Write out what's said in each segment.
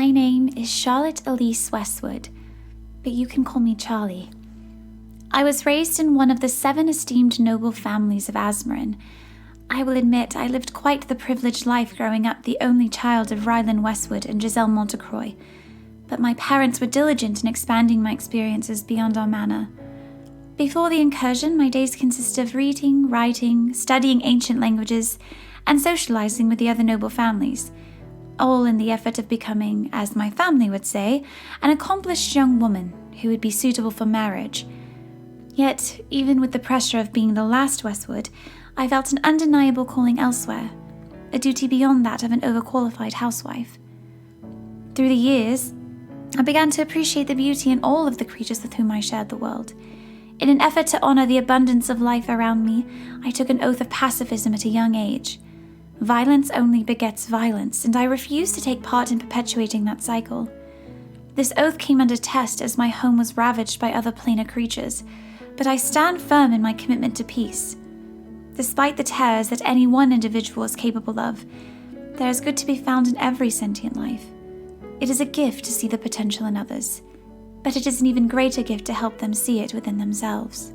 My name is Charlotte Elise Westwood, but you can call me Charlie. I was raised in one of the 7 esteemed noble families of Azmarin. I will admit I lived quite the privileged life growing up the only child of Rylan Westwood and Giselle Montecroy, but my parents were diligent in expanding my experiences beyond our manor. Before the incursion, my days consisted of reading, writing, studying ancient languages, and socializing with the other noble families, all in the effort of becoming, as my family would say, an accomplished young woman who would be suitable for marriage. Yet, even with the pressure of being the last Westwood, I felt an undeniable calling elsewhere, a duty beyond that of an overqualified housewife. Through the years, I began to appreciate the beauty in all of the creatures with whom I shared the world. In an effort to honor the abundance of life around me, I took an oath of pacifism at a young age. Violence only begets violence, and I refused to take part in perpetuating that cycle. This oath came under test as my home was ravaged by other planar creatures, but I stand firm in my commitment to peace. Despite the terrors that any one individual is capable of, there is good to be found in every sentient life. It is a gift to see the potential in others, but it is an even greater gift to help them see it within themselves.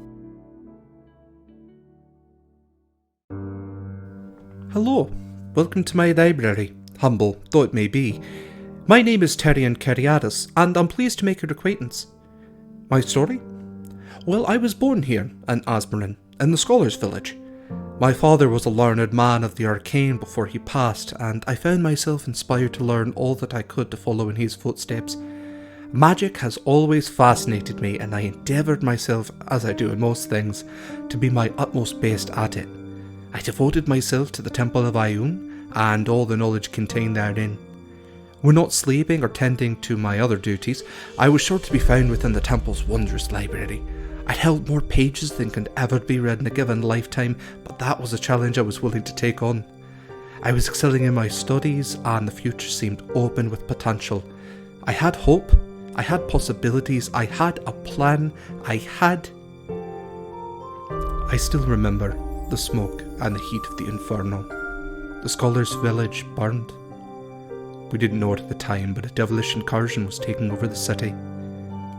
Hello, welcome to my library, humble though it may be. My name is Tyrion Cariadis, and I'm pleased to make your acquaintance. My story? Well, I was born here in Azmarin, in the Scholars' Village. My father was a learned man of the arcane before he passed, and I found myself inspired to learn all that I could to follow in his footsteps. Magic has always fascinated me, and I endeavoured myself, as I do in most things, to be my utmost best at it. I devoted myself to the Temple of Ioun, and all the knowledge contained therein. When not sleeping or tending to my other duties, I was sure to be found within the temple's wondrous library. I held more pages than could ever be read in a given lifetime, but that was a challenge I was willing to take on. I was excelling in my studies, and the future seemed open with potential. I had hope, I had possibilities, I had a plan, I still remember the smoke and the heat of the inferno. The Scholars' Village burned. We didn't know it at the time, but a devilish incursion was taking over the city.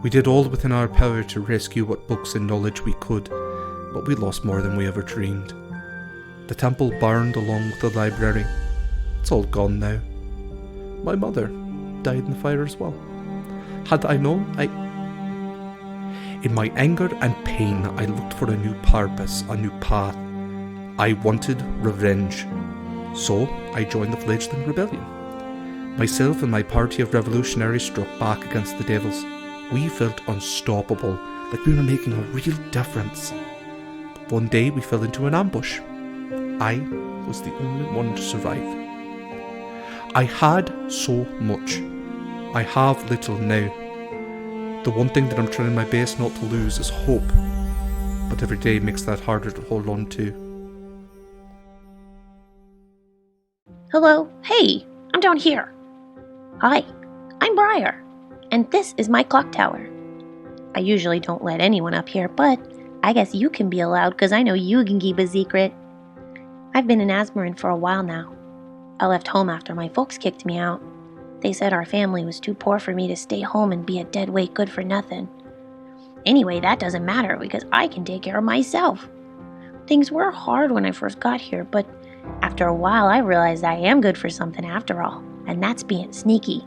We did all within our power to rescue what books and knowledge we could, but we lost more than we ever dreamed. The temple burned along with the library. It's all gone now. My mother died in the fire as well. Had I known, in my anger and pain, I looked for a new purpose, a new path. I wanted revenge. So I joined the fledgling rebellion. Myself and my party of revolutionaries struck back against the devils. We felt unstoppable, like we were making a real difference. But one day we fell into an ambush. I was the only one to survive. I had so much. I have little now. The one thing that I'm trying my best not to lose is hope, but every day makes that harder to hold on to. Hello, hey, I'm down here. Hi, I'm Briar, and this is my clock tower. I usually don't let anyone up here, but I guess you can be allowed because I know you can keep a secret. I've been in Azmarin for a while now. I left home after my folks kicked me out. They said our family was too poor for me to stay home and be a dead weight good for nothing. Anyway, that doesn't matter because I can take care of myself. Things were hard when I first got here, but after a while I realized I am good for something after all, and that's being sneaky.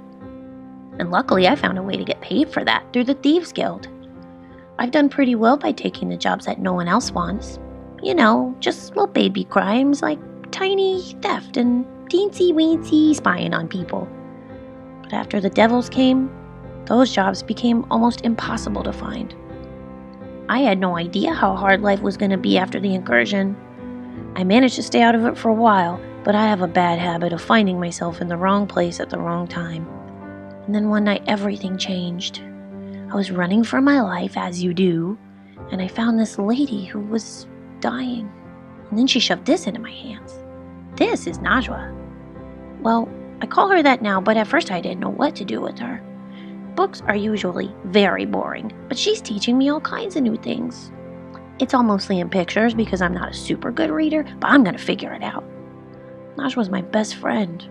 And luckily I found a way to get paid for that through the Thieves Guild. I've done pretty well by taking the jobs that no one else wants. You know, just little baby crimes like tiny theft and teensy-weensy spying on people. But after the devils came, those jobs became almost impossible to find. I had no idea how hard life was going to be after the incursion. I managed to stay out of it for a while, but I have a bad habit of finding myself in the wrong place at the wrong time. And then one night everything changed. I was running for my life, as you do, and I found this lady who was dying. And then she shoved this into my hands. This is Najwa. Well, I call her that now, but at first I didn't know what to do with her. Books are usually very boring, but she's teaching me all kinds of new things. It's all mostly in pictures because I'm not a super good reader, but I'm going to figure it out. Najwa's my best friend.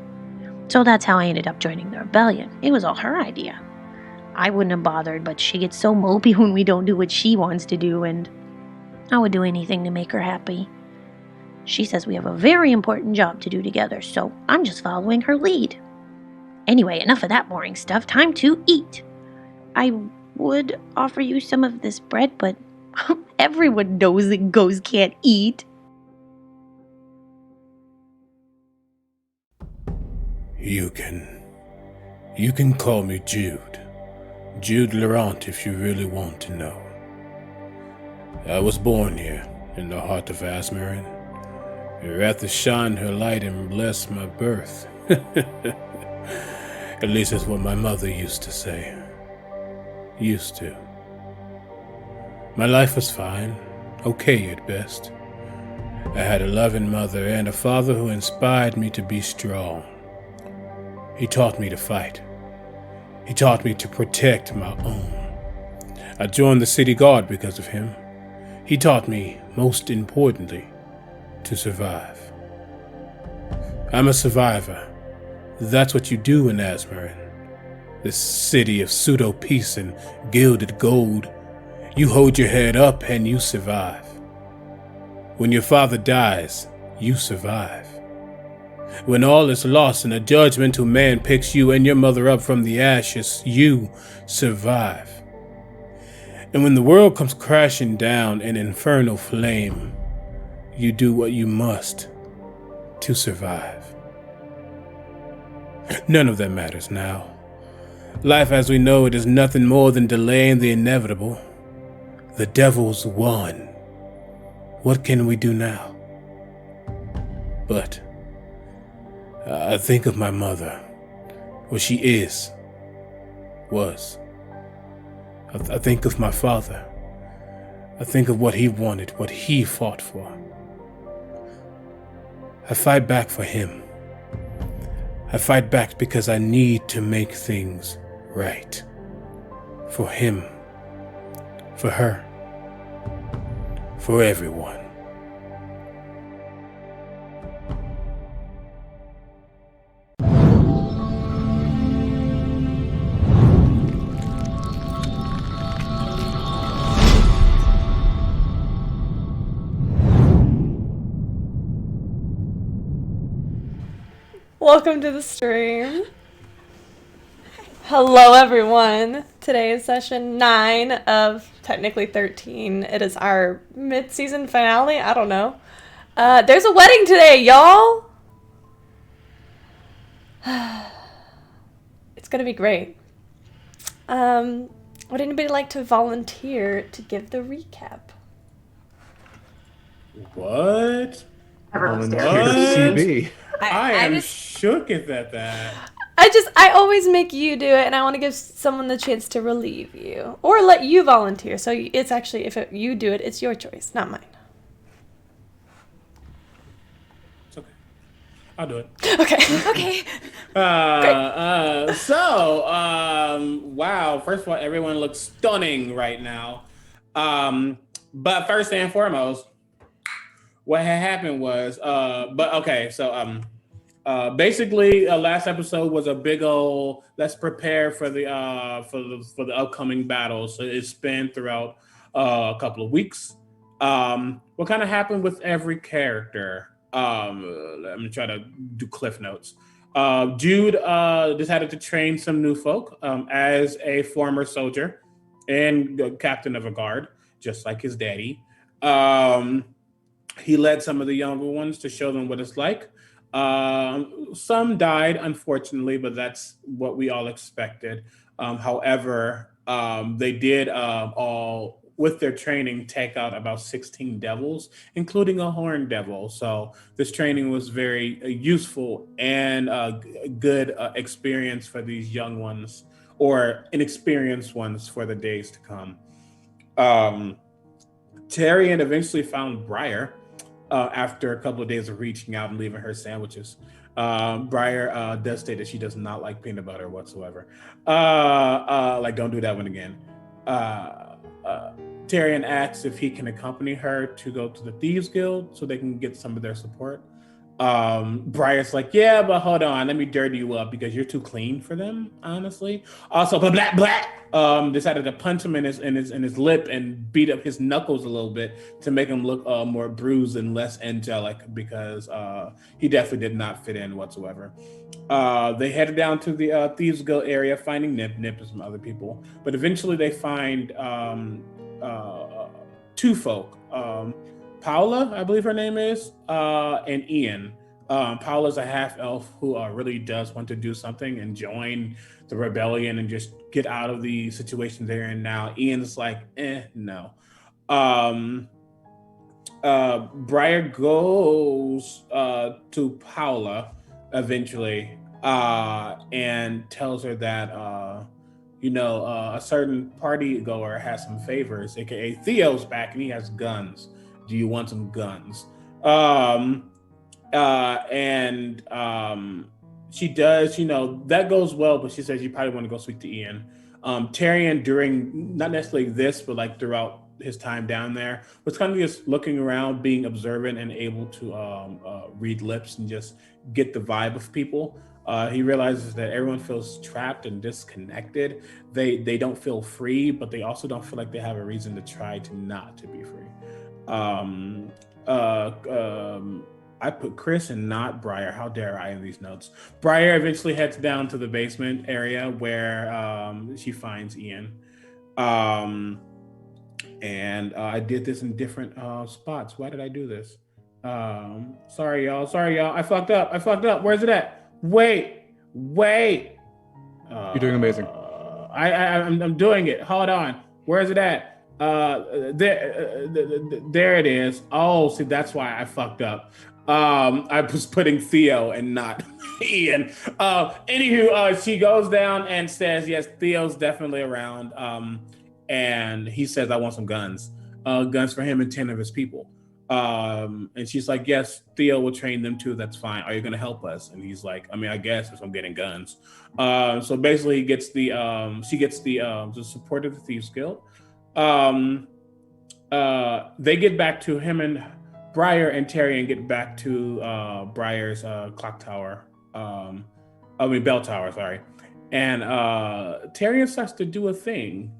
So that's how I ended up joining the rebellion. It was all her idea. I wouldn't have bothered, but she gets so mopey when we don't do what she wants to do, and I would do anything to make her happy. She says we have a very important job to do together, so I'm just following her lead. Anyway, enough of that boring stuff. Time to eat. I would offer you some of this bread, but everyone knows that ghosts can't eat. You can call me Jude. Jude Laurent if you really want to know. I was born here, in the heart of Azmarin. Wrath shine her light and bless my birth. At least that's what my mother used to say. Used to. My life was fine, okay at best. I had a loving mother and a father who inspired me to be strong. He taught me to fight. He taught me to protect my own. I joined the city guard because of him. He taught me, most importantly, to survive. I'm a survivor. That's what you do in Azmarin. This city of pseudo-peace and gilded gold. You hold your head up and you survive. When your father dies, you survive. When all is lost and a judgmental man picks you and your mother up from the ashes, you survive. And when the world comes crashing down in infernal flame, you do what you must to survive. None of that matters now. Life as we know it is nothing more than delaying the inevitable. The devil's won. What can we do now? But I think of my mother, what she was. I think of my father. I think of what he wanted, what he fought for. I fight back for him. I fight back because I need to make things right. For him. For her. For everyone. Welcome to the stream. Hello, everyone. Today is session 9 of technically 13. It is our mid-season finale. I don't know. There's a wedding today, y'all. It's gonna be great. Would anybody like to volunteer to give the recap? What? CB. I am shook at that. I always make you do it, and I want to give someone the chance to relieve you. Or let you volunteer. So it's actually, you do it, it's your choice, not mine. It's okay. I'll do it. Okay. Wow. First of all, everyone looks stunning right now. But first and foremost, what had happened was, basically, last episode was a big old let's prepare for the upcoming battle. So it spanned throughout a couple of weeks. What kind of happened with every character? Let me try to do cliff notes. Jude decided to train some new folk as a former soldier and captain of a guard, just like his daddy. He led some of the younger ones to show them what it's like. Some died, unfortunately, but that's what we all expected. However, they did all, with their training, take out about 16 devils, including a horned devil. So this training was very useful and a good experience for these young ones, or inexperienced ones, for the days to come. Tyrion eventually found Briar after a couple of days of reaching out and leaving her sandwiches. Briar does state that she does not like peanut butter whatsoever. Don't do that one again. Tyrion asks if he can accompany her to go to the Thieves Guild so they can get some of their support. Briar's like, yeah, but hold on, let me dirty you up because you're too clean for them, honestly. Also, but black decided to punch him in his lip and beat up his knuckles a little bit to make him look more bruised and less angelic because he definitely did not fit in whatsoever. They headed down to the Thieves Guild area, finding Nip and some other people. But eventually, they find two folk. Paula, I believe her name is, and Ian. Paula's a half elf who really does want to do something and join the rebellion and just get out of the situation they're in now. Ian's like, no. Um, Briar goes to Paula eventually and tells her that a certain party goer has some favors, aka Theo's back and he has guns. Do you want some guns? And she does, that goes well, but she says you probably want to go speak to Ian. Tyrion, during not necessarily this, but like throughout his time down there, was kind of just looking around, being observant and able to read lips and just get the vibe of people. He realizes that everyone feels trapped and disconnected. They don't feel free, but they also don't feel like they have a reason to try to not to be free. I put Chris and not Briar. How dare I in these notes? Briar eventually heads down to the basement area where she finds Ian. And I did this in different spots. Why did I do this? Sorry, y'all. I fucked up. Where's it at? Wait. You're doing amazing. I'm doing it. Hold on. Where's it at? There it is. Oh, see, that's why I fucked up. I was putting Theo and not Ian. Anywho, she goes down and says, yes, Theo's definitely around. And he says, I want some guns. Guns for him and 10 of his people. And she's like, yes, Theo will train them too. That's fine. Are you going to help us? And he's like, I mean, I guess if I'm getting guns. So basically she gets the support of the Thieves Guild. They get back to him and Briar and Tyrion get back to Briar's clock tower. Bell tower, sorry. And Tyrion starts to do a thing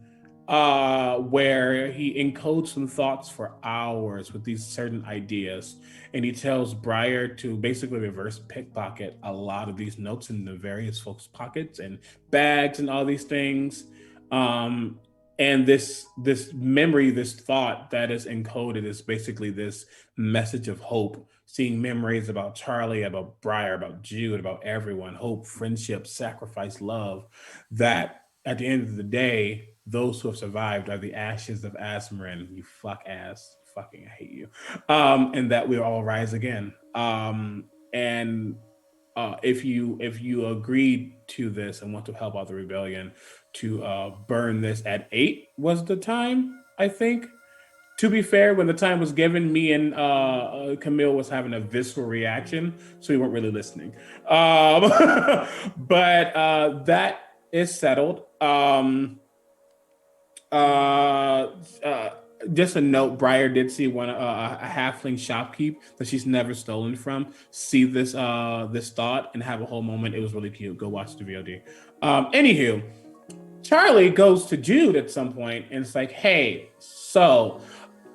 where he encodes some thoughts for hours with these certain ideas. And he tells Briar to basically reverse pickpocket a lot of these notes in the various folks' pockets and bags and all these things. And this memory, this thought that is encoded is basically this message of hope, seeing memories about Charlie, about Briar, about Jude, about everyone, hope, friendship, sacrifice, love, that at the end of the day, those who have survived are the ashes of Azmarin. You fuck ass. Fucking hate you. And that we all rise again. And if you agreed to this and want to help out the rebellion, to burn this at 8 was the time, I think. To be fair, when the time was given, me and Camille was having a visceral reaction, so we weren't really listening. But that is settled. Just a note, Briar did see a halfling shopkeep that she's never stolen from see this thought and have a whole moment. It was really cute. Go watch the VOD. Anywho, Charlie goes to Jude at some point and it's like, hey, so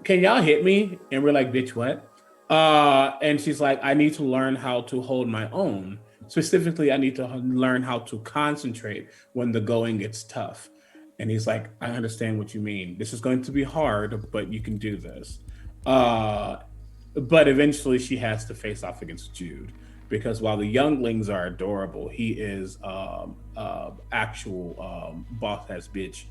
can y'all hit me? And we're like, bitch, what? And she's like, I need to learn how to hold my own. Specifically, I need to learn how to concentrate when the going gets tough. And he's like, I understand what you mean. This is going to be hard, but you can do this. But eventually she has to face off against Jude. Because while the younglings are adorable, he is actual boss ass bitch.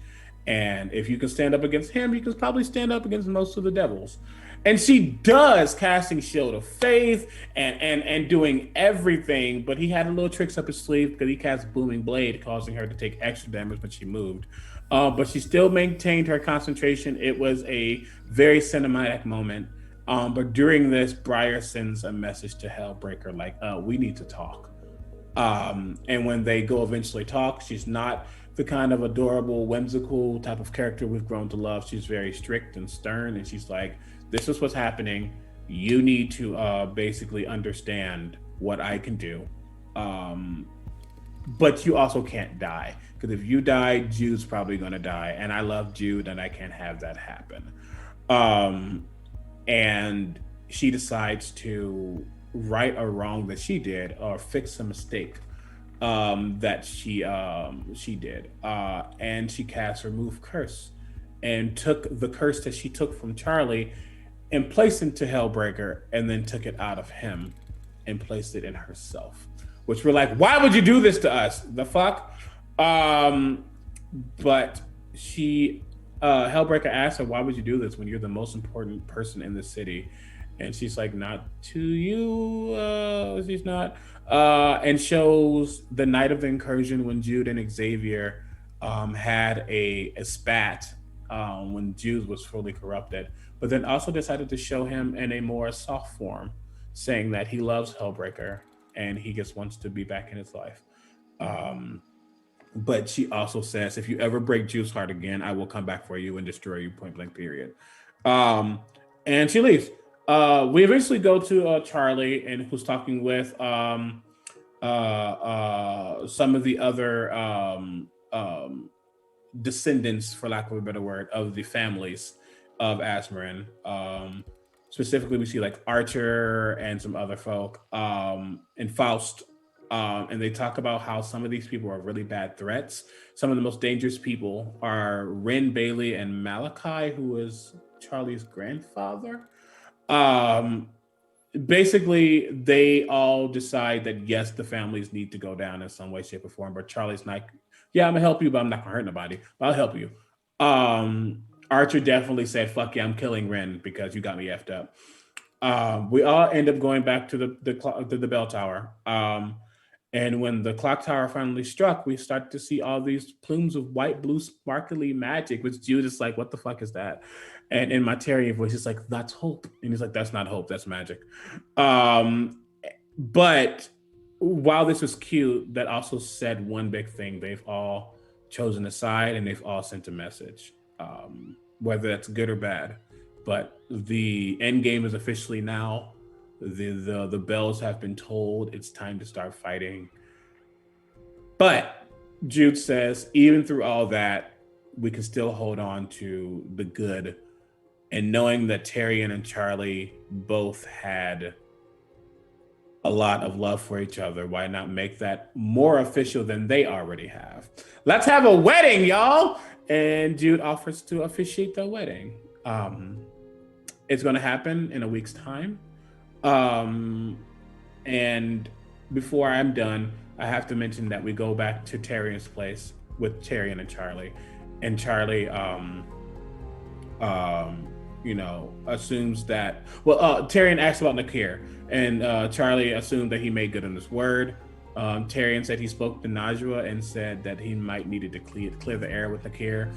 And if you can stand up against him, you can probably stand up against most of the devils. And she does, casting Shield of Faith and doing everything, but he had a little tricks up his sleeve because he cast Booming Blade, causing her to take extra damage when she moved. But she still maintained her concentration. It was a very cinematic moment. But during this, Briar sends a message to Hellbreaker, like, we need to talk. And when they go eventually talk, she's not the kind of adorable, whimsical type of character we've grown to love. She's very strict and stern, and she's like, this is what's happening. You need to basically understand what I can do. Um, but you also can't die. Because if you die, Jude's probably going to die. And I love Jude, and I can't have that happen. Um, and she decides to right a wrong that she did or fix a mistake that she did, and she cast remove curse and took the curse that she took from Charlie and placed it into Hellbreaker, and then took it out of him and placed it in herself. Which we're like, why would you do this to us? The fuck? Um, but she Hellbreaker asked her, why would you do this when you're the most important person in the city? And she's like, not to you. She's not. And shows the night of the incursion when Jude and Xavier had a spat when Jude was fully corrupted, but then also decided to show him in a more soft form, saying that he loves Hellbreaker and he just wants to be back in his life. Um, but she also says, if you ever break Jude's heart again, I will come back for you and destroy you, point blank, period. Um, and she leaves. We eventually go to Charlie, and who's talking with some of the other descendants, for lack of a better word, of the families of Azmarin. Specifically, we see like Archer and some other folk, and Faust. And they talk about how some of these people are really bad threats. Some of the most dangerous people are Ren Bailey and Malachi, who is Charlie's grandfather. Um, Basically, they all decide that yes, the families need to go down in some way, shape, or form. But Charlie's like, yeah, I'm gonna help you, but I'm not gonna hurt nobody. But I'll help you. Archer definitely said, fuck yeah, I'm killing Ren because you got me effed up. We all end up going back to the bell tower. And when the clock tower finally struck, we start to see all these plumes of white, blue, sparkly magic, which Jude is like, what the fuck is that? And in my Terrier voice, he's like, that's hope. And he's like, that's not hope, that's magic. But while this was cute, that also said one big thing. They've all chosen a side and they've all sent a message, whether that's good or bad. But the end game is officially now. The bells have been tolled. It's time to start fighting. But Jude says, even through all that, we can still hold on to the good. And knowing that Tyrion and Charlie both had a lot of love for each other, why not make that more official than they already have? Let's have a wedding, y'all! And Jude offers to officiate the wedding. It's going to happen in a week's time. And before I'm done, I have to mention that we go back to Tyrion's place with Tyrion and Charlie. And Charlie, assumes that, Tyrion asks about Nakir, and Charlie assumed that he made good on his word. Tyrion said he spoke to Najwa and said that he might needed to clear the air with Nakir.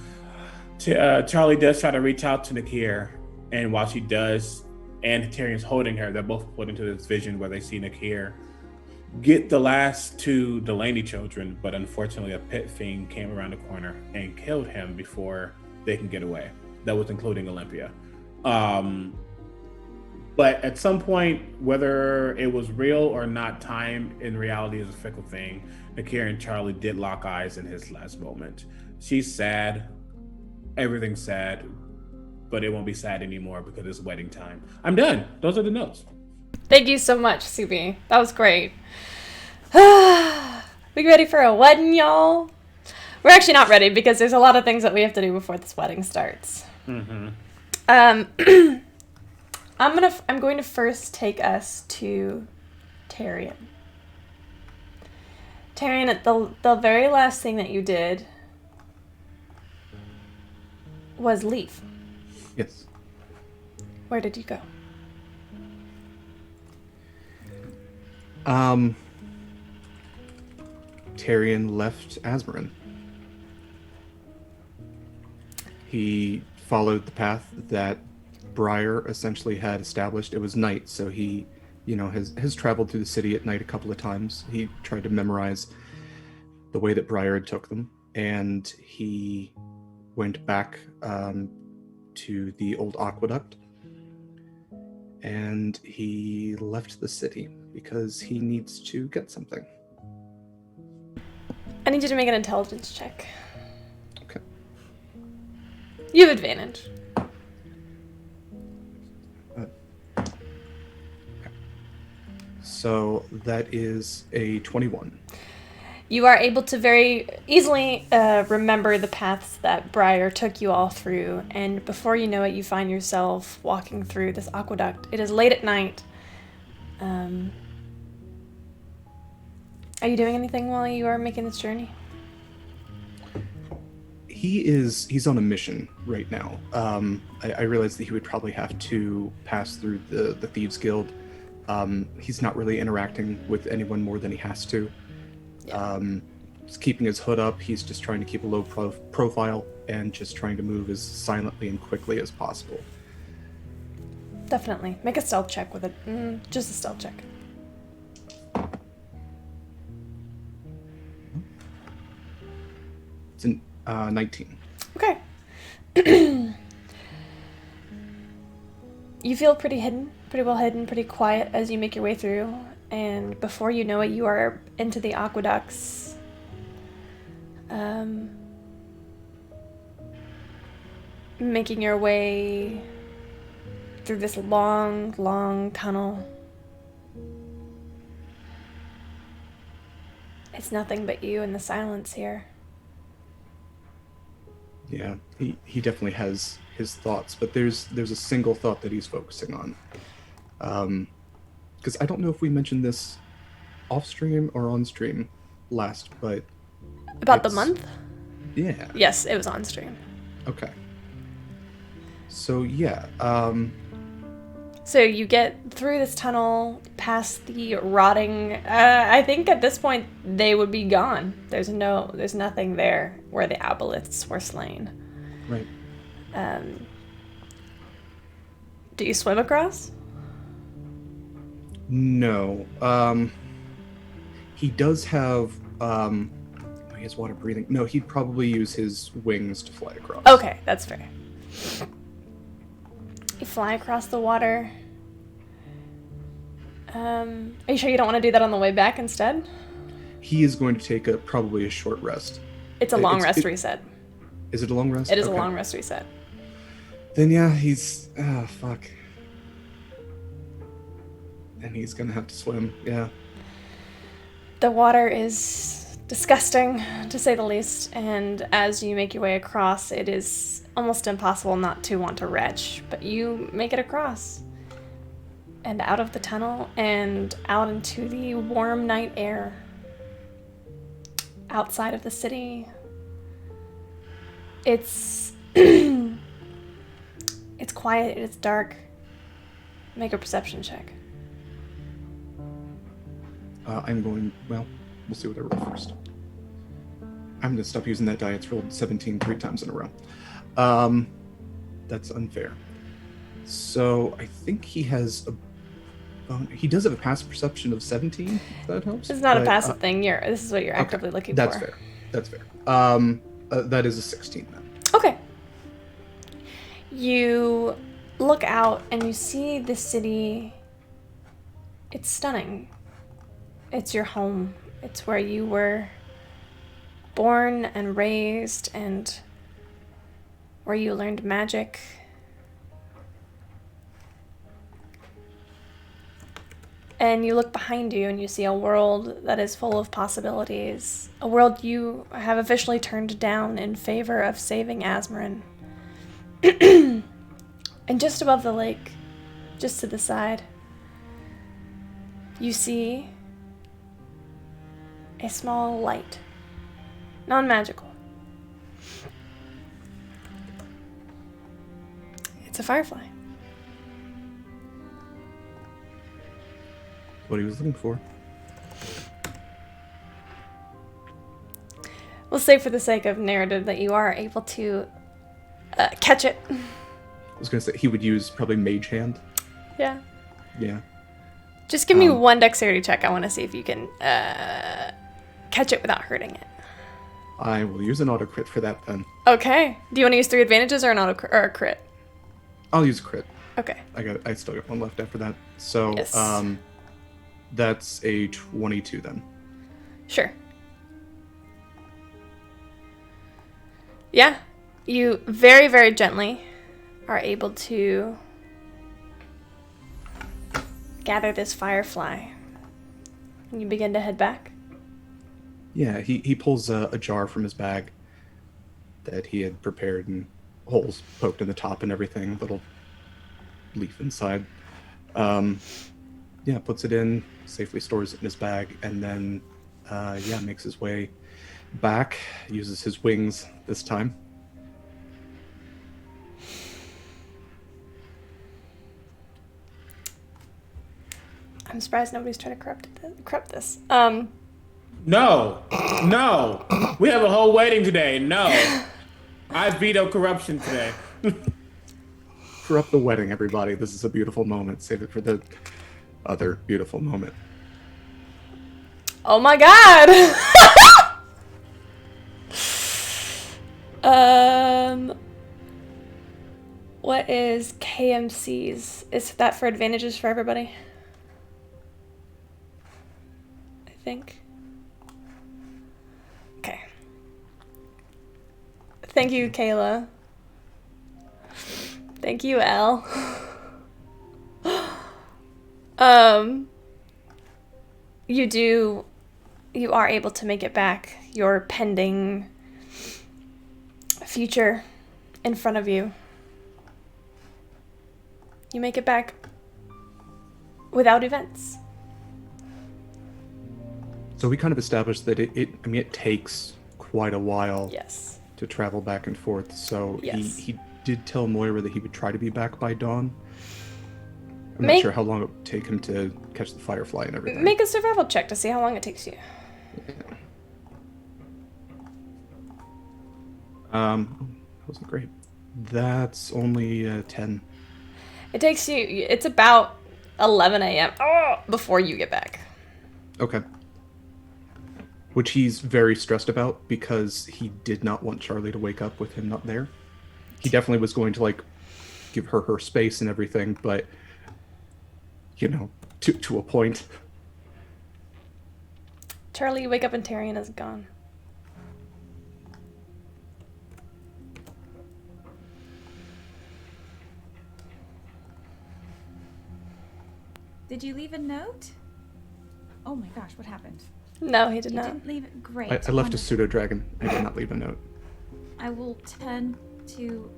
Charlie does try to reach out to Nakir, and while she does, and Tyrion's holding her, they're both put into this vision where they see Nakir get the last two Delaney children, but unfortunately a pit fiend came around the corner and killed him before they can get away. That was including Olympia. But at some point, whether it was real or not, time in reality is a fickle thing. Nakir and Charlie did lock eyes in his last moment. She's sad. Everything's sad. But it won't be sad anymore because it's wedding time. I'm done. Those are the notes. Thank you so much, CB. That was great. We ready for a wedding, y'all? We're actually not ready because there's a lot of things that we have to do before this wedding starts. Mm-hmm. I'm going to first take us to Tyrion. Tyrion, the very last thing that you did was leave. Yes. Where did you go? Tyrion left Azmarin. He followed the path that Briar essentially had established. It was night, so he, has traveled through the city at night a couple of times. He tried to memorize the way that Briar had took them, and he went back to the old aqueduct. and he left the city because he needs to get something. I need you to make an intelligence check. Okay. You have advantage. So that is a 21. You are able to very easily remember the paths that Briar took you all through, and before you know it, you find yourself walking through this aqueduct. It is late at night. Are you doing anything while you are making this journey? He's on a mission right now. I realized that he would probably have to pass through the Thieves Guild. He's not really interacting with anyone more than he has to. Yeah. He's keeping his hood up. He's just trying to keep a low profile and just trying to move as silently and quickly as possible. Definitely. Make a stealth check with it. Just a stealth check. It's an 19. Okay. You feel pretty well hidden, pretty quiet as you make your way through, and before you know it, you are into the aqueducts. Making your way through this long, long tunnel. It's nothing but you and the silence here. Yeah, he definitely has his thoughts, but there's a single thought that he's focusing on. Because I don't know if we mentioned this off stream or on stream last, but About the month? Yeah. Yes, it was on stream. Okay. So yeah, So you get through this tunnel, past the rotting. I think at this point they would be gone. There's nothing there where the aboleths were slain. right. Do you swim across? No. He does have he has water breathing. No, he'd probably use his wings to fly across. Okay, that's fair. You fly across the water. Are you sure you don't want to do that on the way back instead? He is going to take probably a short rest. It's a long rest reset. Is it a long rest? It is a Okay. long rest reset. Then yeah, he's fuck. And he's gonna have to swim. Yeah. The water is disgusting, to say the least, and as you make your way across, it is almost impossible not to want to retch, but you make it across. And out of the tunnel, and out into the warm night air. Outside of the city. It's... it's quiet, it's dark. Make a perception check. We'll see what I roll first. I'm gonna stop using that die. It's rolled 17 3 times in a row. That's unfair. So I think he has he does have a passive perception of 17, if that helps. It's not a passive thing. This is what you're actively looking That's for. That's fair. That is a 16 then. Okay. You look out and you see the city. It's stunning. It's your home. It's where you were born and raised and where you learned magic. And you look behind you and you see a world that is full of possibilities. A world you have officially turned down in favor of saving Azmarin. And just above the lake, just to the side, you see a small light. Non-magical. It's a firefly. What he was looking for. We'll say for the sake of narrative that you are able to catch it. I was gonna say he would use probably Mage Hand. Yeah. Yeah. Just give me one dexterity check. I want to see if you can catch it without hurting it. I will use an auto crit for that then. Okay. Do you want to use 3 advantages or an auto or a crit? I'll use a crit. Okay. I still got one left after that. So, Yes. that's a 22 then. Sure. Yeah. You very, very gently are able to gather this firefly. You begin to head back. Yeah, he pulls a jar from his bag that he had prepared and holes poked in the top and everything, little leaf inside. Yeah, puts it in, safely stores it in his bag, and then, makes his way back, uses his wings this time. I'm surprised nobody's trying to corrupt this. No, we have a whole wedding today. No, I veto corruption today. Corrupt the wedding, everybody. This is a beautiful moment. Save it for the other beautiful moment. Oh my god! What is KMC's? Is that for advantages for everybody? I think. Okay. Thank you, Kayla. Thank you, Elle. You are able to make it back. Your pending future in front of you. You make it back without events. So we kind of established that it takes quite a while Yes. to travel back and forth. So Yes. he did tell Moira that he would try to be back by dawn. I'm not sure how long it would take him to catch the firefly and everything. Make a survival check to see how long it takes you. That wasn't great. That's only 10. It takes you, it's about 11 a.m. Before you get back. Okay. Which he's very stressed about because he did not want Charlie to wake up with him not there. He definitely was going to, like, give her space and everything, but, to a point. Charlie, you wake up and Tyrion is gone. Did you leave a note? Oh my gosh, what happened? No, he did You not. didn't leave it. Great. I left a wonderful. pseudo-dragon. I did not leave a note. I will turn to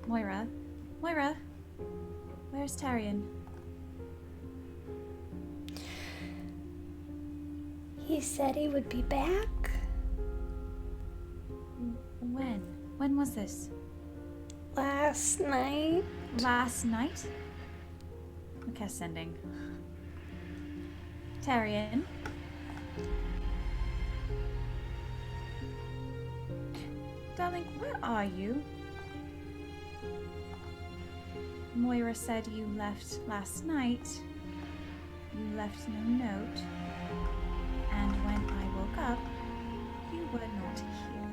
Moira. Moira, where's Tyrion? He said he would be back. When? When was this? Last night. Last night? Okay, sending. Tyrion. Darling, where are you? Moira said you left last night. You left no note. And when I woke up, you were not here.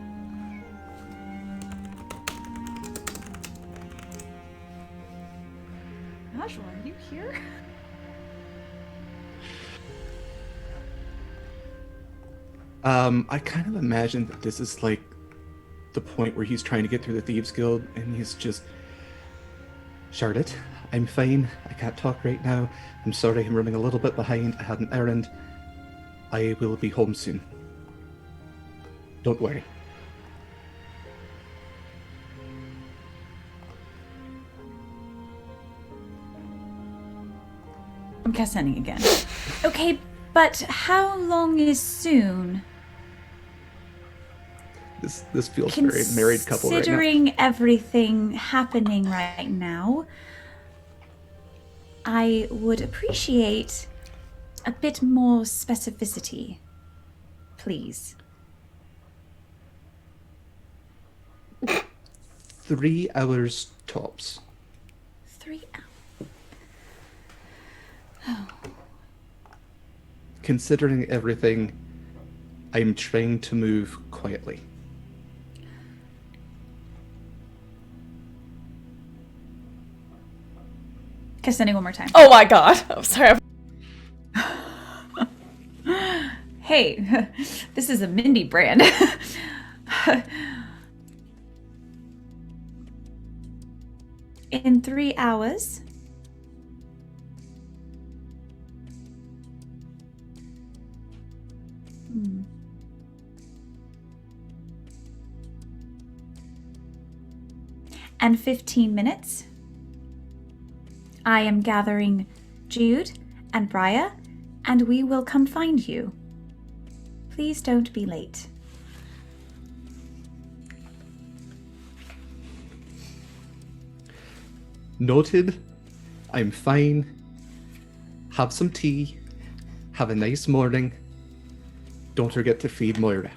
Joshua, are you here? I kind of imagine that this is like the point where he's trying to get through the Thieves Guild and he's just... Charlotte, I'm fine. I can't talk right now. I'm sorry I'm running a little bit behind. I had an errand. I will be home soon. Don't worry. I'm cast sending again. Okay, but how long is soon? This feels very married couple right now. Considering everything happening right now, I would appreciate a bit more specificity, please. 3 hours tops. 3 hours. Considering everything, I'm trying to move quietly. condescending one more time. Oh my god. I'm sorry. Hey, this is a Mindy brand. In 3 hours. And 15 minutes. I am gathering Jude and Briar, and we will come find you. Please don't be late. Noted. I'm fine. Have some tea. Have a nice morning. Don't forget to feed Moira.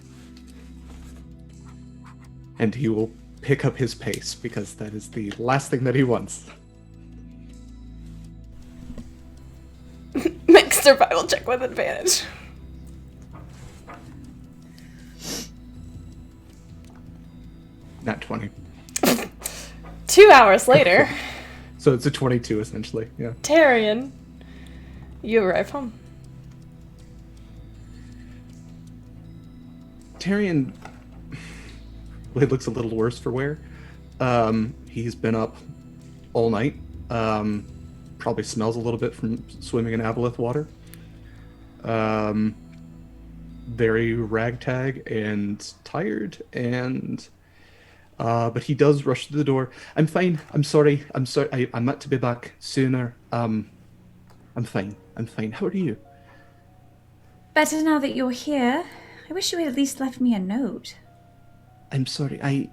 And he will pick up his pace, because that is the last thing that he wants. Make survival check with advantage. Not 20. 2 hours later, So it's a 22, essentially, yeah. Tyrion, you arrive home. Tyrion really looks a little worse for wear. He's been up all night. Probably smells a little bit from swimming in Aboleth water. Very ragtag and tired, and but he does rush to the door. I'm fine. I'm sorry. I meant to be back sooner. I'm fine. How are you? Better now that you're here. I wish you had at least left me a note. I'm sorry.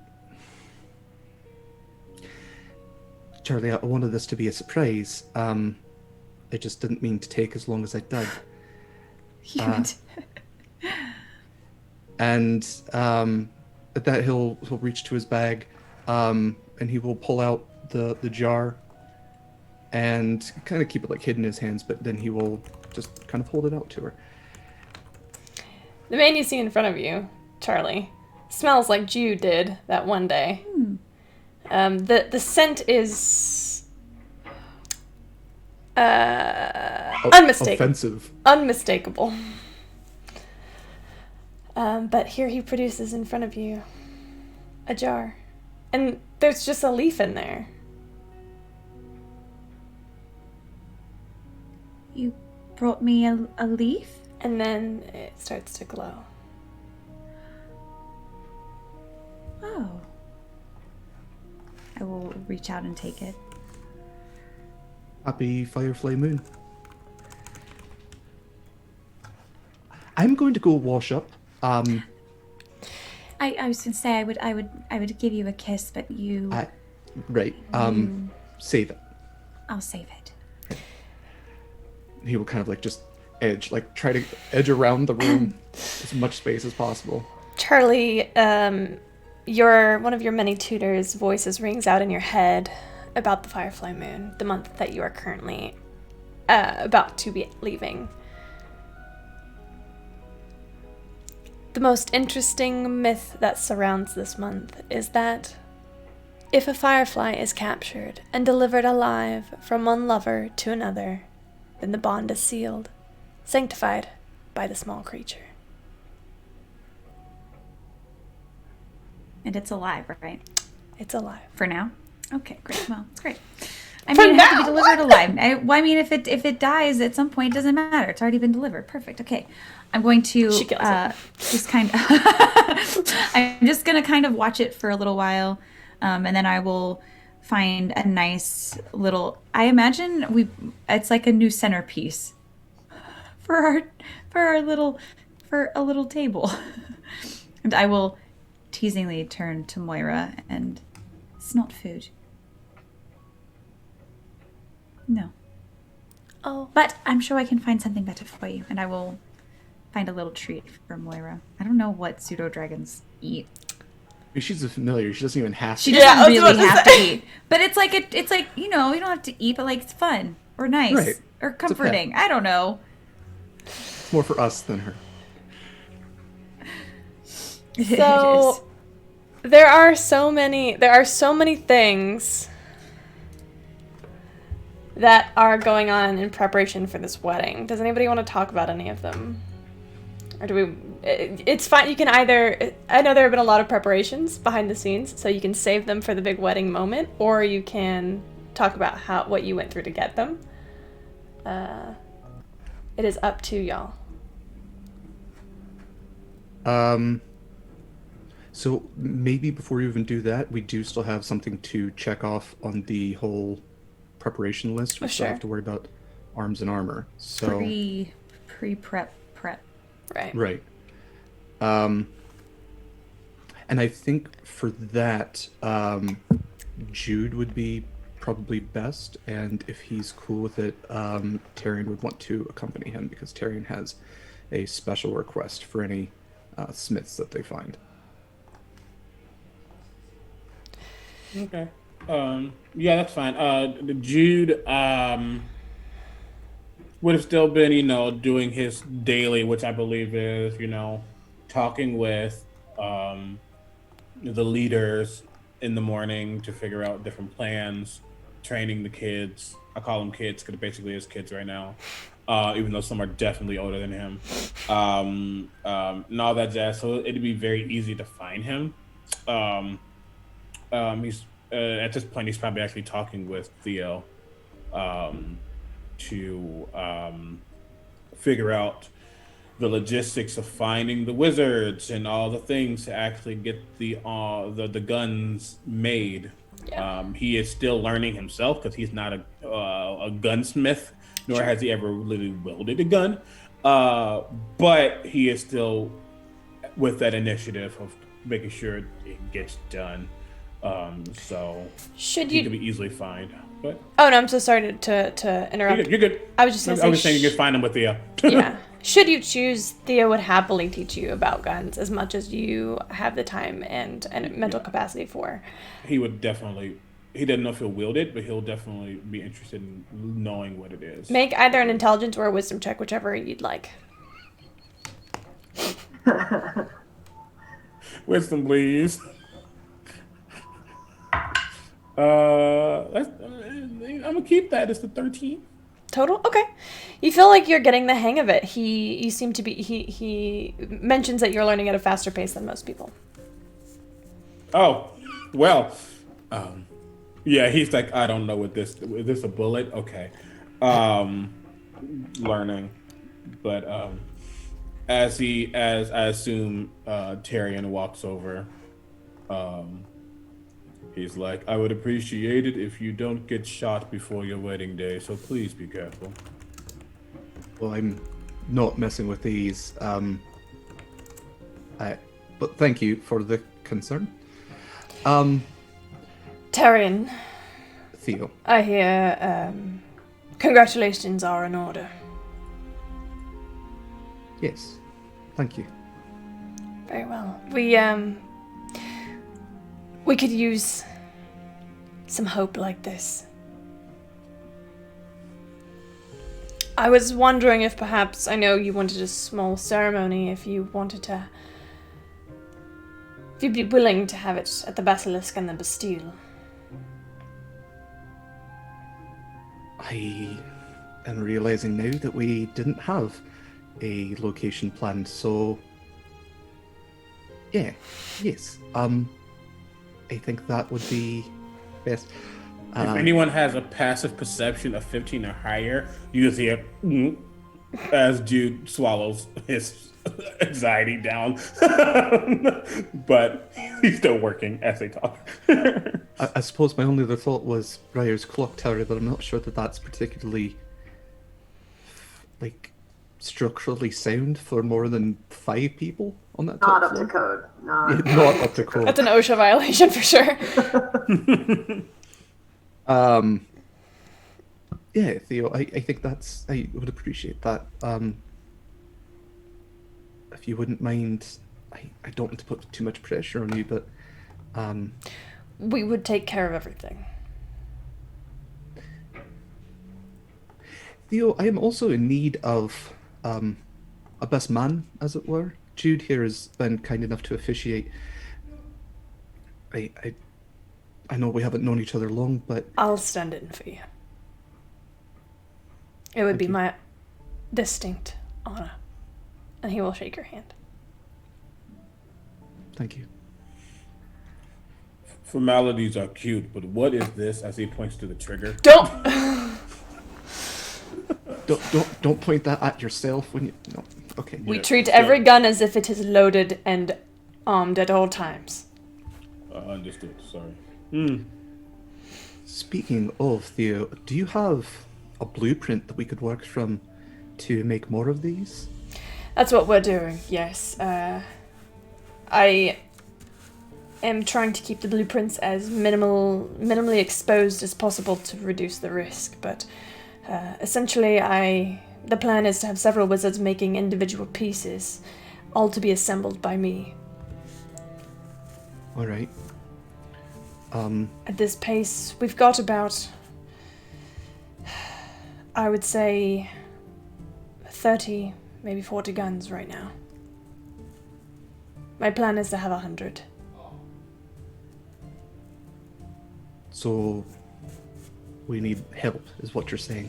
Charlie, I wanted this to be a surprise. I just didn't mean to take as long as I did. And at that he'll reach to his bag, and he will pull out the jar and kind of keep it like hidden in his hands, but then he will just kind of hold it out to her. The man you see in front of you, Charlie, smells like Jude did that one day. The scent is unmistakable. But here he produces in front of you a jar, and there's just a leaf in there. You brought me a leaf? And then it starts to glow. Oh. I will reach out and take it. Happy Firefly Moon. I'm going to go wash up. I was gonna say I would give you a kiss, but you. Right. Save it. I'll save it. He will kind of try to edge around the room as much space as possible. Charlie, one of your many tutors' voices rings out in your head about the Firefly Moon, the month that you are currently about to be leaving. The most interesting myth that surrounds this month is that if a firefly is captured and delivered alive from one lover to another, then the bond is sealed, sanctified by the small creature. And it's alive, right? It's alive. For now? Okay, great. Well, it's great. I For mean, it has to be now? delivered alive. If it dies at some point, it doesn't matter. It's already been delivered. Perfect. Okay. I'm going to She kills it. just kind of I'm just going to kind of watch it for a little while. And then I will find a nice little, I imagine it's like a new centerpiece for a little table. And I will teasingly turn to Moira, and it's not food. No. Oh. But I'm sure I can find something better for you, and I will find a little treat for Moira. I don't know what pseudo dragons eat. I mean, she's a familiar. She doesn't even have to. She Yeah, I doesn't was really about to have to say. eat. But it's like you don't have to eat, but like it's fun or nice Right. or It's a pet. comforting. I don't know. It's more for us than her. It So is. there are so many things that are going on in preparation for this wedding. Does anybody want to talk about any of them? Or do we... It's fine. You can either... I know there have been a lot of preparations behind the scenes, so you can save them for the big wedding moment, or you can talk about what you went through to get them. It is up to y'all. So maybe before we even do that, we do still have something to check off on the whole preparation list. We still sure. have to worry about arms and armor. So Pre-prep. Right. right. And I think for that, Jude would be probably best, and if he's cool with it, Tyrion would want to accompany him because Tyrion has a special request for any smiths that they find. Okay. Yeah, that's fine. Jude would have still been, doing his daily, which I believe is, talking with the leaders in the morning to figure out different plans, training the kids. I call them kids because basically his kids right now, even though some are definitely older than him, and all that jazz. So it'd be very easy to find him. He's at this point he's probably actually talking with Theo to figure out the logistics of finding the wizards and all the things to actually get the guns made. Yeah. He is still learning himself because he's not a gunsmith, nor has he ever really wielded a gun. But he is still with that initiative of making sure it gets done. So he could be easily found. But Oh no, I'm so sorry to interrupt. you're good. I was just gonna say. I was saying you could find him with Theo. Yeah. Should you choose, Theo would happily teach you about guns as much as you have the time and mental capacity for. He would definitely. He doesn't know if he'll wield it, but he'll definitely be interested in knowing what it is. Make either an intelligence or a wisdom check, whichever you'd like. Wisdom, please. I'm gonna keep that as the 13. Total? Okay. You feel like you're getting the hang of it. You seem to be. He mentions that you're learning at a faster pace than most people. Oh, well, yeah. He's like, I don't know what this is. This a bullet? Okay, learning, but as I assume Tyrion walks over, he's like, I would appreciate it if you don't get shot before your wedding day, so please be careful. Well, I'm not messing with these. But thank you for the concern. Tyrion, Theo. I hear congratulations are in order. Yes. Thank you. Very well. We could use some hope like this. I was wondering if perhaps, I know you wanted a small ceremony, if you'd be willing to have it at the Basilisk and the Bastille. I am realizing now that we didn't have a location planned, so yeah, yes. I think that would be best. If anyone has a passive perception of 15 or higher, you just hear as Jude swallows his anxiety down. But he's still working as they talk. I suppose my only other thought was Briar's clock tower, but I'm not sure that that's particularly structurally sound for more than 5 people on that top Not up floor. to code. Not up to code. That's an OSHA violation for sure. Yeah, Theo, I think I would appreciate that. If you wouldn't mind, I don't want to put too much pressure on you, but We would take care of everything. Theo, I am also in need of a best man, as it were. Jude here has been kind enough to officiate. I know we haven't known each other long, but I'll stand in for you. It would Thank be you. my distinct honor. And he will shake your hand. Thank you. Formalities are cute, but what is this? As he points to the trigger. Don't! Don't point that at yourself when you. No. Okay. We Yeah, treat yeah. every gun as if it is loaded and armed at all times. Understood. Sorry. Speaking of, Theo, do you have a blueprint that we could work from to make more of these? That's what we're doing, yes. I am trying to keep the blueprints as minimally exposed as possible to reduce the risk, but essentially the plan is to have several wizards making individual pieces, all to be assembled by me. All right. At this pace, we've got about, I would say, 30, maybe 40 guns right now. My plan is to have 100. So we need help, is what you're saying.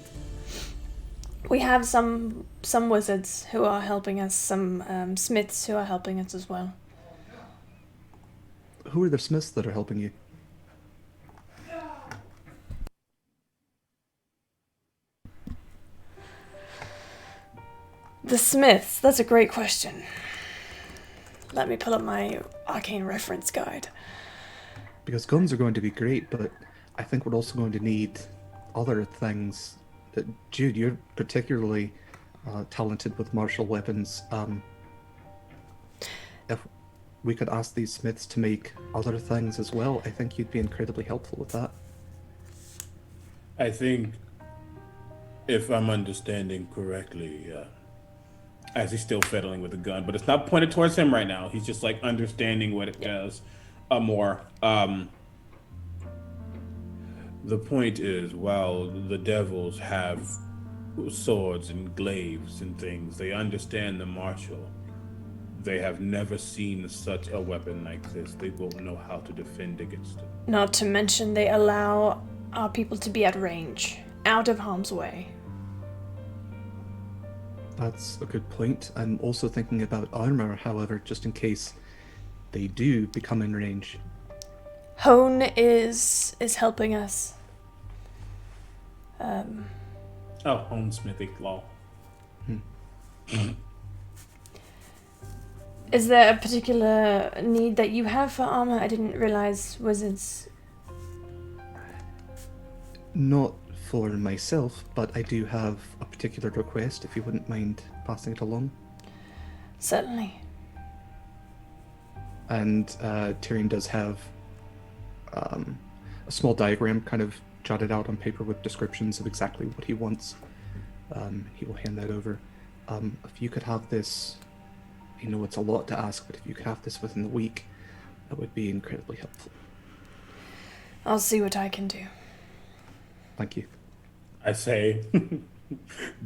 We have some wizards who are helping us, some smiths who are helping us as well. Who are the smiths that are helping you? The smiths, that's a great question. Let me pull up my arcane reference guide. Because guns are going to be great, but I think we're also going to need other things. Jude, you're particularly talented with martial weapons. If we could ask these smiths to make other things as well, I think you'd be incredibly helpful with that. I think, if I'm understanding correctly, as he's still fiddling with the gun, but it's not pointed towards him right now. He's just like understanding what it does more. The point is, while the devils have swords and glaives and things, they understand the martial. They have never seen such a weapon like this. They won't know how to defend against it. Not to mention they allow our people to be at range, out of harm's way. That's a good point. I'm also thinking about armor, however, just in case they do become in range. Hone is helping us. Homesmithic law. Is there a particular need that you have for armor? I didn't realize wizards. Not for myself, but I do have a particular request, if you wouldn't mind passing it along. Certainly. And Tyrion does have a small diagram kind of jotted out on paper with descriptions of exactly what he wants. He will hand that over. If you could have this, I know it's a lot to ask, but if you could have this within the week, that would be incredibly helpful. I'll see what I can do. Thank you. I say,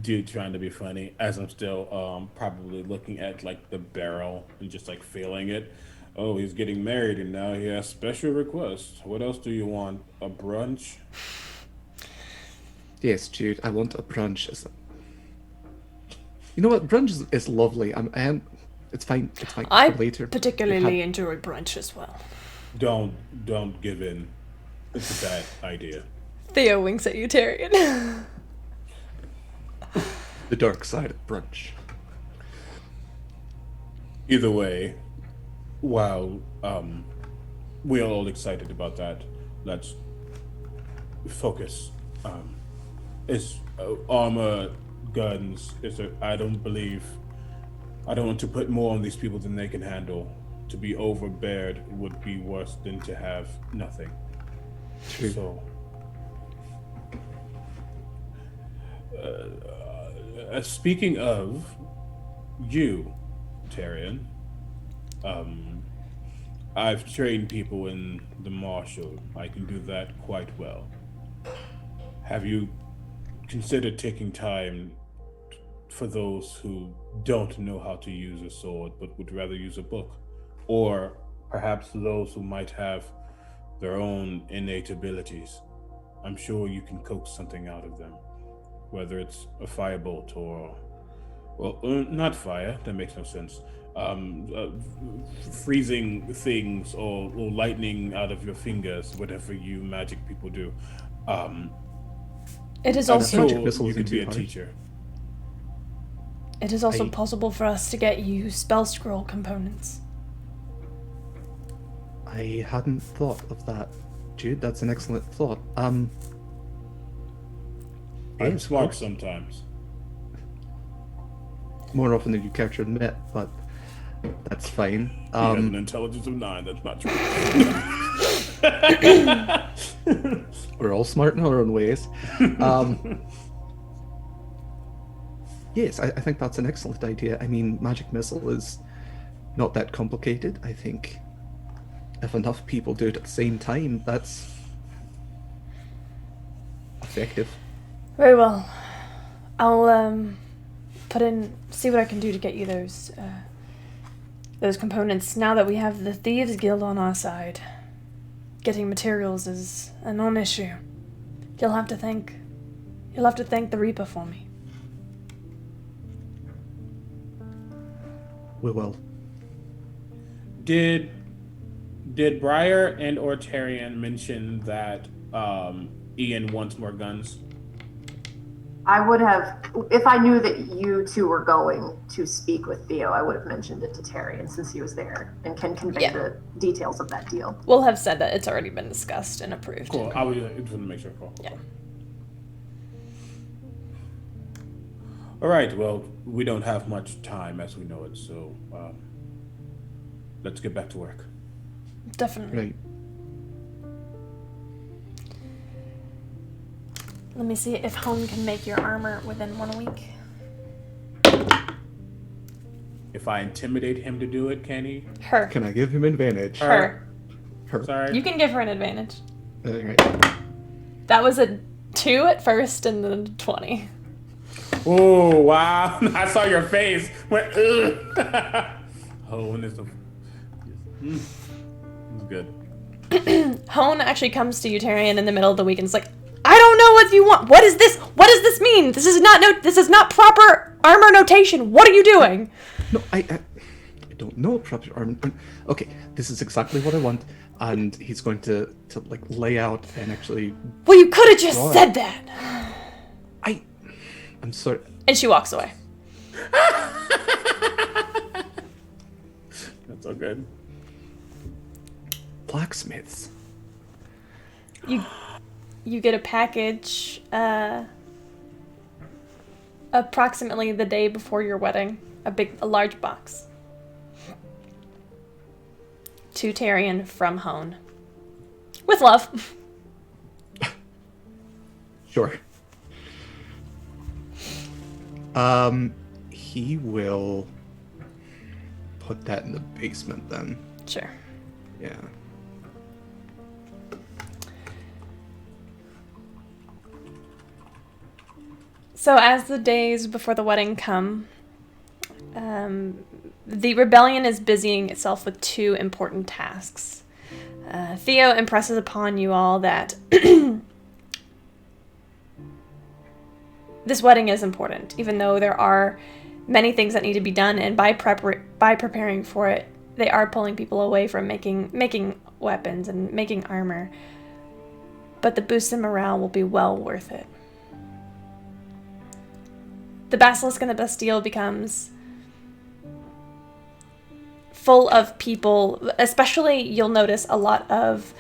dude, trying to be funny, as I'm still probably looking at like the barrel and just like feeling it. Oh, he's getting married and now he has special requests. What else do you want? A brunch? Yes, Jude, I want a brunch. You know what? Brunch is lovely. It's fine. It's fine. I For later. particularly enjoy brunch as well. Don't give in. It's a bad idea. Theo winks at you, Tyrion. The dark side of brunch. Either way, while we are all excited about that, let's focus. It's armor, guns. I don't want to put more on these people than they can handle. To be overbeared would be worse than to have nothing. True. So, speaking of you, Tyrion, I've trained people in the martial. I can do that quite well. Have you considered taking time for those who don't know how to use a sword but would rather use a book? Or perhaps those who might have their own innate abilities? I'm sure you can coax something out of them. whether it's a firebolt or, well, not fire. That makes no sense. Freezing things or lightning out of your fingers, whatever you magic people do. Um, It is I'm also magic sure missile you isn't could be too a hard. teacher. it is also I- possible for us to get you spell scroll components. I hadn't thought of that, Jude. That's an excellent thought. I'm yes, smart well, sometimes. more often than you care to admit, but that's fine. He has an intelligence of 9. That's not true. We're all smart in our own ways. Yes, I think that's an excellent idea. I mean, magic missile is not that complicated. I think if enough people do it at the same time, that's effective. Very well. I'll see what I can do to get you those components. Now that we have the Thieves Guild on our side, getting materials is a non-issue. You'll have to thank the Reaper for me. We will. Did Briar and or Tyrion mention that Ian wants more guns? I would have, if I knew that you two were going to speak with Theo, I would have mentioned it to Tyrion since he was there and can convey the details of that deal. We'll have said that it's already been discussed and approved. Cool. I was just want to make sure. Cool. Yeah. All right. Well, we don't have much time as we know it, so let's get back to work. Definitely. Right. Let me see if Hone can make your armor within 1 week. If I intimidate him to do it, can he? Her. Can I give him advantage? Her. Her. Sorry. You can give her an advantage. Right. That was a 2 at first and then 20. Oh wow! I saw your face. Went. Ugh. Oh, and it's good. Hone actually comes to you, Tyrion, in the middle of the week and is like, I don't know what you want. What is this? What does this mean? This is not proper armor notation. What are you doing? No, I don't know proper armor. Okay, this is exactly what I want, and he's going to like lay out and actually. Well, you could have just Right. said that. I'm sorry. And she walks away. That's all good. Blacksmiths. You get a package approximately the day before your wedding. A large box. To Tyrion from Hone. With love. Sure. He will put that in the basement then. Sure. Yeah. So as the days before the wedding come, the rebellion is busying itself with 2 important tasks. Theo impresses upon you all that this wedding is important, even though there are many things that need to be done, and by preparing for it, they are pulling people away from making weapons and making armor. But the boost in morale will be well worth it. The Basilisk and the Bastille becomes full of people, especially you'll notice a lot of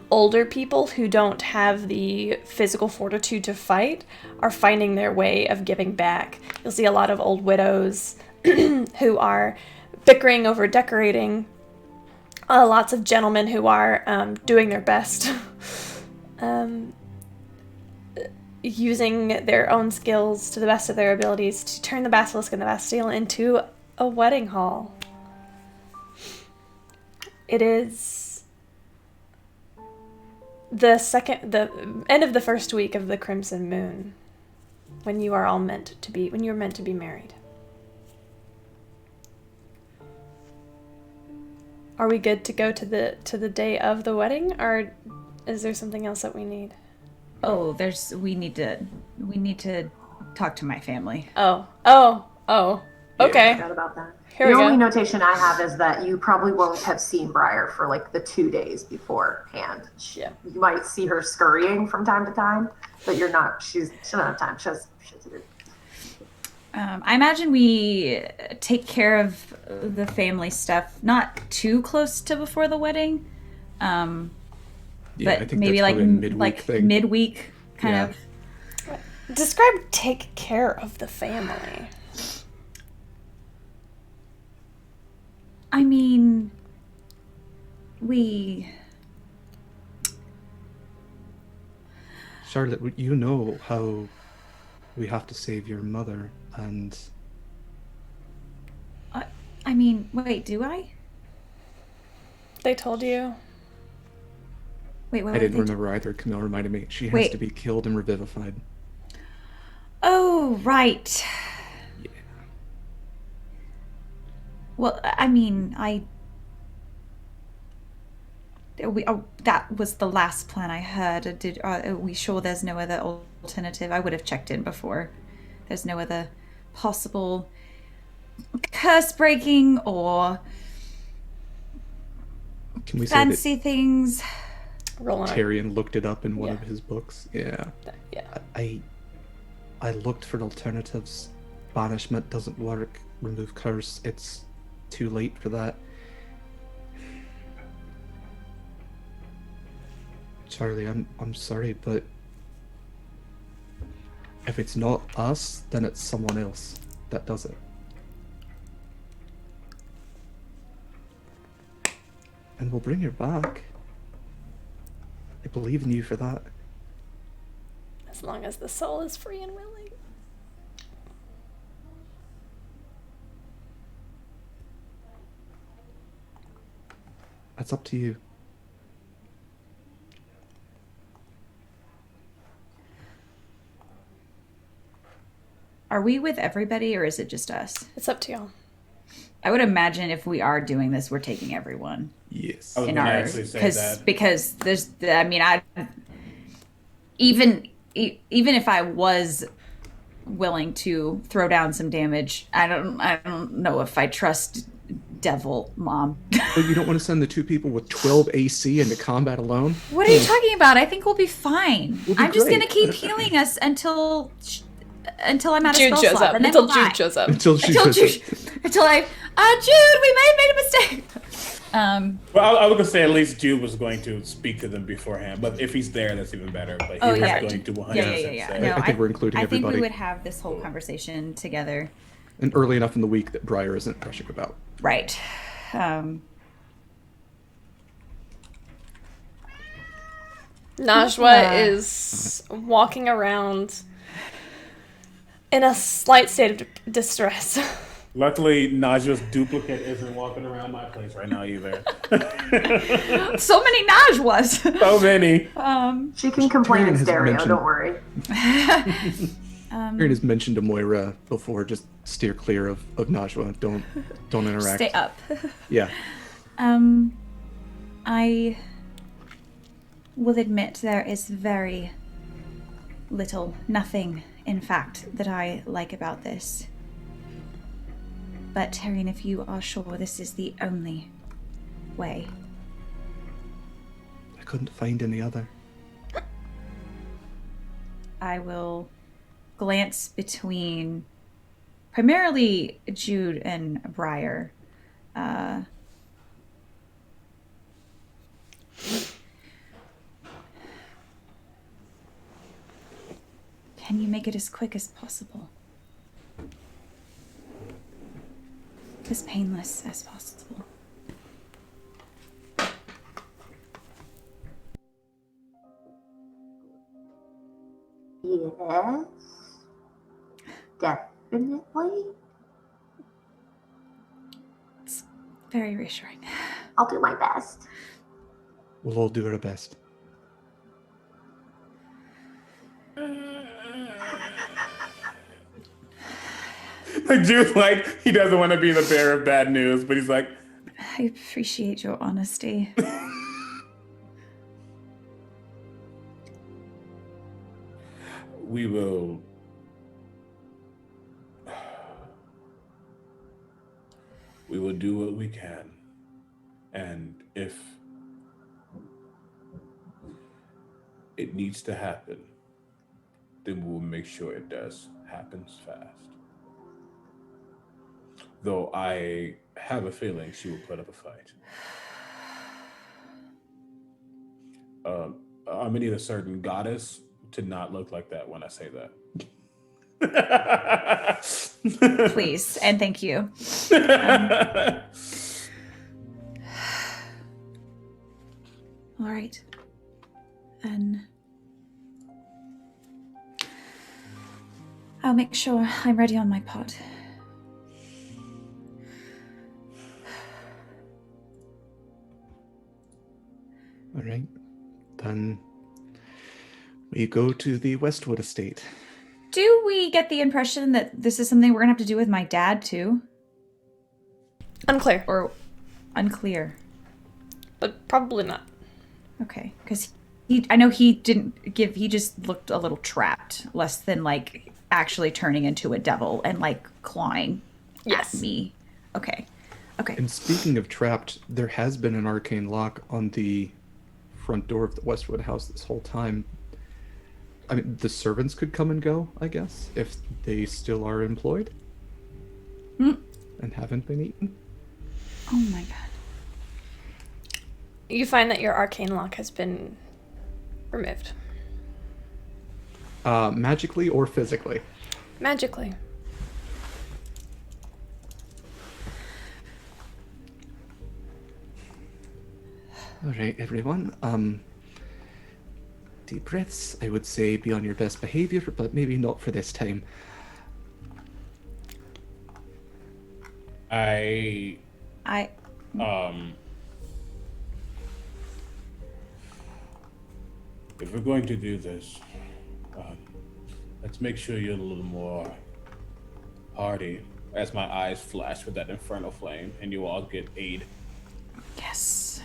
older people who don't have the physical fortitude to fight are finding their way of giving back. You'll see a lot of old widows who are bickering over decorating. Lots of gentlemen who are doing their best. Using their own skills to the best of their abilities to turn the Basilisk and the Bastille into a wedding hall. It is the end of the first week of the Crimson Moon, when you are meant to be married. Are we good to go to the day of the wedding, or is there something else that we need? Oh, we need to talk to my family. Oh. I Okay. forgot about that. Here The we only go. notation I have is that you probably won't have seen Briar for like the 2 days beforehand. Yeah. You might see her scurrying from time to time, but you're not. She doesn't have time. She has shit to do. I imagine we take care of the family stuff not too close to before the wedding, Yeah, but I think maybe that's like probably a midweek thing. midweek kind Yeah. of. Describe take care of the family. I mean, we. Charlotte, you know how we have to save your mother, and I mean, wait, do I? They told you. Wait, what? I didn't remember either. Camille reminded me. She has Wait. to be killed and revivified. Oh, right. Yeah. Well, I mean, that was the last plan I heard. Are we sure there's no other alternative? I would have checked in before. There's no other possible curse breaking or Can we say fancy things. Roll that on. Tyrion looked it up in one Yeah. of his books? Yeah. Yeah. I looked for alternatives. Banishment doesn't work. Remove curse. It's too late for that. Charlie, I'm sorry, but if it's not us, then it's someone else that does it. And we'll bring her back. I believe in you for that. As long as the soul is free and willing. That's up to you. Are we with everybody or is it just us? It's up to y'all. I would imagine if we are doing this, we're taking everyone. Yes. I was In going to our actually say that. because there's I mean even if I was willing to throw down some damage, I don't know if I trust Devil Mom. But you don't want to send the two people with 12 AC into combat alone? What are you talking about? I think we'll be fine. We'll be I'm just great. gonna keep healing us until I'm out of Jude spell shows slot, up. and then Until we'll die. Jude shows up. Until she Until does Jude, it. until Jude, we may have made a mistake. Well, I was going to say at least Jude was going to speak to them beforehand, but if he's there, that's even better. But he Oh was yeah, going to 100% yeah. say. No, I think we're including I think everybody. we would have this whole conversation together. And early enough in the week that Briar isn't rushing about. Right. Najwa is walking around in a slight state of distress. Luckily, Najwa's duplicate isn't walking around my place right now either. So many Najwas. So many. She can complain Tyrion in has stereo. mentioned- Don't worry. Tyrion has mentioned to Moira before, just steer clear of Najwa. Don't interact. Stay up. Yeah. I will admit there is very little, nothing, in fact, that I like about this. But Tyrion, if you are sure this is the only way. I couldn't find any other. I will glance between primarily Jude and Briar. Can you make it as quick as possible? As painless as possible. Yes. Definitely. It's very reassuring. I'll do my best. We'll all do our best. Jude's like, he doesn't want to be the bearer of bad news, but he's like, I appreciate your honesty. we will do what we can. And if it needs to happen, then we'll make sure it happens fast. Though I have a feeling she will put up a fight. I'm gonna need a certain goddess to not look like that when I say that. Please and thank you. All right. And I'll make sure I'm ready on my part. All right. Then we go to the Westwood estate. Do we get the impression that this is something we're gonna have to do with my dad too? Unclear. Or unclear? But probably not. Okay, because I know he didn't give. He just looked a little trapped, less than like actually turning into a devil and like clawing at me. Okay. And speaking of trapped, there has been an arcane lock on the front door of the Westwood house this whole time. I mean, the servants could come and go, I guess, if they still are employed and haven't been eaten. Oh my god. You find that your arcane lock has been removed. Magically or physically? Magically. All right, everyone. Deep breaths. I would say be on your best behavior, but maybe not for this time. If we're going to do this, let's make sure you're a little more hardy. As my eyes flash with that infernal flame, and you all get aid. Yes.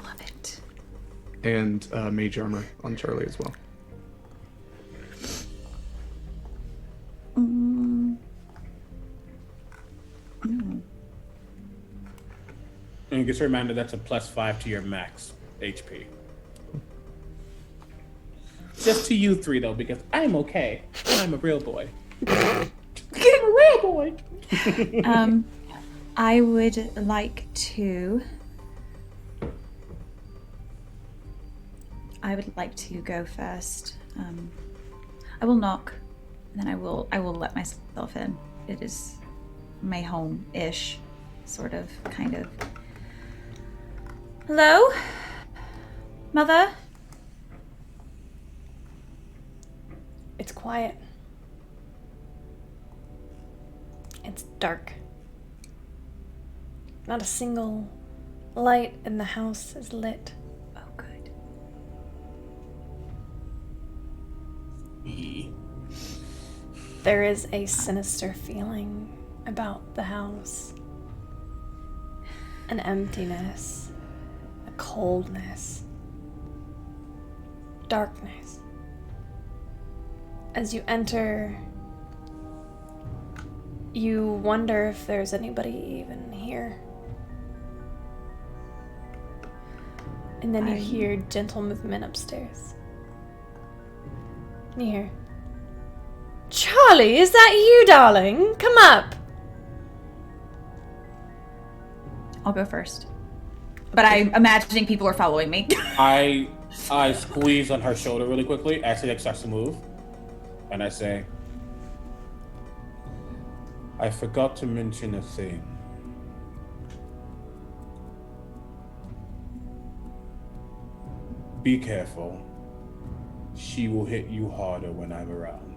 Love it. And mage armor on Charlie as well. And just a reminder, that's a +5 to your max HP. Just to you three, though, because I'm okay. I'm a real boy. I'm a real boy. I would like to go first. I will knock, and then I will let myself in. It is my home-ish, sort of, kind of. Hello? Mother? It's quiet. It's dark. Not a single light in the house is lit. Oh, good. There is a sinister feeling about the house. An emptiness. A coldness. Darkness. As you enter, you wonder if there's anybody even here. And then you hear gentle movement upstairs. And you hear, Charlie, is that you, darling? Come up. I'll go first. But I'm imagining people are following me. I squeeze on her shoulder really quickly as she starts to move. And I say, I forgot to mention a thing. Be careful. She will hit you harder when I'm around.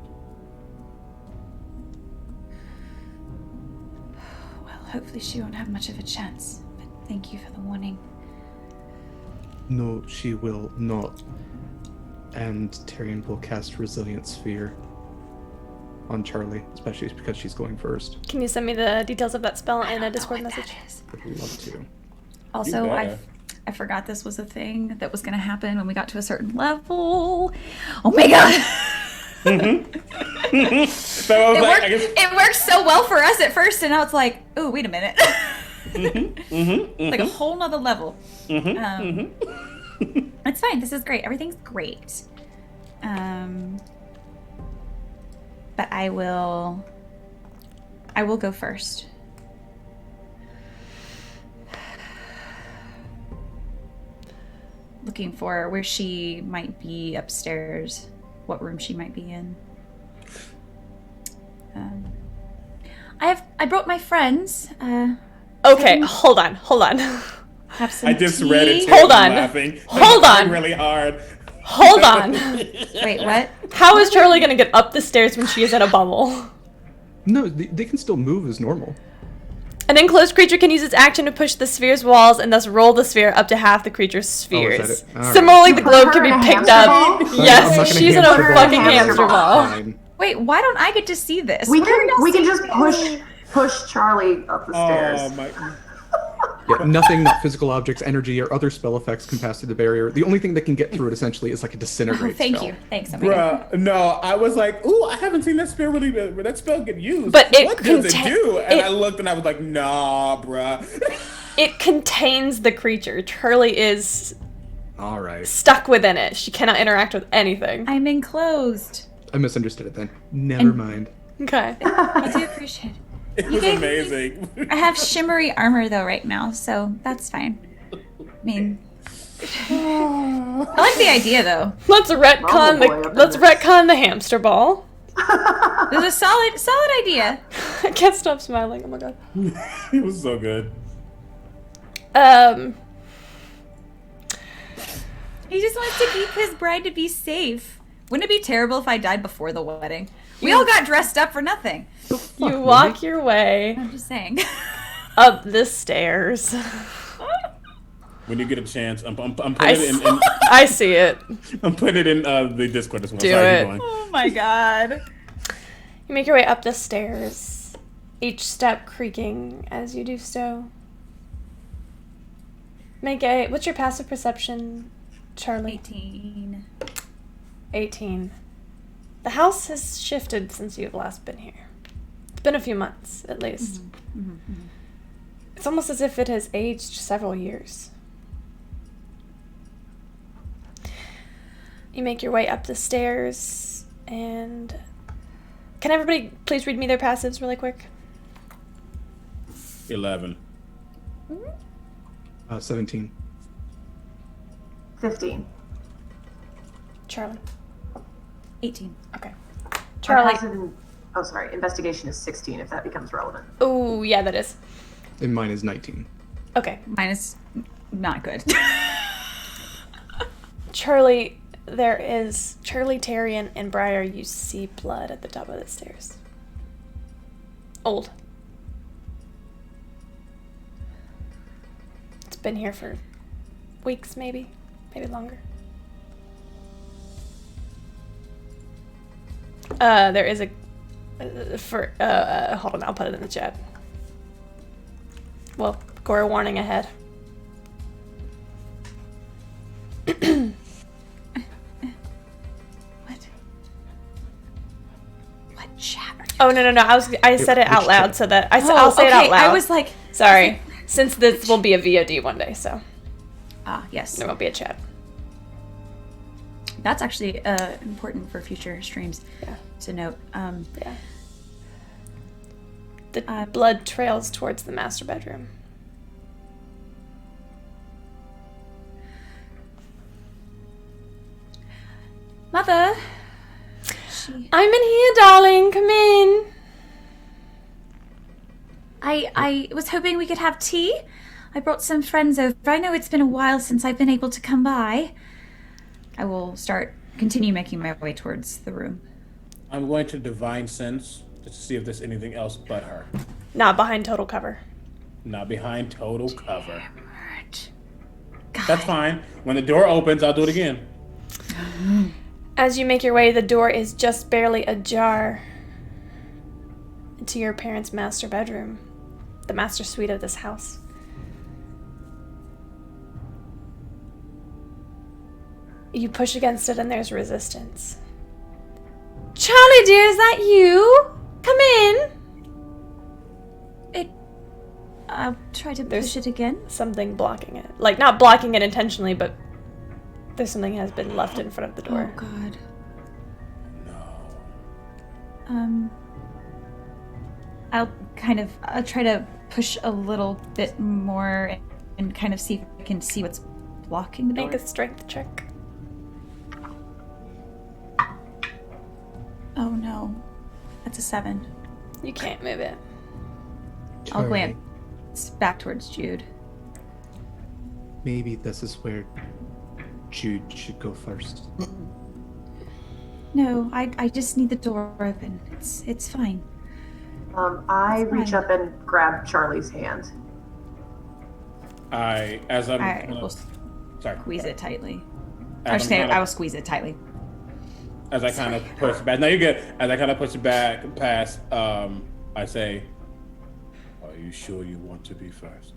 Well, hopefully she won't have much of a chance. But thank you for the warning. No, she will not. And Tyrion will cast Resilient Sphere on Charlie, especially because she's going first. Can you send me the details of that spell in a Discord message? Would love to. Also, I forgot this was a thing that was going to happen when we got to a certain level. Oh my god! So I was like, I guess. It worked so well for us at first, and now it's like, oh, wait a minute. Like a whole nother level. It's fine. This is great. Everything's great. But I will go first. Looking for where she might be upstairs, what room she might be in. I brought my friends. Okay, hold on. Have some I just tea. read it. Hold on. Laughing. Hold on. Really hard. Hold on. Wait, what? How is Charlie gonna get up the stairs when she is in a bubble? No, they can still move as normal. An enclosed creature can use its action to push the sphere's walls and thus roll the sphere up to half the creature's spheres. Oh, is that it? All right. Similarly, the globe Put can her be in a picked hamster up. ball? I'm not Yes, gonna she's in a hamster ball. fucking Hamster hamster ball. ball. Fine. Wait, why don't I get to see this? We Why don't y'all can see just this? push Charlie up the stairs. Oh my. Yeah, nothing, not physical objects, energy, or other spell effects can pass through the barrier. The only thing that can get through it essentially is like a disintegrate Oh, thank spell. you. Thanks, Omega. Bruh, no, I was like, ooh, I haven't seen that spell really, that spell get used. But it what does it contain- do? And it- I looked and I was like, nah, bruh. It contains the creature. Charlie is All right. stuck within it. She cannot interact with anything. I'm enclosed. I misunderstood it then. Never mind. Okay. I do appreciate it. It was gave me- amazing. I have shimmery armor though right now, so that's fine. I mean, I like the idea though. Let's retcon boy, up in let's this. retcon the hamster ball. It's a solid idea. I can't stop smiling. Oh my god. It was so good. He just wants to keep his bride to be safe. Wouldn't it be terrible if I died before the wedding? We all got dressed up for nothing. You walk your way I'm just saying. up the stairs. When you get a chance, I'm putting I, it in, I see it. I'm putting it in the Discord as well. Do Sorry, it. keep going. Oh my god. You make your way up the stairs, each step creaking as you do so. What's your passive perception, Charlie? 18. 18. The house has shifted since you've last been here. It's been a few months, at least. It's almost as if it has aged several years. You make your way up the stairs, and... Can everybody please read me their passives really quick? 11. 17. 15. Charlie. 18. Okay. Charlie. Charlie. Oh, sorry. Investigation is 16 if that becomes relevant. Oh, yeah, that is. And mine is 19. Okay. Mine is not good. Charlie, there is Charlie, Tyrion, and Briar. You see blood at the top of the stairs. Old. It's been here for weeks, maybe longer. There is a hold on, I'll put it in the chat. Well, gore warning ahead. What chat are you? Oh no! I said it out which loud chat? so that I'll say it out loud. I was like, sorry, since this will be a VOD one day, so yes. there won't be a chat. That's actually important for future streams to note. Yeah. The blood trails towards the master bedroom. Mother. I'm in here, darling. Come in. I was hoping we could have tea. I brought some friends over. I know it's been a while since I've been able to come by. I will continue making my way towards the room. I'm going to Divine Sense just to see if there's anything else but her. Not behind total cover. Not behind total cover. God. That's fine. When the door opens, I'll do it again. As you make your way, the door is just barely ajar into your parents' master bedroom, the master suite of this house. You push against it and there's resistance. Charlie, dear, is that you? Come in. I'll try to There's push it again. something blocking it. Like, not blocking it intentionally, but there's something has been left in front of the door. Oh God. No. I'll try to push a little bit more and kind of see if I can see what's blocking the door. Make a strength check. Oh no, that's a 7. You can't move it. I'll Charlie, glance back towards Jude. maybe this is where Jude should go first. No, I just need the door open. It's fine. I reach up and grab Charlie's hand. I will Sorry. squeeze it tightly. I will squeeze it tightly. As I kind of push back. No, you're good. As I kind of push it back past, I say, "Are you sure you want to be first?"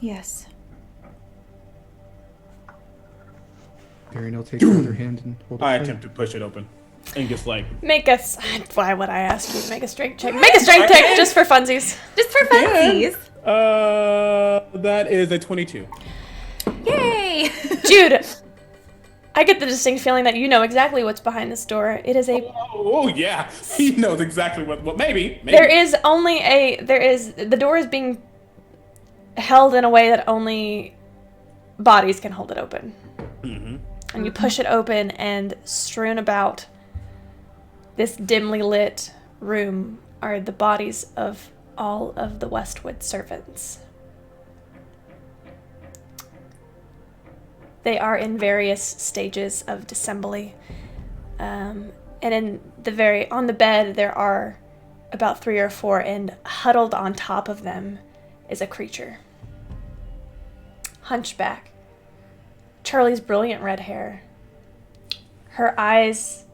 Yes. Arian will take the other hand and hold it I tight. attempt to push it open, and just like Why would I ask you to make a strength check? Make a strength check just for funsies. Just for funsies. that is a 22. Yay! Jude, I get the distinct feeling that you know exactly what's behind this door. It is a. Oh yeah, he knows exactly what. Well, maybe. There is only a. The door is being held in a way that only bodies can hold it open. Mm-hmm. And you push it open, and strewn about this dimly lit room are the bodies of all of the Westwood servants. They are in various stages of dissembly. And on the bed, there are about 3 or 4, and huddled on top of them is a creature. Hunchback. Charlie's brilliant red hair. Her eyes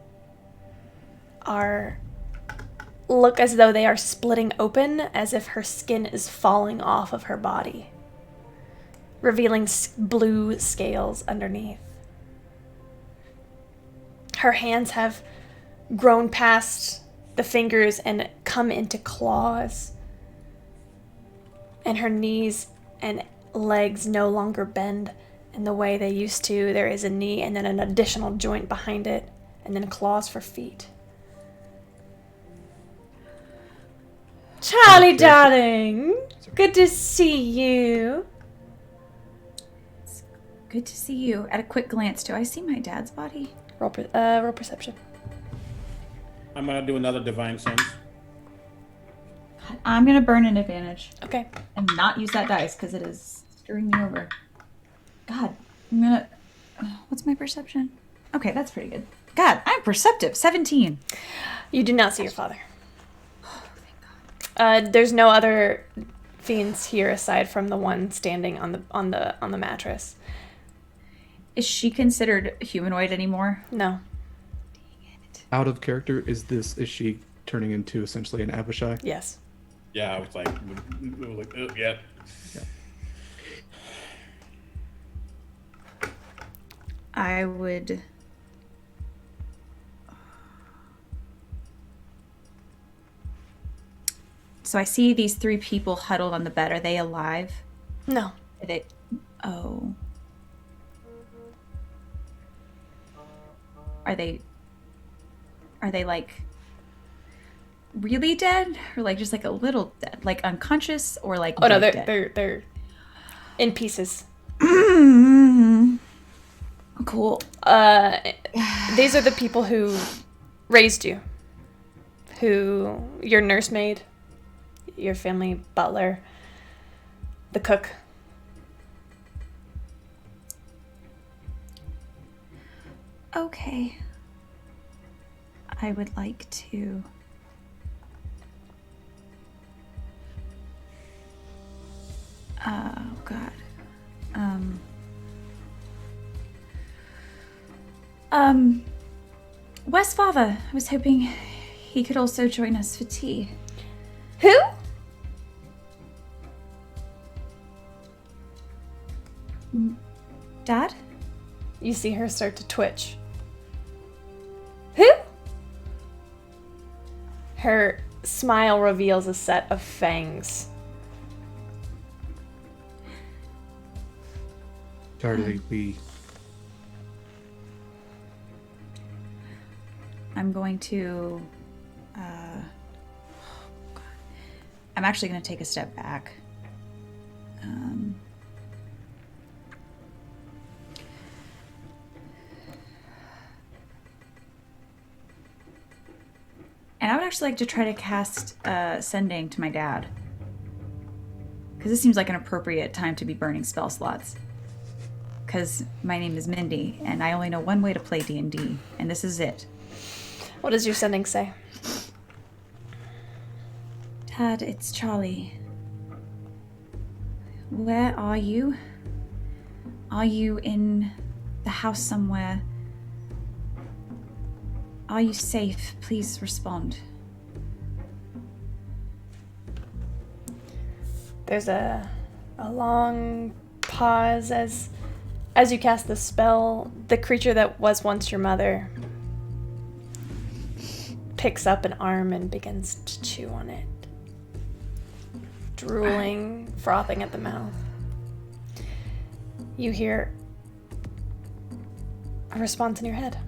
look as though they are splitting open, as if her skin is falling off of her body, revealing blue scales underneath. Her hands have grown past the fingers and come into claws, and her knees and legs no longer bend in the way they used to. There is a knee and then an additional joint behind it, and then claws for feet. Charlie, darling, good to see you. It's good to see you. At a quick glance, do I see my dad's body? Roll perception. I'm gonna do another divine sense. I'm gonna burn an advantage Okay. and not use that dice because it is screwing me over. God, I'm gonna. What's my perception? Okay, that's pretty good. God, I'm perceptive. 17. You do not see your father. There's no other fiends here aside from the one standing on the mattress. Is she considered humanoid anymore? No. Out of character, is she turning into essentially an Abishai? Yes. Yeah, I was like yeah. I would. So I see these 3 people huddled on the bed. Are they alive? No. Are they? Oh. Are they like really dead, or like just like a little dead, like unconscious, or like? Oh no, dead? they're in pieces. Cool. These are the people who raised you, who your nursemaid, your family butler, the cook. Okay. I would like to. Oh God. Wes' father. I was hoping he could also join us for tea. Who? Dad? You see her start to twitch. Who? Her smile reveals a set of fangs. Charlie, I'm going to... I'm actually going to take a step back. And I would actually like to try to cast Sending to my dad. Because this seems like an appropriate time to be burning spell slots. Because my name is Mindy, and I only know one way to play D&D, and this is it. What does your sending say? Dad, it's Charlie. Where are you? Are you in the house somewhere? Are you safe? Please respond. There's a long pause as you cast the spell. The creature that was once your mother picks up an arm and begins to chew on it, drooling, frothing at the mouth. You hear a response in your head.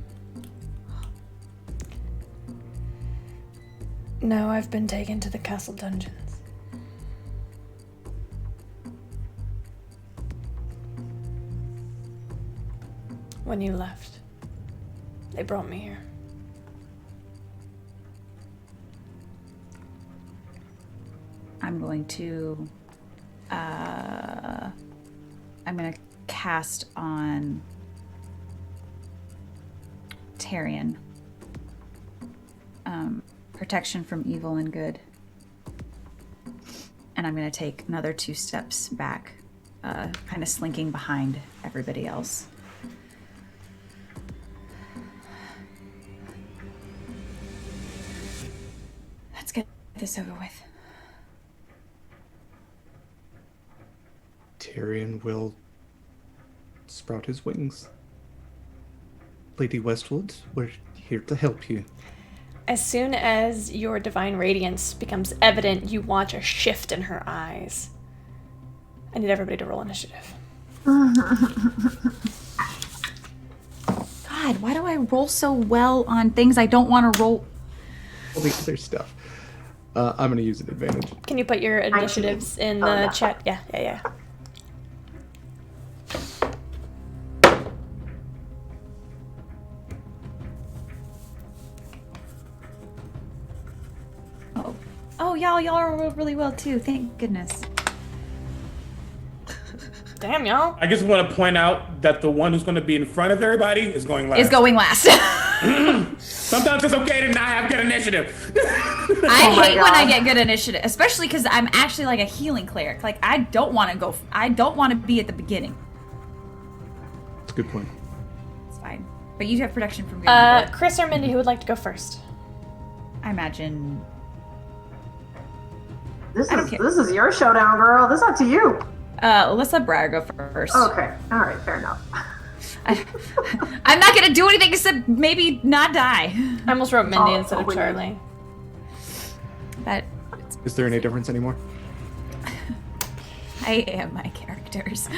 No, I've been taken to the castle dungeons. When you left, they brought me here. I'm going to cast on Tyrion. Protection from evil and good. And I'm going to take another 2 steps back, kind of slinking behind everybody else. Let's get this over with. Tyrion will sprout his wings. Lady Westwood, we're here to help you. As soon as your divine radiance becomes evident, you watch a shift in her eyes. I need everybody to roll initiative. God, why do I roll so well on things I don't want to roll? All the other stuff. I'm going to use an advantage. Can you put your initiatives in the chat? Yeah. Oh, y'all rolled really well too. Thank goodness. Damn, y'all. I just want to point out that the one who's going to be in front of everybody is going last. Sometimes it's okay to not have good initiative. I hate when I get good initiative, especially because I'm actually like a healing cleric. Like, I don't want to be at the beginning. That's a good point. It's fine. But you have protection from good. Chris or Mindy, who would like to go first? I imagine... This is your showdown, girl. This is up to you. Let's let Briar go first. Okay. All right. Fair enough. I'm not gonna do anything except maybe not die. I almost wrote Mindy instead of Charlie. Is there any difference anymore? I am my characters.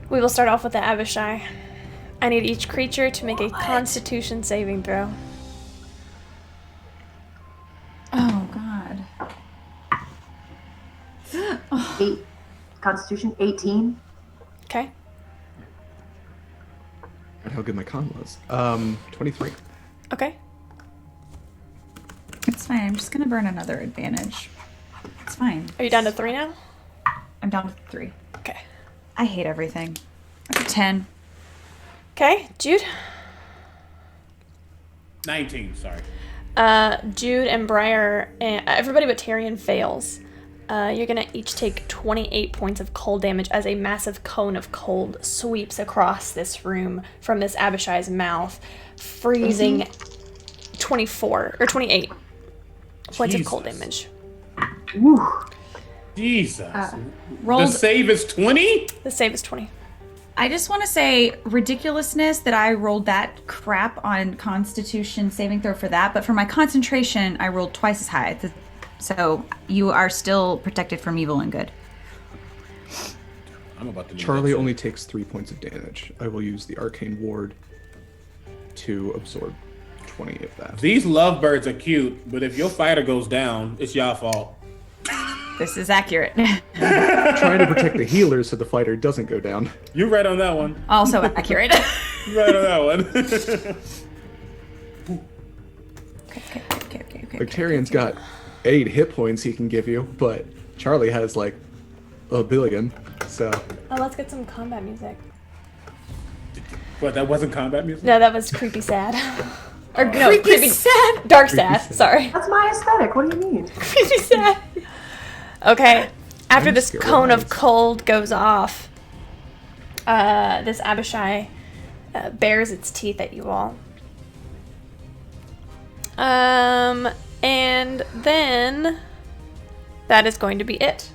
We will start off with the Abishai. I need each creature to make a Constitution saving throw. Oh, God. 8. Constitution 18. Okay. And how good my con was. 23. Okay. It's fine. I'm just gonna burn another advantage. It's fine. Are you down to 3 now? I'm down to 3. Okay. I hate everything. That's a 10. Okay, Jude. 19, sorry. Jude and Briar, everybody but Tyrion fails. You're gonna each take 28 points of cold damage as a massive cone of cold sweeps across this room from this Abishai's mouth, freezing 24 or 28 points of cold damage. Woo. Jesus. Rolled. The save is 20? The save is 20. I just want to say ridiculousness that I rolled that crap on Constitution saving throw for that, but for my concentration, I rolled twice as high. So you are still protected from evil and good. I'm about to do Charlie that only shit. takes 3 points of damage. I will use the Arcane Ward to absorb 20 of that. These lovebirds are cute, but if your fighter goes down, it's y'all fault. This is accurate. Trying to protect the healer so the fighter doesn't go down. You're right on that one. Also accurate. You're right on that one. Okay. Like, Tyrion's got 8 hit points he can give you, but Charlie has like a billion, so... Oh, let's get some combat music. What, that wasn't combat music? No, that was creepy sad. Or no, Creepy sad. Dark sad. Sorry. That's my aesthetic. What do you mean? Creepy sad. Okay. After I'm this scared cone of of cold goes off, this Abishai bares its teeth at you all. And then that is going to be it.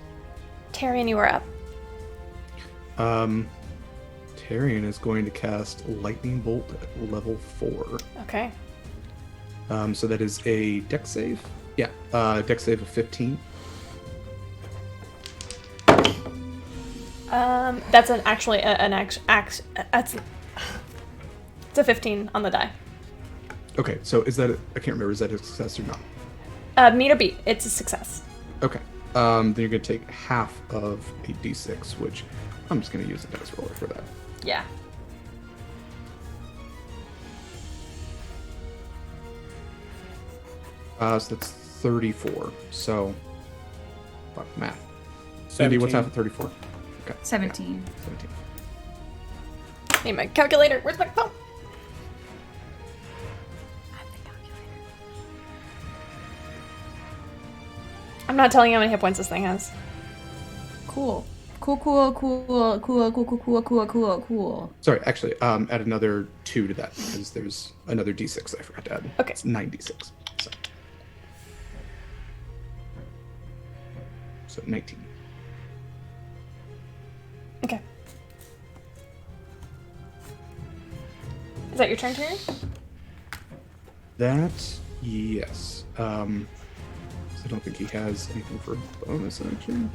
Tyrion, you are up. Tyrion is going to cast Lightning Bolt at level 4. Okay. So that is a dex save. Yeah, dex save of 15. That's it's a 15 on the die. Okay, so is that I can't remember, is that a success or not? Meet or beat. It's a success. Okay. Then you're gonna take half of a d6, which I'm just gonna use a dice roller for that. Yeah. So that's 34. So, fuck math. Cindy, what's half of 34? Okay. 17. 17. Need my calculator. Where's my phone? I'm not telling you how many hit points this thing has. Cool. Sorry, actually, add another 2 to that because there's another d6 I forgot to add. Okay. It's 9d6. So 19. Okay. Is that your turn, Tyrion? That, yes. I don't think he has anything for bonus action.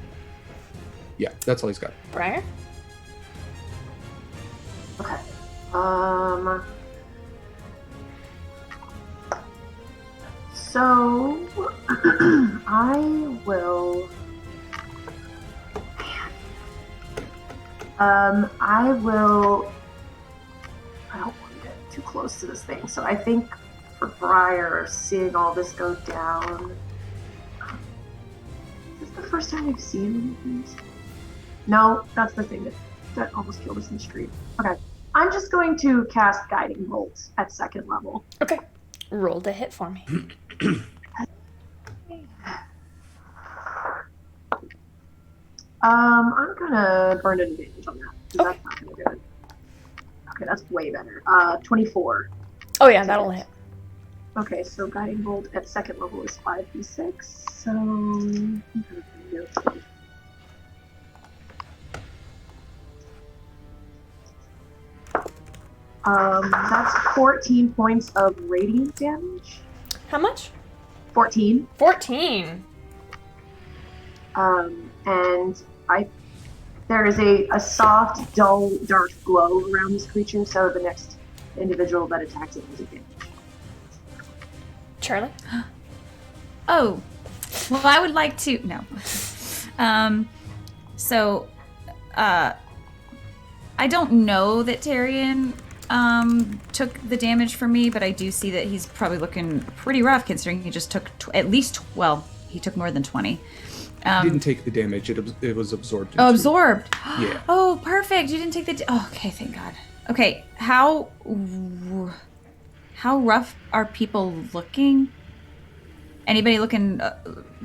Yeah, that's all he's got. Briar? Okay. So I will. I will. I don't want to get too close to this thing, so I think for Briar, seeing all this go down. Is this the first time we've seen any of these? No, that's the thing that almost killed us in the street. Okay. I'm just going to cast Guiding Bolt at 2nd level. Okay. Roll the hit for me. I'm gonna burn an advantage on that, because that's not gonna do it. Okay, that's way better. 24. Oh yeah, that'll hit. Okay, so Guiding Bolt at 2nd level is 5d6, so... that's 14 points of radiant damage. How much? 14. 14. And there is a soft, dull, dark glow around this creature, so the next individual that attacks it has advantage. Charlie? Oh, well, I would like to. No. So, I don't know that Tyrion took the damage from me, but I do see that he's probably looking pretty rough considering he just took at least. He took more than 20. He didn't take the damage; it was absorbed. Oh, absorbed. Yeah. Oh, perfect. You didn't take the. Okay, thank God. Okay, how rough are people looking? Anybody looking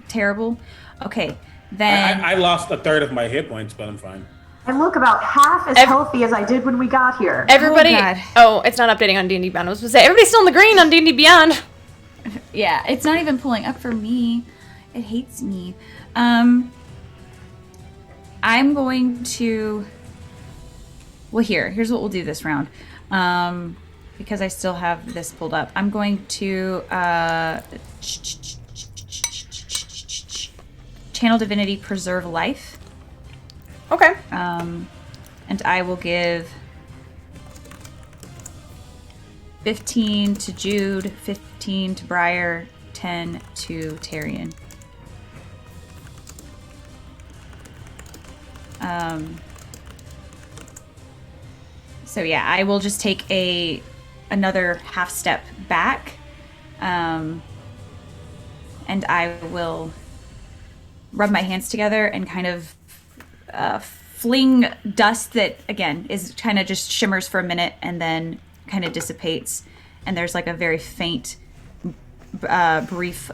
terrible? Okay, then I lost a third of my hit points, but I'm fine. I look about half as healthy as I did when we got here. Everybody. Oh, it's not updating on D&D Beyond. I was supposed to say everybody's still in the green on D&D Beyond. yeah, it's not even pulling up for me. It hates me. I'm going to... Well, here's what we'll do this round. Because I still have this pulled up. I'm going to Channel Divinity Preserve Life. Okay. And I will give 15 to Jude, 15 to Briar, 10 to Tyrion. So yeah, I will just take another half step back, and I will rub my hands together and kind of fling dust that, again, is kind of just shimmers for a minute and then kind of dissipates. And there's like a very faint, brief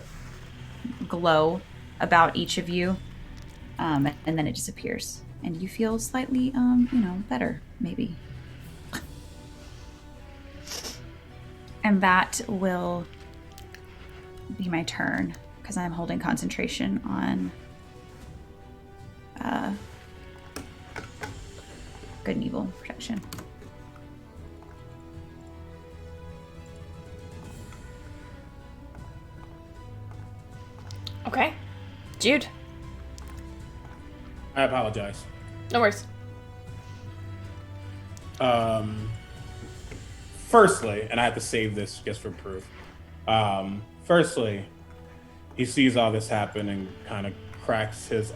glow about each of you. And then it disappears. And you feel slightly, better, maybe. And that will be my turn, because I'm holding concentration on good and evil protection. Okay. Jude. I apologize. No worries. Firstly, and I have to save this just for proof. Firstly, he sees all this happen and kind of cracks his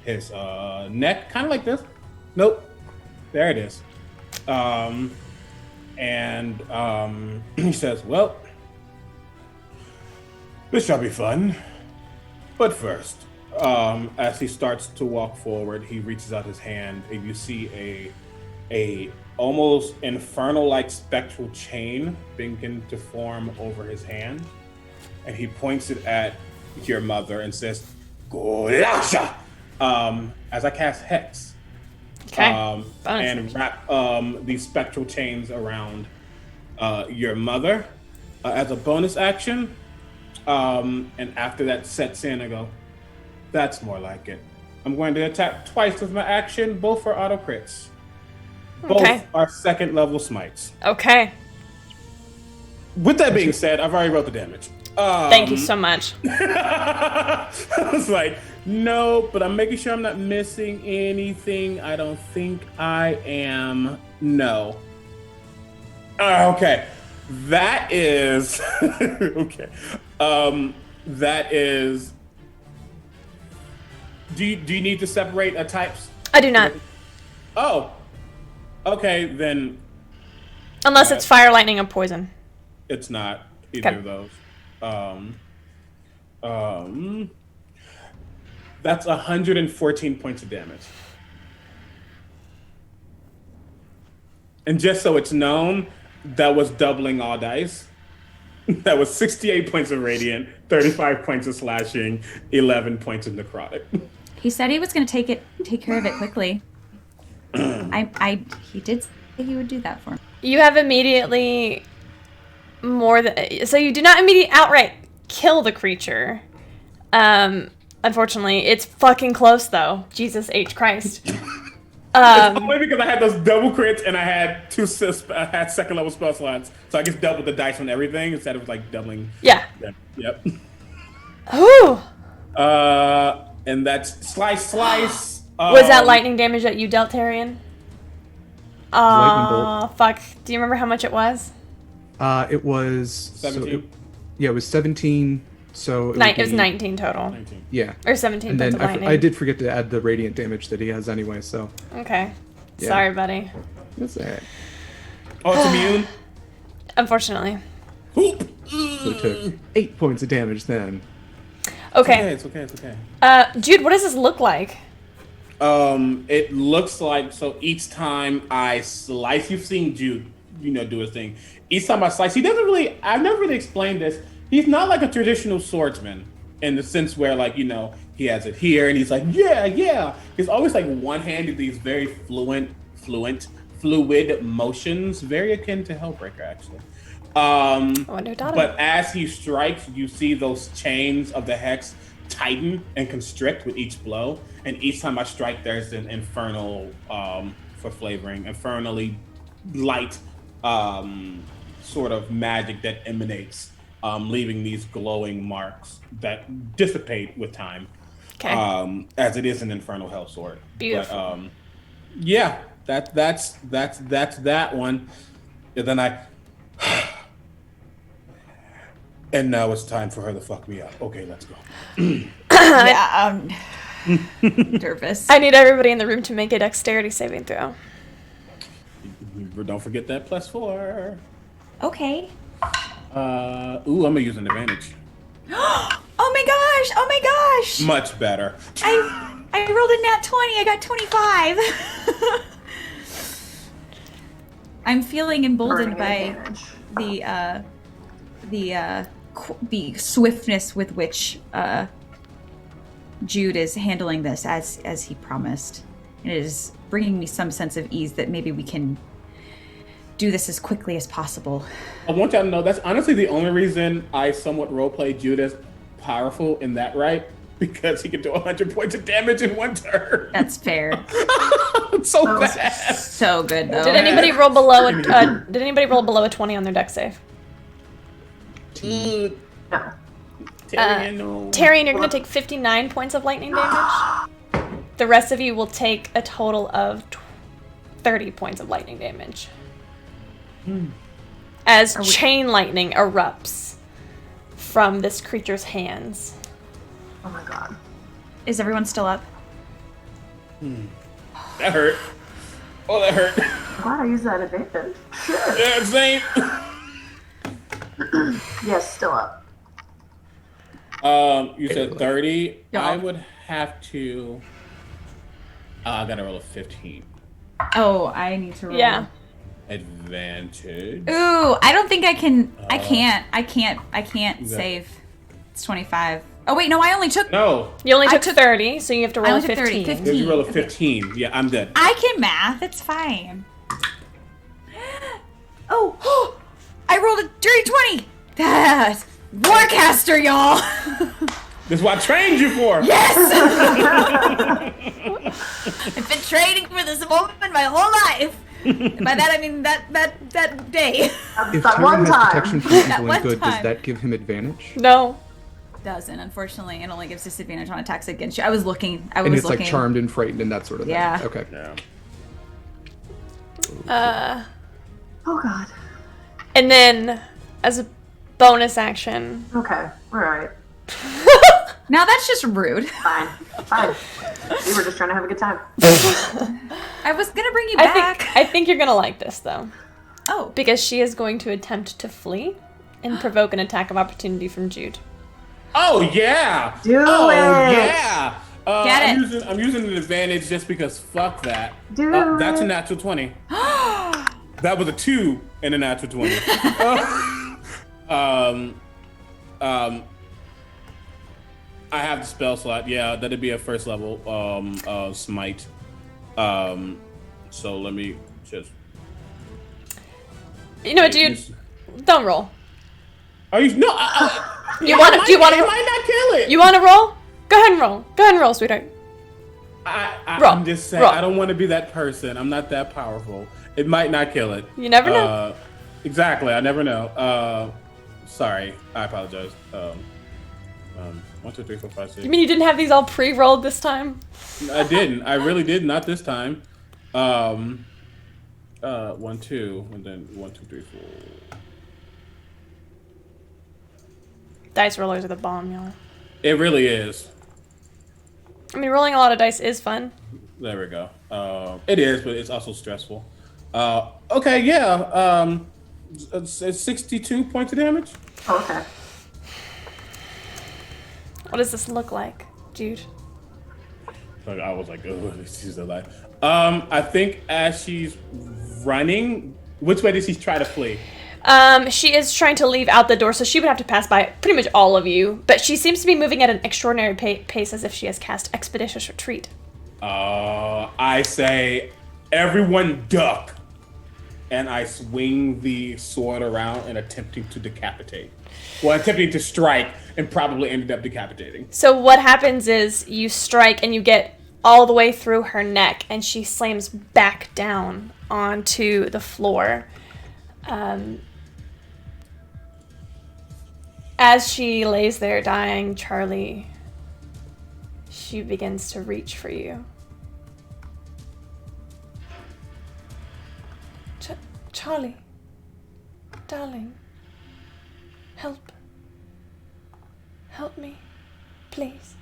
neck, kind of like this. Nope, there it is. He says, "Well, this shall be fun. But first," as he starts to walk forward, he reaches out his hand, and you see a almost infernal-like spectral chain begin to form over his hand, and he points it at your mother and says, "Golasha!" As I cast Hex, and wrap these spectral chains around your mother as a bonus action. And after that sets in, I go, "That's more like it. I'm going to attack twice with my action, both for auto crits. Both are second level smites." Okay. With that being said, I've already wrote the damage. Thank you so much. I was like, no, but I'm making sure I'm not missing anything. I don't think I am. No. Okay. That is okay. That is. Do you need to separate types? I do not. Oh. Okay, then. Unless it's fire, lightning, and poison. It's not either of those. That's 114 points of damage. And just so it's known, that was doubling all dice. That was 68 points of radiant, 35 points of slashing, 11 points of necrotic. He said he was going to take care of it quickly. He did say he would do that for me. You have immediately more than... So you do not immediately outright kill the creature. Unfortunately, it's fucking close, though. Jesus H. Christ. It's only because I had those double crits and I had second level spell slots, so I just doubled the dice on everything instead of like doubling. Yeah. Yep. Ooh. And that's slice. Was that lightning damage that you dealt, Tyrion? Lightning bolt. Fuck. Do you remember how much it was? It was 17. It was 17. So it was 19 total. 19. Yeah. Or 17 And points then of lightning. I did forget to add the radiant damage that he has anyway. So Okay. Yeah. Sorry, buddy. that's alright. Oh, it's immune. Unfortunately. Hoop. So it took 8 points of damage then. Okay. It's okay. Jude, what does this look like? It looks like, so each time I slice, you've seen Jude, do his thing. Each time I slice, I've never really explained this. He's not like a traditional swordsman in the sense where, like, he has it here and he's like, yeah. He's always like one-handed, these very fluid motions, very akin to Hellbreaker, actually. I wonder who taught him. But as he strikes, you see those chains of the hex tighten and constrict with each blow, and each time I strike, there's an infernal, for flavoring, infernally light sort of magic that emanates, leaving these glowing marks that dissipate with time. Okay. As it is an infernal hell sword. Beautiful. But, yeah, that's that one. And then and now it's time for her to fuck me up. Okay, let's go. Yeah, nervous. I need everybody in the room to make a dexterity saving throw. Don't forget that +4. Okay. I'm gonna use an advantage. Oh my gosh! Oh my gosh! Much better. I rolled a nat 20. I got 25. I'm feeling emboldened by the swiftness with which Jude is handling this as he promised. And it is bringing me some sense of ease that maybe we can do this as quickly as possible. I want y'all to know that's honestly the only reason I somewhat roleplay Jude as powerful in that right, because he can do 100 points of damage in one turn. That's fair. It's so bad. So good though. Did anybody roll below a 20 on their dex save? No. Tyrion, you're going to take 59 points of lightning damage. The rest of you will take a total of 30 points of lightning damage. As chain lightning erupts from this creature's hands. Oh my god. Is everyone still up? That hurt. Oh, that hurt. I'm glad I used that advantage. Shit. Yeah, same. Yes, still up. You said 30. Yeah. I would have to. I gotta roll a 15. Oh, I need to roll. Yeah. Advantage. Ooh, I don't think I can. I can't save. It's 25. Oh wait, no, I only took. No. You only I took took- 30, so you have to I roll a only took 30, 15. 15. If you roll a 15, yeah, I'm dead. I can math. It's fine. Oh, I rolled a dirty 20. That's Warcaster, y'all. This is what I trained you for. Yes. I've been training for this moment my whole life. And by that I mean that day. If That Tyrion one has time. protection from That evil one and good, does time. that give him advantage? No. Doesn't, unfortunately. It only gives disadvantage on attacks against you. I was looking. And it's like charmed and frightened and that sort of thing. Yeah. Okay. Yeah. Oh god. And then, as a bonus action, Okay. Alright. Now that's just rude. Fine. We were just trying to have a good time. I was gonna bring you back. I think you're gonna like this though, Oh, because she is going to attempt to flee and provoke an attack of opportunity from Jude. Oh yeah. Do oh it. yeah. Get it. I'm using an advantage just because fuck that. Do That's a it. natural 20. That was a 2 and a natural 20. I have the spell slot. Yeah, that'd be a first level smite. So let me just. You know what, Jude? Don't roll. Are you no? You want to? Do you want It to? might not kill it. You want to roll? Go ahead and roll. Go ahead and roll, sweetheart. Roll. I'm just saying. Roll. I don't want to be that person. I'm not that powerful. It might not kill it. You never know. Exactly. I never know. Sorry. I apologize. 1, 2, 3, 4, 5, 6. You mean you didn't have these all pre-rolled this time? I didn't. I really did. Not this time. 1, 2, and then 1, 2, 3, 4. Dice rollers are the bomb, y'all. It really is. I mean, rolling a lot of dice is fun. There we go. It is, but it's also stressful. Okay, yeah. It's 62 points of damage. Okay. What does this look like, Jude? Like, I was like, oh, she's alive. I think as she's running, which way does she try to flee? She is trying to leave out the door, so she would have to pass by pretty much all of you. But she seems to be moving at an extraordinary pace, as if she has cast Expeditious Retreat. I say, everyone duck. and I swing the sword around and attempting to decapitate. Well, attempting to strike and probably ended up decapitating. So what happens is you strike and you get all the way through her neck, and she slams back down onto the floor. As she lays there dying, Charlie, she begins to reach for you. Charlie, darling, help me, please.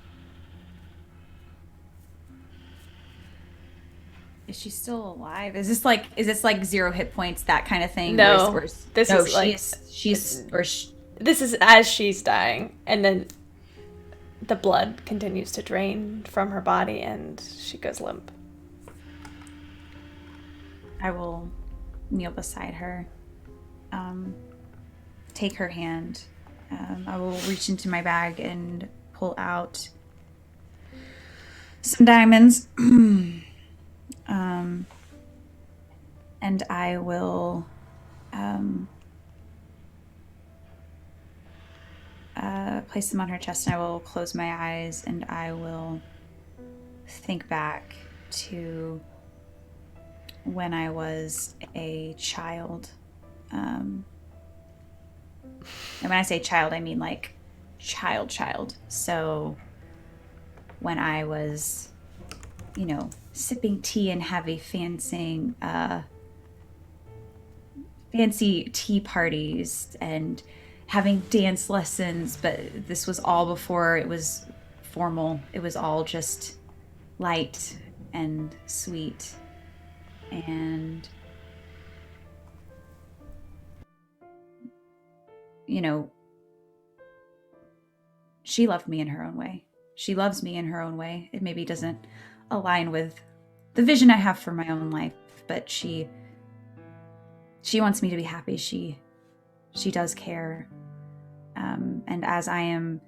Is she still alive? Is this like 0 hit points, that kind of thing? No, this is as she's dying, and then the blood continues to drain from her body, and she goes limp. I will kneel beside her, take her hand. I will reach into my bag and pull out some diamonds. And I will place them on her chest, and I will close my eyes, and I will think back to when I was a child. And when I say child, I mean like child. So when I was, sipping tea and having fancy tea parties and having dance lessons, but this was all before it was formal. It was all just light and sweet. And she loved me in her own way. She loves me in her own way. It maybe doesn't align with the vision I have for my own life, but she wants me to be happy. She does care. And as I am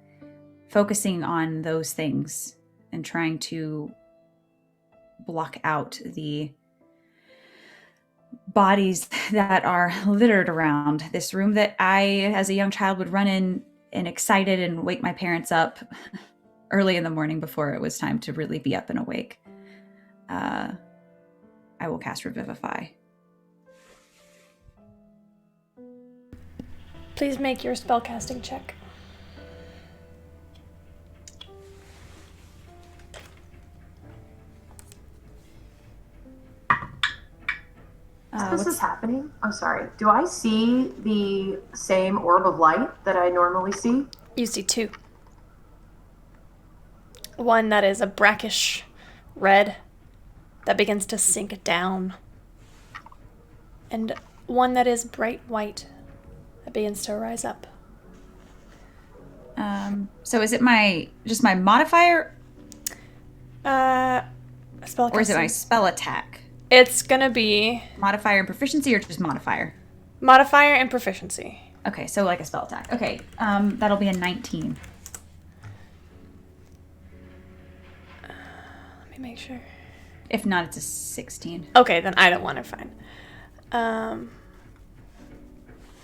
focusing on those things and trying to block out the bodies that are littered around this room that I, as a young child, would run in and excited and wake my parents up early in the morning before it was time to really be up and awake, I will cast Revivify. Please make your spellcasting check. As this is happening, I'm sorry, do I see the same orb of light that I normally see? You see two. One that is a brackish red that begins to sink down, and one that is bright white that begins to rise up. So is it just my modifier? Spell or is it my spell attack? It's gonna be modifier and proficiency, or just modifier? Modifier and proficiency. Okay, so like a spell attack. Okay, that'll be a 19. Let me make sure. If not, it's a 16. Okay, then I don't want to find.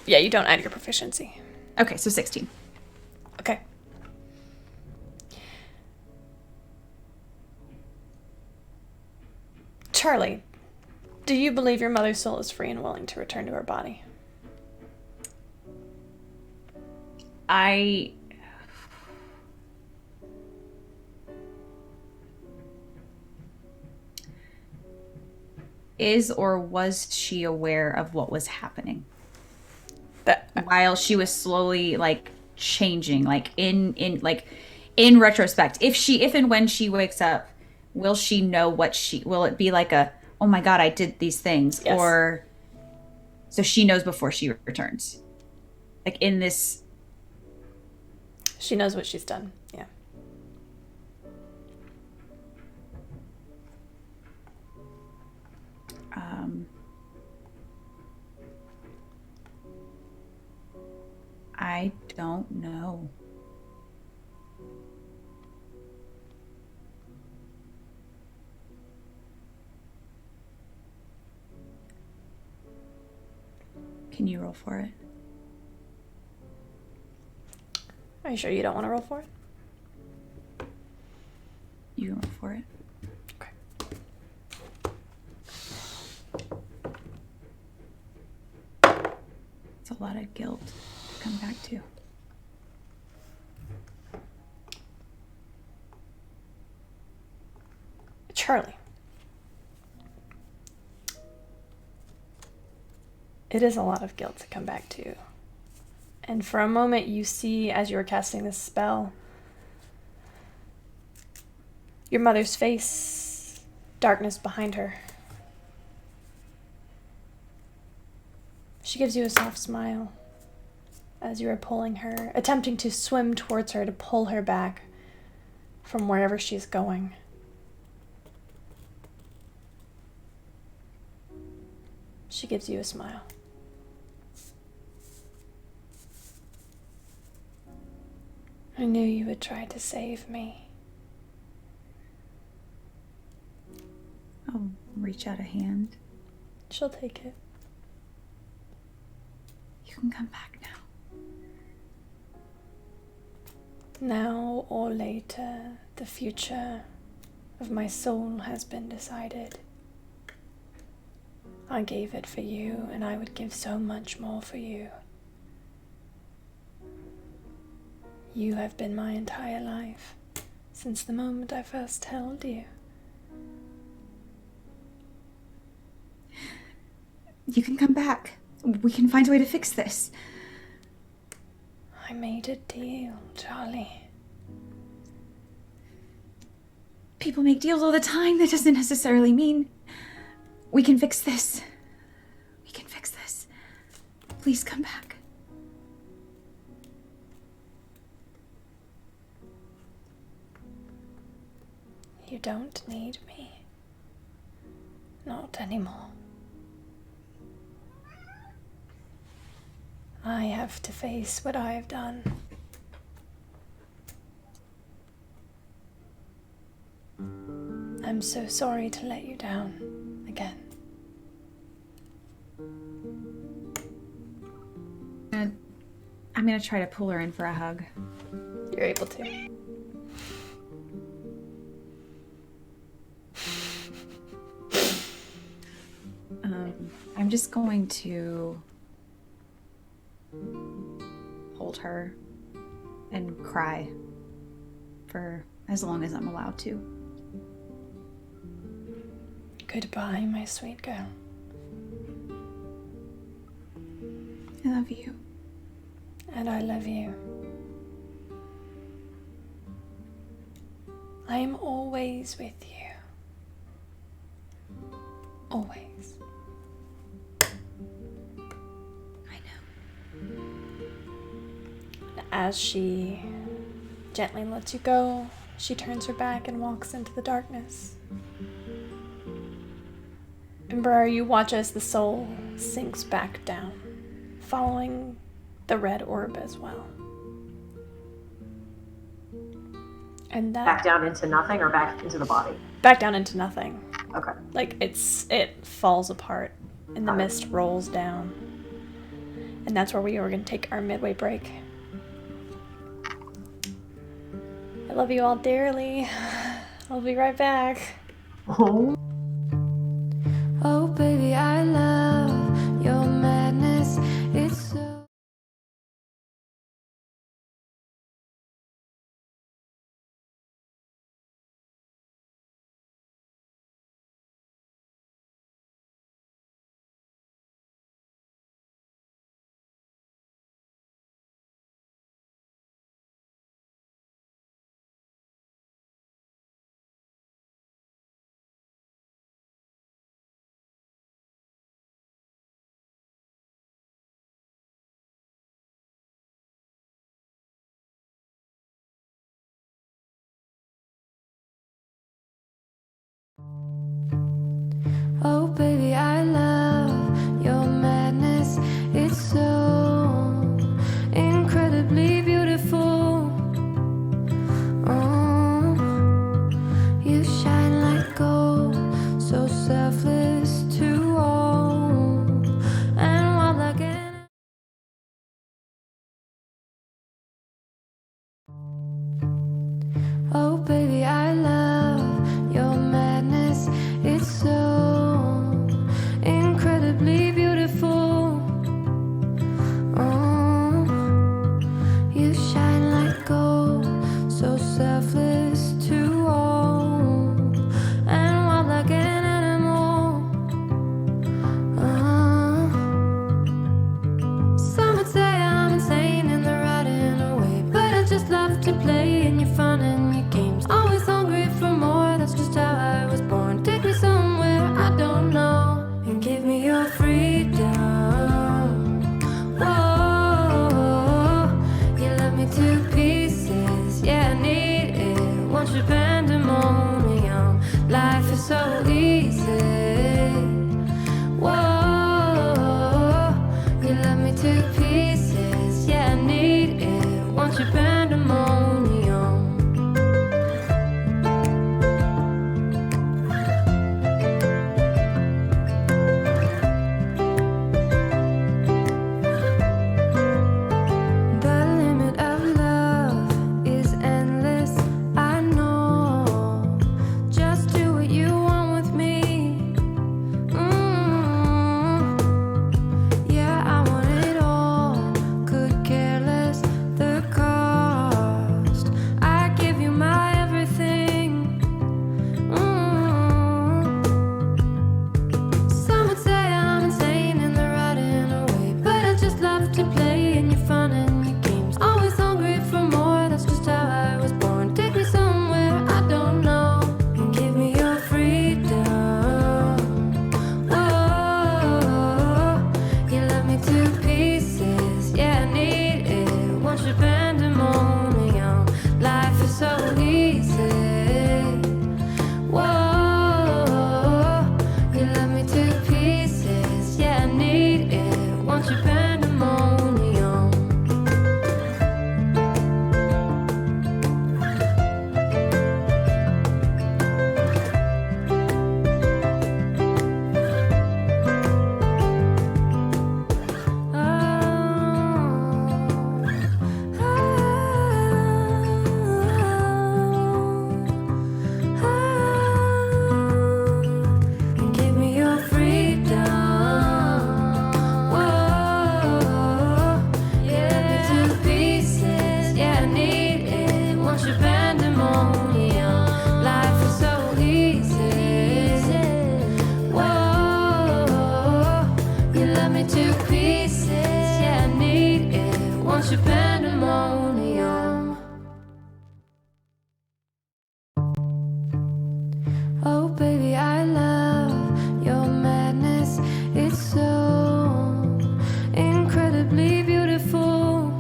Yeah, you don't add your proficiency. Okay, so 16. Okay. Charlie, do you believe your mother's soul is free and willing to return to her body? Is or was she aware of what was happening? While she was slowly changing, in retrospect, if and when she wakes up, will she know will it be like oh my God, I did these things? Yes. Or so she knows before she returns? In this. She knows what she's done. Yeah. I don't know. Can you roll for it? Are you sure you don't want to roll for it? You can roll for it. It's a lot of guilt to come back to. Charlie. It is a lot of guilt to come back to. And for a moment you see, as you were casting this spell, your mother's face, darkness behind her. She gives you a soft smile as you are pulling her, attempting to swim towards her to pull her back from wherever she's going. She gives you a smile. I knew you would try to save me. I'll reach out a hand. She'll take it. You can come back now. Now or later, the future of my soul has been decided. I gave it for you, and I would give so much more for you. You have been my entire life, since the moment I first held you. You can come back. We can find a way to fix this. I made a deal, Charlie. People make deals all the time. That doesn't necessarily mean we can fix this. We can fix this. Please come back. You don't need me. Not anymore. I have to face what I have done. I'm so sorry to let you down again. I'm gonna try to pull her in for a hug. You're able to. I'm just going to hold her and cry for as long as I'm allowed to. Goodbye, my sweet girl. I love you. And I love you. I am always with you. Always. I know. As she gently lets you go, she turns her back and walks into the darkness. And Briar, you watch as the soul sinks back down, following the red orb as well. And that Back down into nothing or back into the body? back down into nothing. Okay. Like it falls apart and the mist rolls down. And that's where we are going to take our midway break. I love you all dearly. I'll be right back. Oh. Oh, baby, I love your madness. It's so want your pandemonium. Oh baby, I love your madness. It's so incredibly beautiful.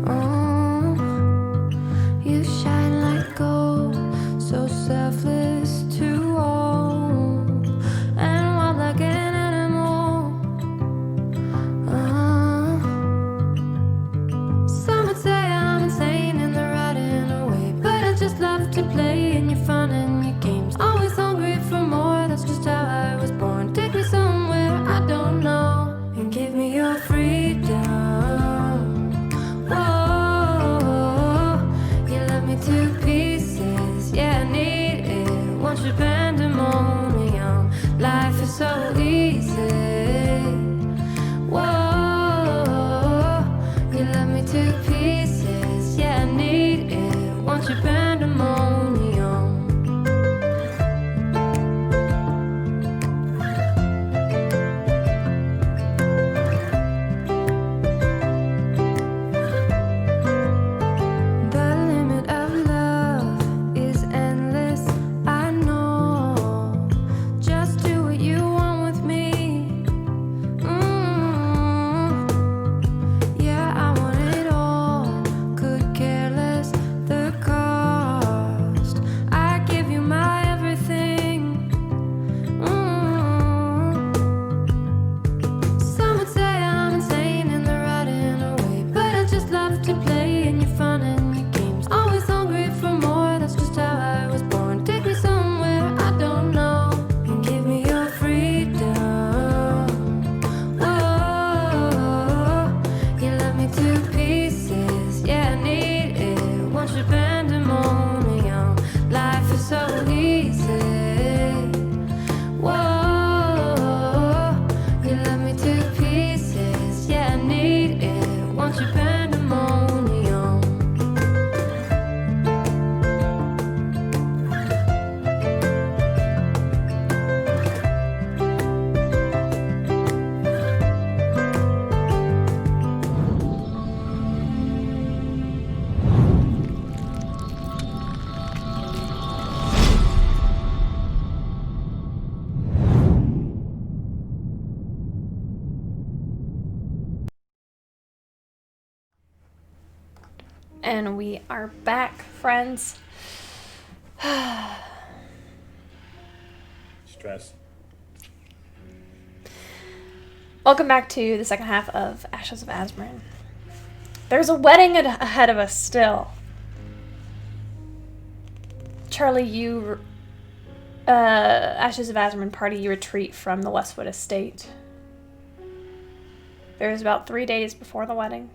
Oh, you shine like gold, so selfless to all, and wild like an animal. Some would say I'm insane in the right and away, but I just love to play in your fun and your games. Always hungry for more, that's just how I was born. Take me somewhere I don't know, and give me your freedom. Whoa, you love me to pieces, yeah, I need it. Want your pandemonium, life is so easy. Whoa, you love me to pieces, yeah, I need it. Want your pandemonium. The limit of love is endless, I know. Just do what you want with me. Yeah, I want it all. Could care less the cost. I give you my everything. Some would say I'm insane in the right and away, but I just love to play in your fun and your games. Always hungry for more, that's just how I was born. Take me somewhere I don't know, and give me your freedom. Whoa, you love me to pieces, yeah, I need it. Want your pandemonium, life is so easy. Whoa, you love me to pieces, yeah, I need it. Want your pandemonium. And we are back, friends. Stress. Welcome back to the second half of Ashes of Azmarin. There's a wedding ahead of us still. Charlie, you, Ashes of Azmarin party, you retreat from the Westwood estate. There's about 3 days before the wedding.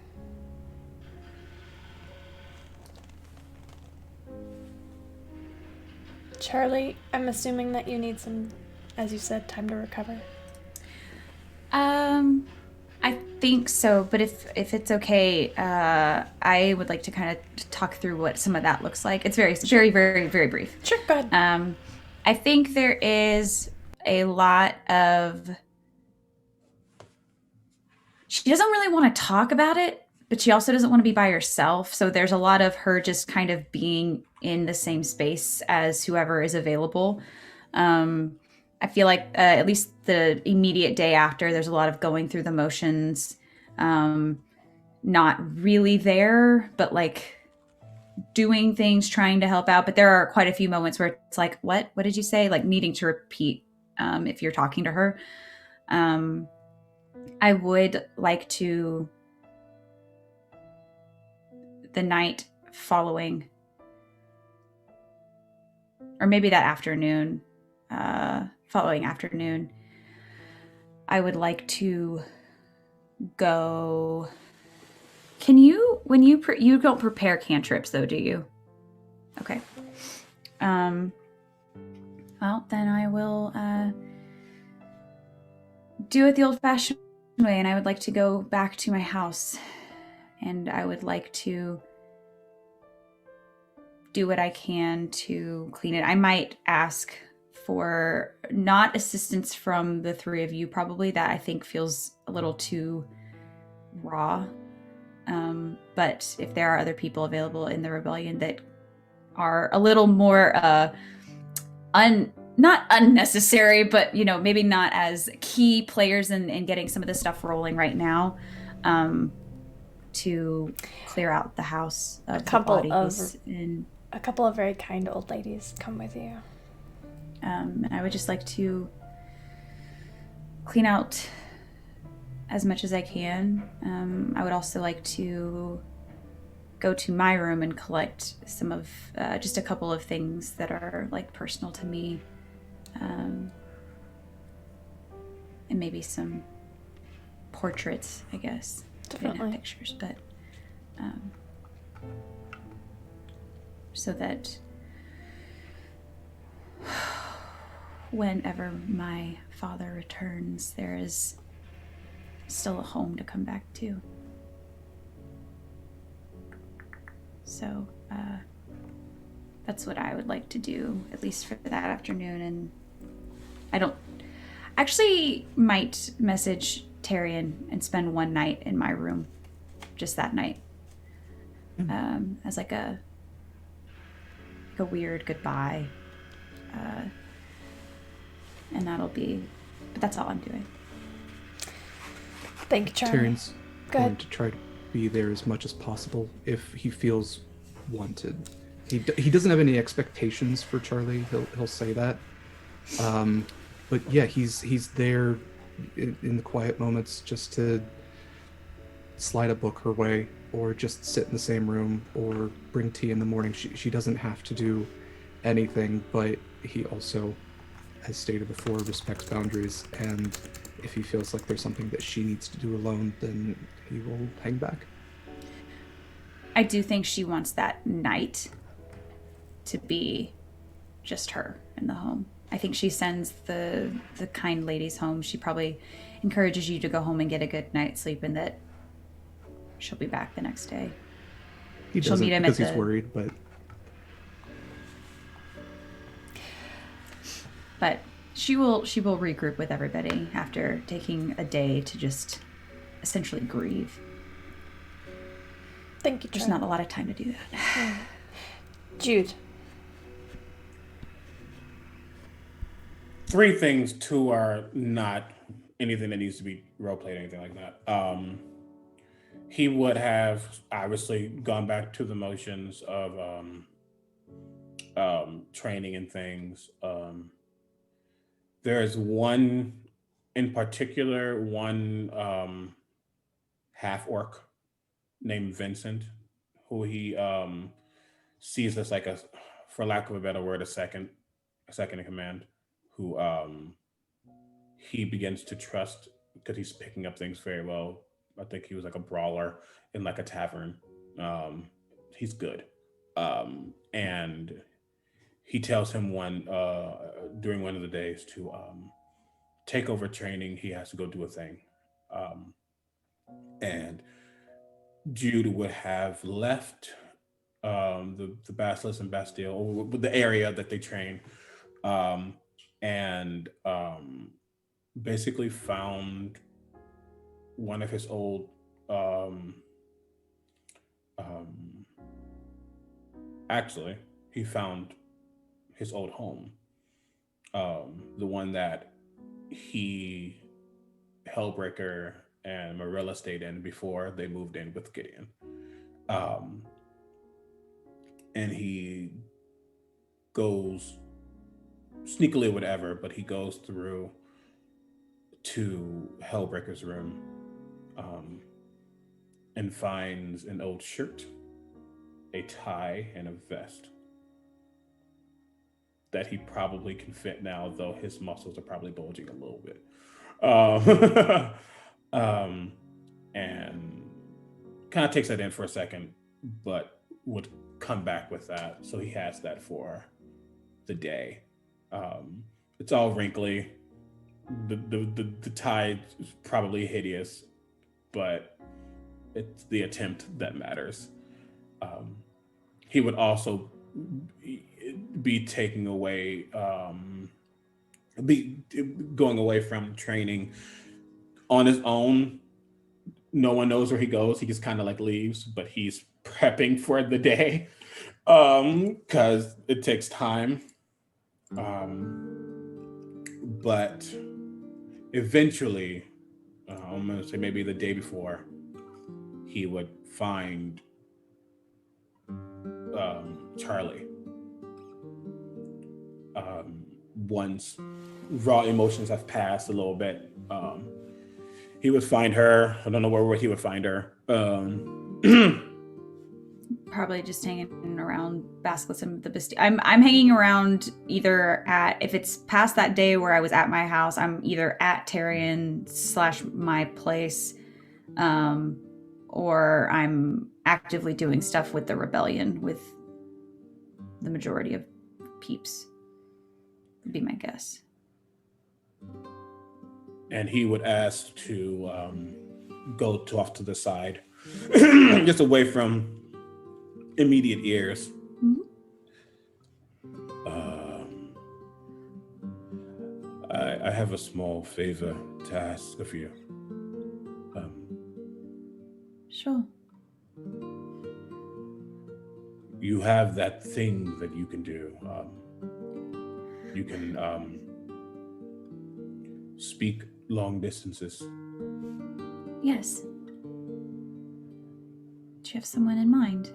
Charlie, I'm assuming that you need some, as you said, time to recover. I think so, but if it's okay, I would like to kind of talk through what some of that looks like. It's very, very, very brief. Sure, go ahead. I think there is a lot of... She doesn't really want to talk about it, but she also doesn't want to be by herself. So there's a lot of her just kind of being in the same space as whoever is available. I feel like at least the immediate day after, there's a lot of going through the motions, not really there, but like doing things, trying to help out. But there are quite a few moments where it's like, what did you say? Like needing to repeat if you're talking to her. I would like to, the night following, or maybe that afternoon, following afternoon, I would like to go. Can you, when you you don't prepare cantrips though, do you? Okay. Well, then I will do it the old-fashioned way, and I would like to go back to my house, and I would like to do what I can to clean it. I might ask for not assistance from the three of you, probably. That I think feels a little too raw. but if there are other people available in the rebellion that are a little more not unnecessary, but maybe not as key players in getting some of this stuff rolling right now, to clear out the house of the bodies. A couple of very kind old ladies come with you. And I would just like to clean out as much as I can. I would also like to go to my room and collect some of just a couple of things that are like personal to me, and maybe some portraits, I guess. Definitely. I didn't have pictures, but so that whenever my father returns, there is still a home to come back to. So that's what I would like to do, at least for that afternoon. And I don't actually might message Tyrion and spend one night in my room, just that night, as like a weird goodbye. And but that's all I'm doing. Thank you, Charlie. Tyrion's going to try to be there as much as possible if he feels wanted. He doesn't have any expectations for Charlie. He'll say that. But yeah, he's there in the quiet moments just to slide a book her way, or just sit in the same room, or bring tea in the morning. She doesn't have to do anything, but he also, as stated before, respects boundaries, and if he feels like there's something that she needs to do alone, then he will hang back. I do think she wants that night to be just her in the home. I think she sends the kind ladies home. She probably encourages you to go home and get a good night's sleep, and that she'll be back the next day. He doesn't, meet him because he's worried, but she will regroup with everybody after taking a day to just essentially grieve. Thank you, There's not a lot of time to do that. Jude. 3 things. 2 are not anything that needs to be role-played or anything like that. He would have obviously gone back to the motions of training and things. There is one in particular, one half-orc named Vincent, who he sees as like for lack of a better word, a second in command, who he begins to trust because he's picking up things very well. I think he was like a brawler in like a tavern. He's good. And he tells him during one of the days to take over training. He has to go do a thing. And Jude would have left the Basilisk and Bastille, or the area that they train, and basically found one of his old actually he found his old home, the one that he, Hellbreaker, and Marilla stayed in before they moved in with Gideon. And he goes sneakily, whatever, but he goes through to Hellbreaker's room, and finds an old shirt, a tie, and a vest that he probably can fit now, though his muscles are probably bulging a little bit. And kind of takes that in for a second, but would come back with that. So he has that for the day. It's all wrinkly. The tie is probably hideous, but it's the attempt that matters. He would also be taking away, be going away from training on his own no one knows where he goes. He just kind of like leaves, but he's prepping for the day because it takes time. But eventually, I'm going to say maybe the day before, he would find Charlie. Once raw emotions have passed a little bit, he would find her. I don't know where he would find her. Probably just hanging around Basilisk the Bastille. I'm hanging around either at, if it's past that day where I was at my house, I'm either at Tarian / my place, or I'm actively doing stuff with the rebellion with the majority of peeps, would be my guess. And he would ask to go off to the side, just away from immediate ears. Mm-hmm. I have a small favor to ask of you. Sure. You have that thing that you can do. You can speak long distances. Yes. Do you have someone in mind?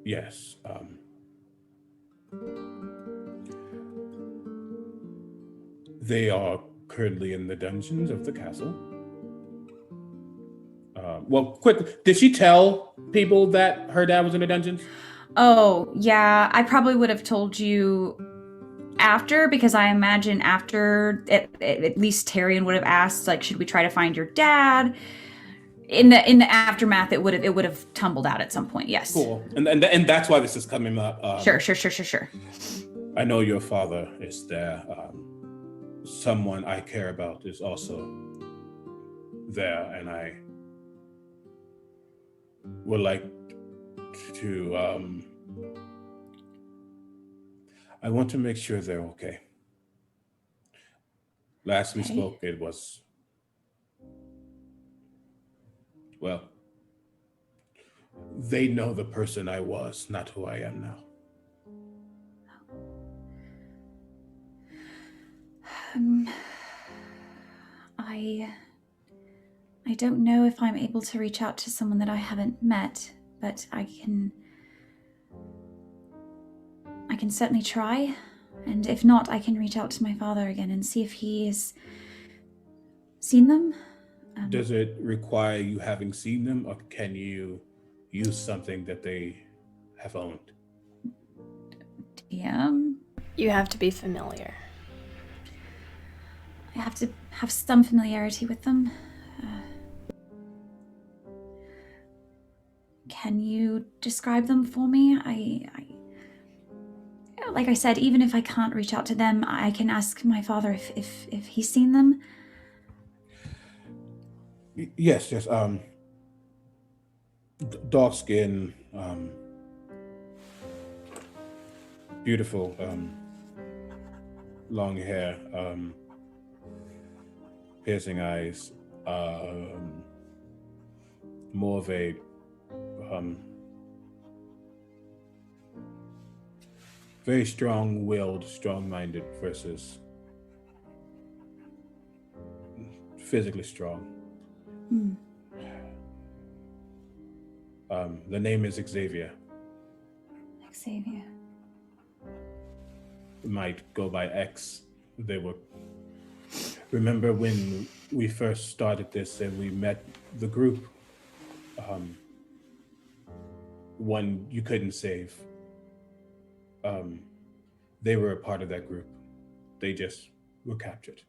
Yes. They are currently in the dungeons of the castle. Well, quick, did she tell people that her dad was in the dungeons? Oh, yeah. I probably would have told you after, because I imagine after, at least Tarian would have asked, like, should we try to find your dad? In the aftermath, it would have tumbled out at some point. Yes. Cool. And that's why this is coming up. Sure. I know your father is there. Someone I care about is also there, and I would like to I want to make sure they're okay. Last we spoke, it was, well, they know the person I was, not who I am now. I don't know if I'm able to reach out to someone that I haven't met, but I can certainly try. And if not, I can reach out to my father again and see if he has seen them. Does it require you having seen them, or can you use something that they have owned? DM? You have to be familiar. I have to have some familiarity with them. Can you describe them for me? I like I said, even if I can't reach out to them, I can ask my father if he's seen them. Yes. Dark skin, beautiful, long hair, piercing eyes, more of a very strong-willed, strong-minded versus physically strong. The name is Xavier. Xavier. Might go by X. They were. Remember when we first started this and we met the group? One you couldn't save. They were a part of that group. They just were captured.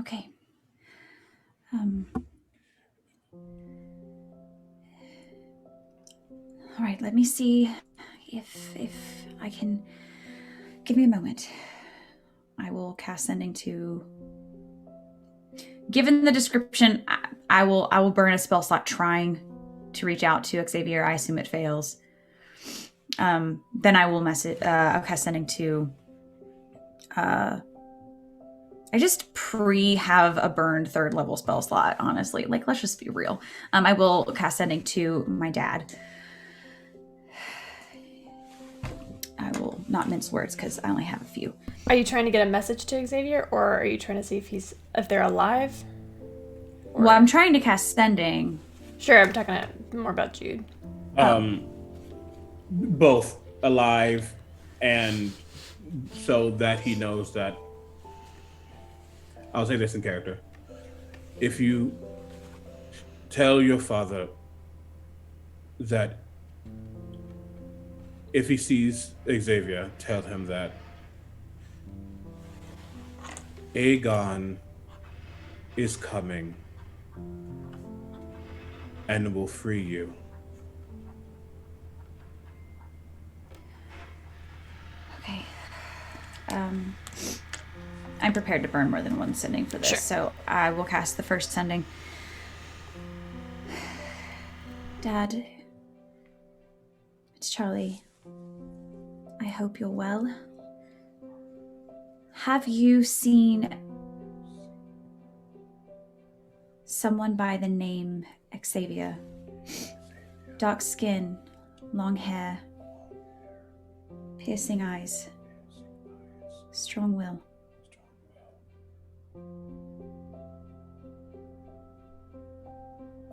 Okay. All right, let me see if I can. Give me a moment. I will cast sending to. Given the description, I will burn a spell slot trying to reach out to Xavier. I assume it fails. Then I will message. I'll cast sending to. I just have a burned 3rd level spell slot. Honestly, like let's just be real. I will cast sending to my dad. I will not mince words because I only have a few. Are you trying to get a message to Xavier, or are you trying to see if they're alive? Or... Well, I'm trying to cast sending. Sure, I'm talking more about Jude. Both alive, and so that he knows that. I'll say this in character. If you tell your father that if he sees Xavier, tell him that Aegon is coming and will free you. Okay. I'm prepared to burn more than one sending for this, so I will cast the first sending. Dad, it's Charlie. I hope you're well. Have you seen someone by the name Xavier? Dark skin, long hair, piercing eyes, strong will.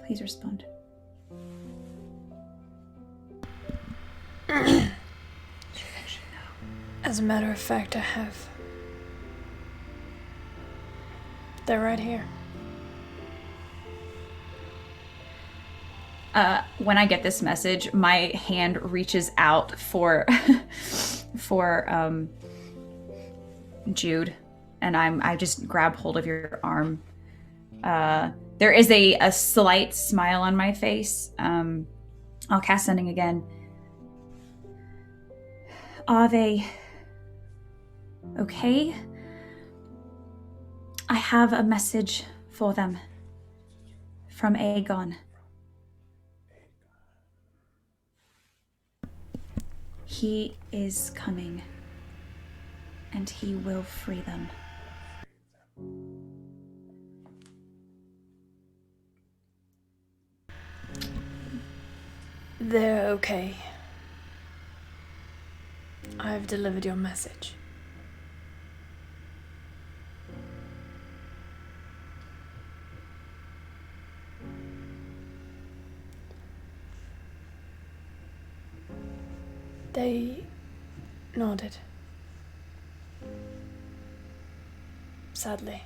Please respond. As a matter of fact, I have. They're right here. When I get this message, my hand reaches out for Jude, and I just grab hold of your arm. There is a slight smile on my face. I'll cast sending again. Are they okay? I have a message for them from Aegon. He is coming, and he will free them. They're okay. I've delivered your message. They nodded. Sadly.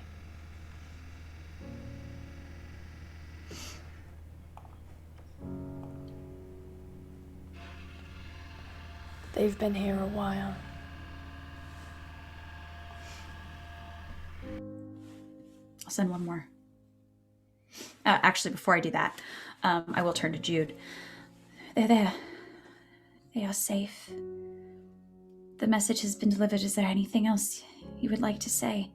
They've been here a while. I'll send one more. Actually, before I do that, I will turn to Jude. They're there. They are safe. The message has been delivered. Is there anything else you would like to say?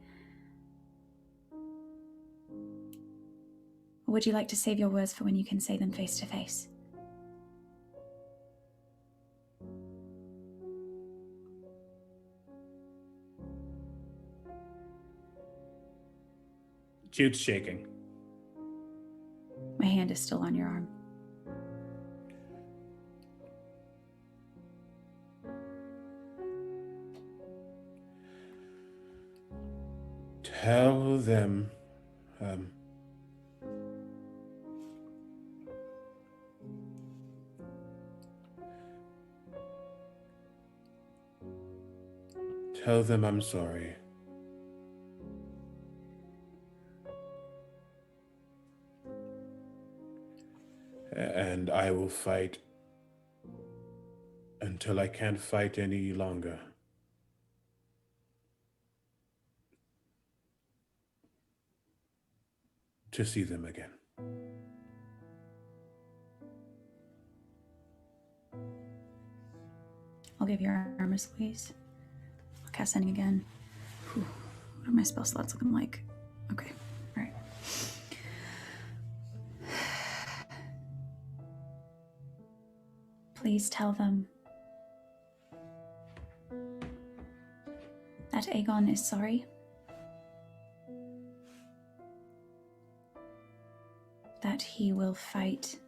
Or would you like to save your words for when you can say them face to face? Jude's shaking. My hand is still on your arm. Tell them, tell them I'm sorry. And I will fight until I can't fight any longer. To see them again. I'll give your arm a squeeze. I'll cast sending again. Whew. What are my spell slots looking like? Okay, all right. Please tell them that Aegon is sorry. That he will fight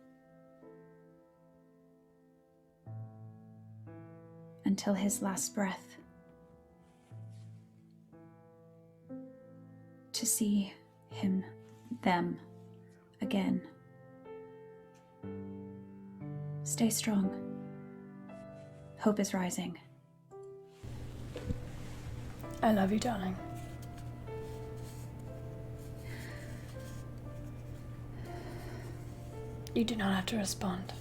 until his last breath to see them again. Stay strong. Hope is rising. I love you, darling. You do not have to respond.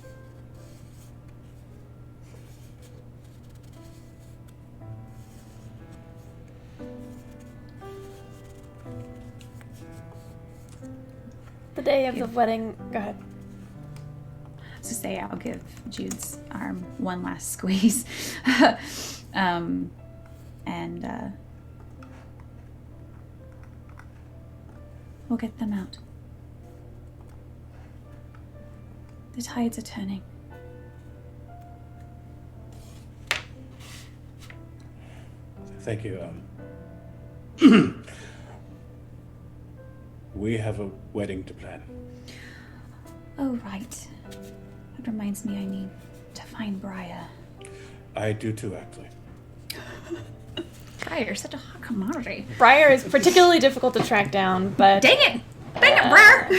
The day of the wedding. Go ahead. To say, I'll give Jude's arm one last squeeze. And We'll get them out. The tides are turning. Thank you. We have a wedding to plan. Oh, right. That reminds me I need to find Briar. I do too, actually. Briar, such a hot commodity. Briar is particularly difficult to track down, but... Dang it! Dang it, Briar!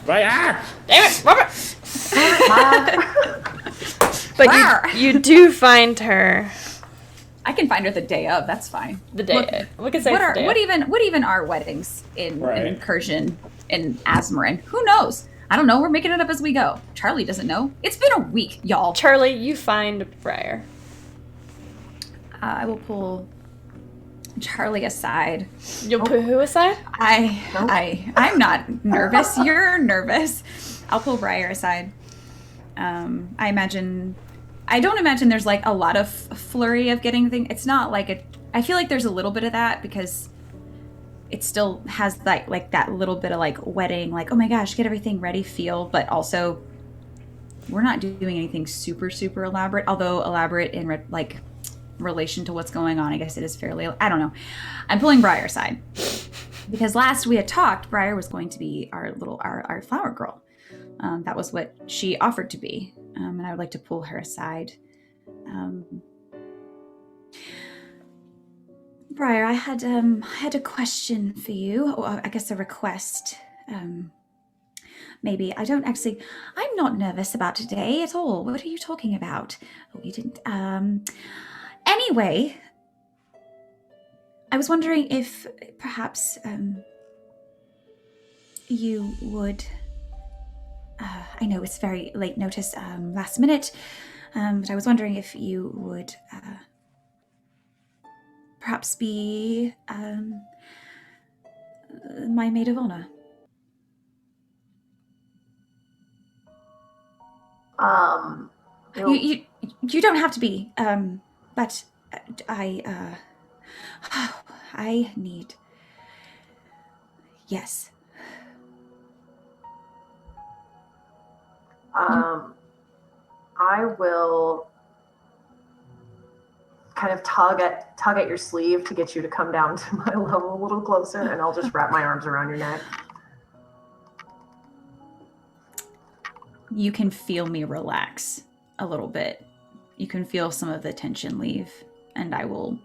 Briar! Damn it, Robert! But you do find her I can find her the day of. That's fine. the day. We can say What it's are the day. what even are weddings in Right. an incursion in Azmarin? Who knows? I don't know. We're making it up as we go. Charlie doesn't know. It's been a week, y'all. Charlie, you find Briar. I will pull Charlie aside. You'll put who aside? I'm not nervous. You're nervous. I'll pull Briar aside. I don't imagine there's like a lot of flurry of getting things. It's not like I feel like there's a little bit of that because it still has that little bit of like wedding, like, oh my gosh, get everything ready feel, but also we're not doing anything super, super elaborate, although elaborate in relation to what's going on. I guess it is fairly, I don't know. I'm pulling Briar aside because last we had talked, Briar was going to be our flower girl. That was what she offered to be. And I would like to pull her aside. Briar, I had a question for you, or I guess a request. Maybe. I'm not nervous about today at all. What are you talking about? Oh, you didn't. Anyway, I was wondering if perhaps you would. I know it's very late notice, last minute, but I was wondering if you would perhaps be my maid of honor. You don't have to be, but I need. Yes. I will kind of tug at your sleeve to get you to come down to my level a little closer, and I'll just wrap my arms around your neck. You can feel me relax a little bit. You can feel some of the tension leave, and I will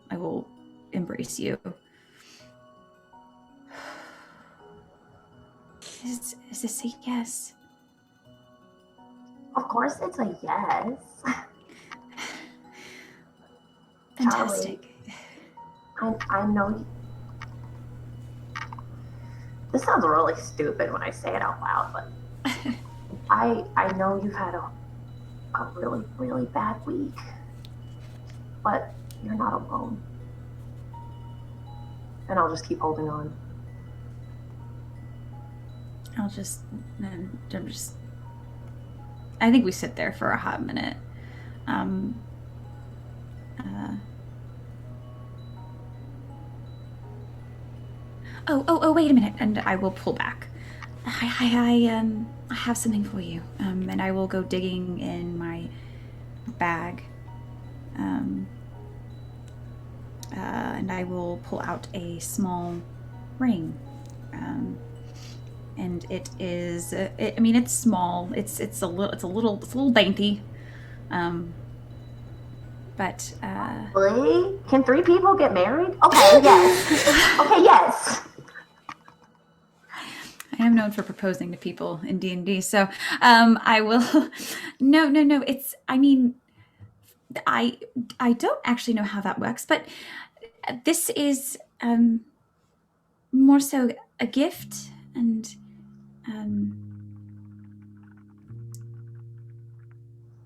embrace you. Is this a yes? Of course it's a yes. Fantastic. Charlie, I know you. This sounds really stupid when I say it out loud, but I know you've had a really, really bad week. But you're not alone. And I'll just keep holding on. I think we sit there for a hot minute. Oh, wait a minute, and I will pull back. I have something for you, And I will go digging in my bag. and I will pull out a small ring. And it is, it's small. It's a little dainty. But Really? Can 3 people get married? Okay, yes. Okay, yes. I am known for proposing to people in D&D, so I will. No. It's. I don't actually know how that works, but this is more so a gift, and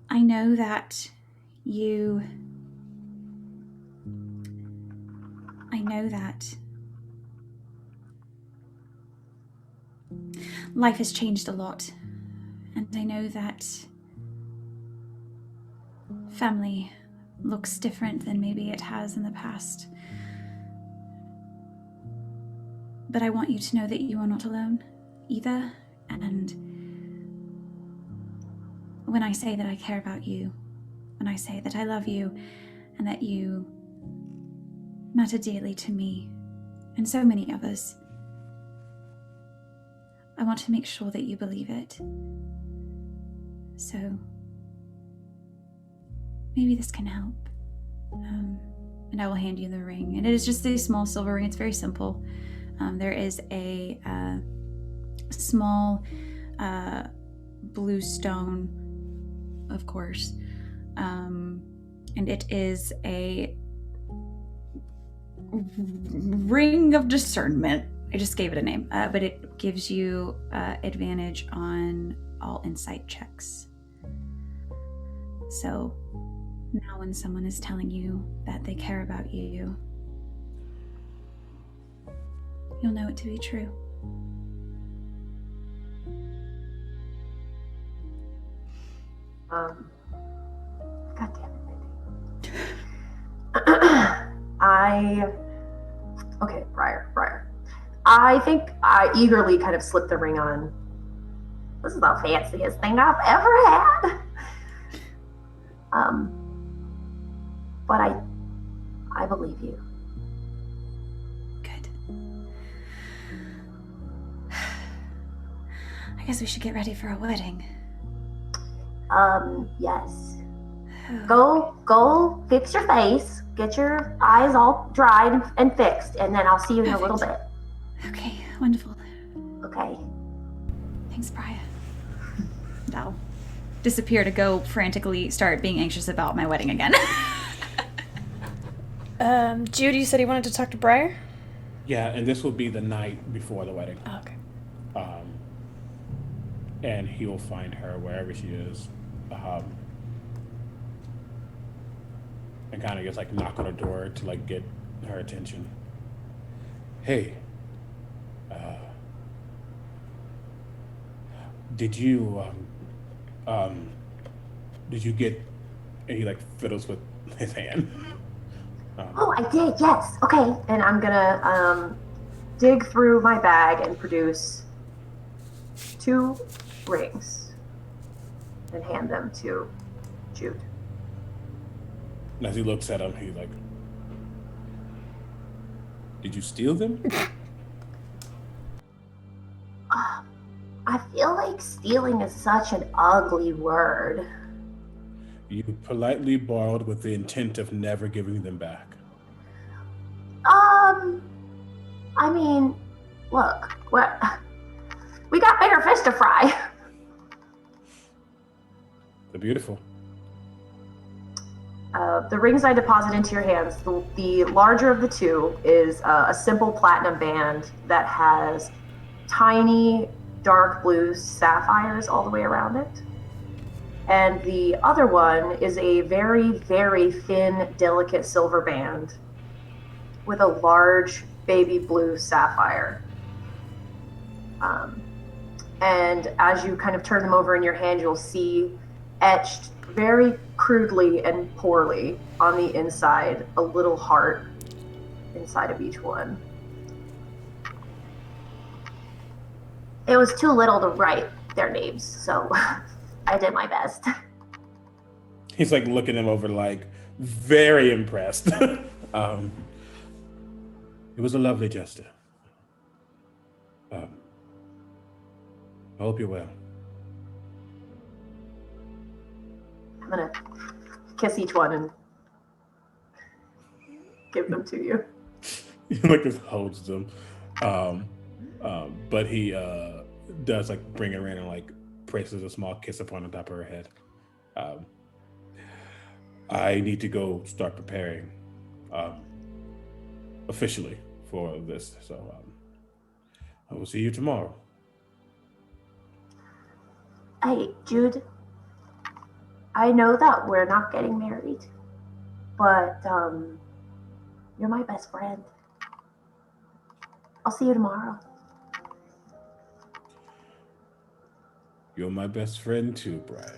I know that you. I know that life has changed a lot, and I know that family looks different than maybe it has in the past. But I want you to know that you are not alone either, and when I say that I care about you, when I say that I love you, and that you matter dearly to me and so many others, I want to make sure that you believe it. So maybe this can help. And I will hand you the ring. And it is just a small silver ring. It's very simple. There is a small blue stone, of course. And it is a ring of discernment. I just gave it a name, but it gives you advantage on all insight checks. So now when someone is telling you that they care about you, you'll know it to be true. God damn it, Mindy. Okay, Briar. I think I eagerly kind of slipped the ring on. This is the fanciest thing I've ever had. But I believe you. Good. I guess we should get ready for a wedding. Yes. Go fix your face, get your eyes all dried and fixed, and then I'll see you in a little bit. Okay, wonderful. Okay. Thanks, Brian. And I'll disappear to go frantically start being anxious about my wedding again. Jude, you said he wanted to talk to Briar? Yeah, and this will be the night before the wedding. Oh, okay. And he will find her wherever she is. And kind of just like knock on her door to like get her attention. Hey, did you get? And he like fiddles with his hand. Oh, I did, yes. Okay, and I'm gonna dig through my bag and produce 2 rings and hand them to Jude. And as he looks at him, he's like, "Did you steal them?" I feel like stealing is such an ugly word. You politely borrowed with the intent of never giving them back. I mean, look, we got bigger fish to fry. They're beautiful. The rings I deposit into your hands, the larger of the 2 is a simple platinum band that has tiny dark blue sapphires all the way around it. And the other one is a very, very thin, delicate silver band with a large baby blue sapphire. And as you kind of turn them over in your hand, you'll see etched very crudely and poorly on the inside a little heart inside of each one. It was too little to write their names, so I did my best. He's like looking him over, like very impressed. It was a lovely gesture. I hope you're well. I'm gonna kiss each one and give them to you. He like just holds them. But he does like bring her in and like places a small kiss upon the top of her head. I need to go start preparing officially for this. So I will see you tomorrow. Hey, Jude. I know that we're not getting married, but you're my best friend. I'll see you tomorrow. You're my best friend too, Brian.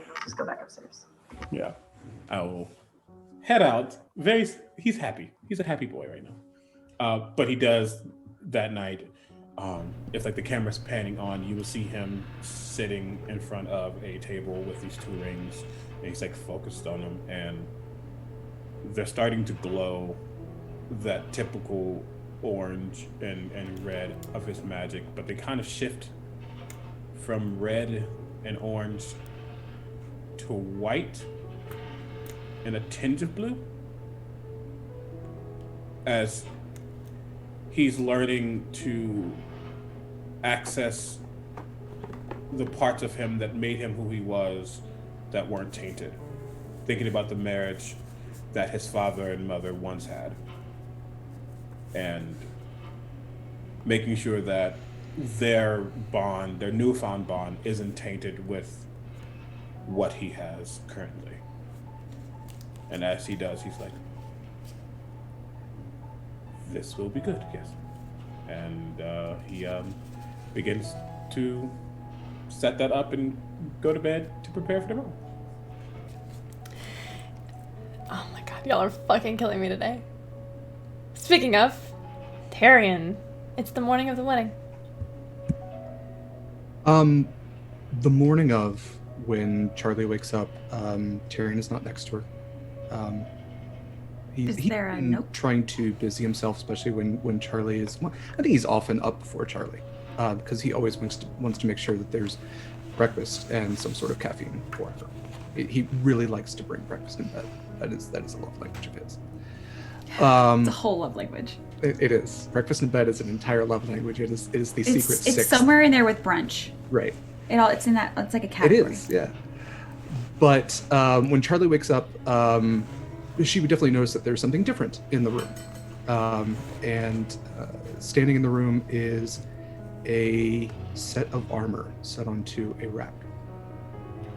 I'll just go back upstairs. Yeah. I will head out. He's happy. He's a happy boy right now. But he does that night. If like the camera's panning on, you will see him sitting in front of a table with these two rings, and he's like focused on them, and they're starting to glow that typical orange and red of his magic, but they kind of shift from red and orange to white and a tinge of blue as he's learning to access the parts of him that made him who he was that weren't tainted. Thinking about the marriage that his father and mother once had. And making sure that their bond, their newfound bond, isn't tainted with what he has currently. And as he does, he's like, this will be good, yes. And he begins to set that up and go to bed to prepare for tomorrow. Oh my god, y'all are fucking killing me today. Speaking of, Tyrion, it's the morning of the wedding. The morning of, when Charlie wakes up, Tyrion is not next to her. He's there a note? trying to busy himself, especially when Charlie is. Well, I think he's often up before Charlie, because he always wants to make sure that there's breakfast and some sort of caffeine for her. He really likes to bring breakfast in bed. That is a love language of his. It's a whole love language. It is. Breakfast in bed is an entire love language. It is the secret It's sixth. somewhere in there with brunch. Right. It's in that. It's like a category. It is, yeah. But when Charlie wakes up, she would definitely notice that there's something different in the room. And standing in the room is a set of armor set onto a rack.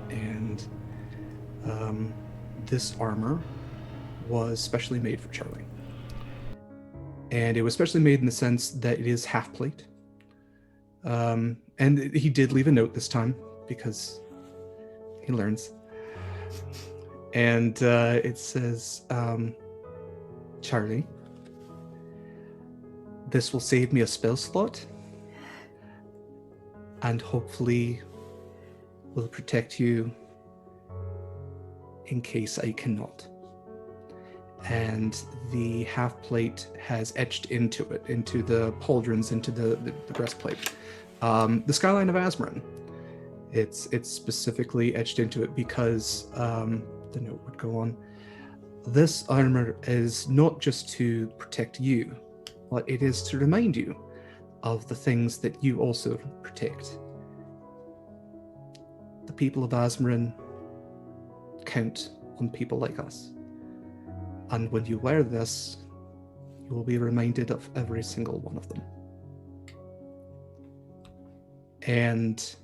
And this armor was specially made for Charlie. And it was specially made in the sense that it is half plate. And he did leave a note this time because he learns. And it says, Charlie, this will save me a spell slot and hopefully will protect you in case I cannot. And the half plate has etched into it, into the pauldrons, into the breastplate. The skyline of Azmarin. It's specifically etched into it because the note would go on. This armor is not just to protect you, but it is to remind you of the things that you also protect. The people of Azmarin count on people like us. And when you wear this, you will be reminded of every single one of them. And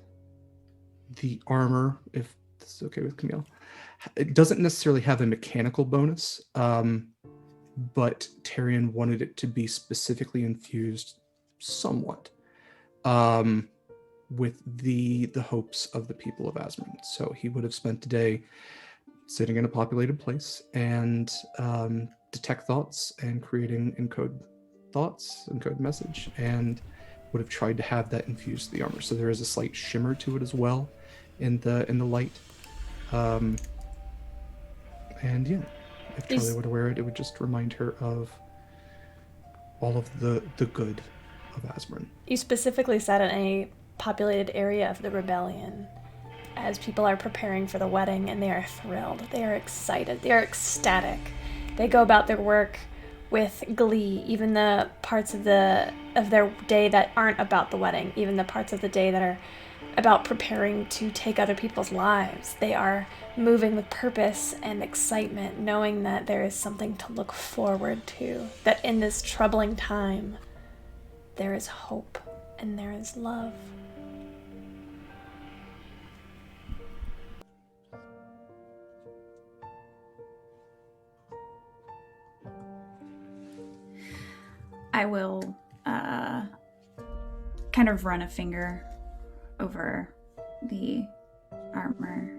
the armor, if this is okay with Camille, it doesn't necessarily have a mechanical bonus, but Tyrion wanted it to be specifically infused somewhat with the hopes of the people of Azmarin. So he would have spent the day sitting in a populated place and detect thoughts and creating encode thoughts, encode message, and would have tried to have that infused the armor. So there is a slight shimmer to it as well in the light. And yeah, if Charlie were to wear it, it would just remind her of all of the good of Azmarin. You specifically said in a populated area of the rebellion, as people are preparing for the wedding, and they are thrilled. They are excited. They are ecstatic. They go about their work with glee, even the parts of their day that aren't about the wedding, even the parts of the day that are about preparing to take other people's lives. They are moving with purpose and excitement, knowing that there is something to look forward to, that in this troubling time, there is hope and there is love. I will kind of run a finger over the armor.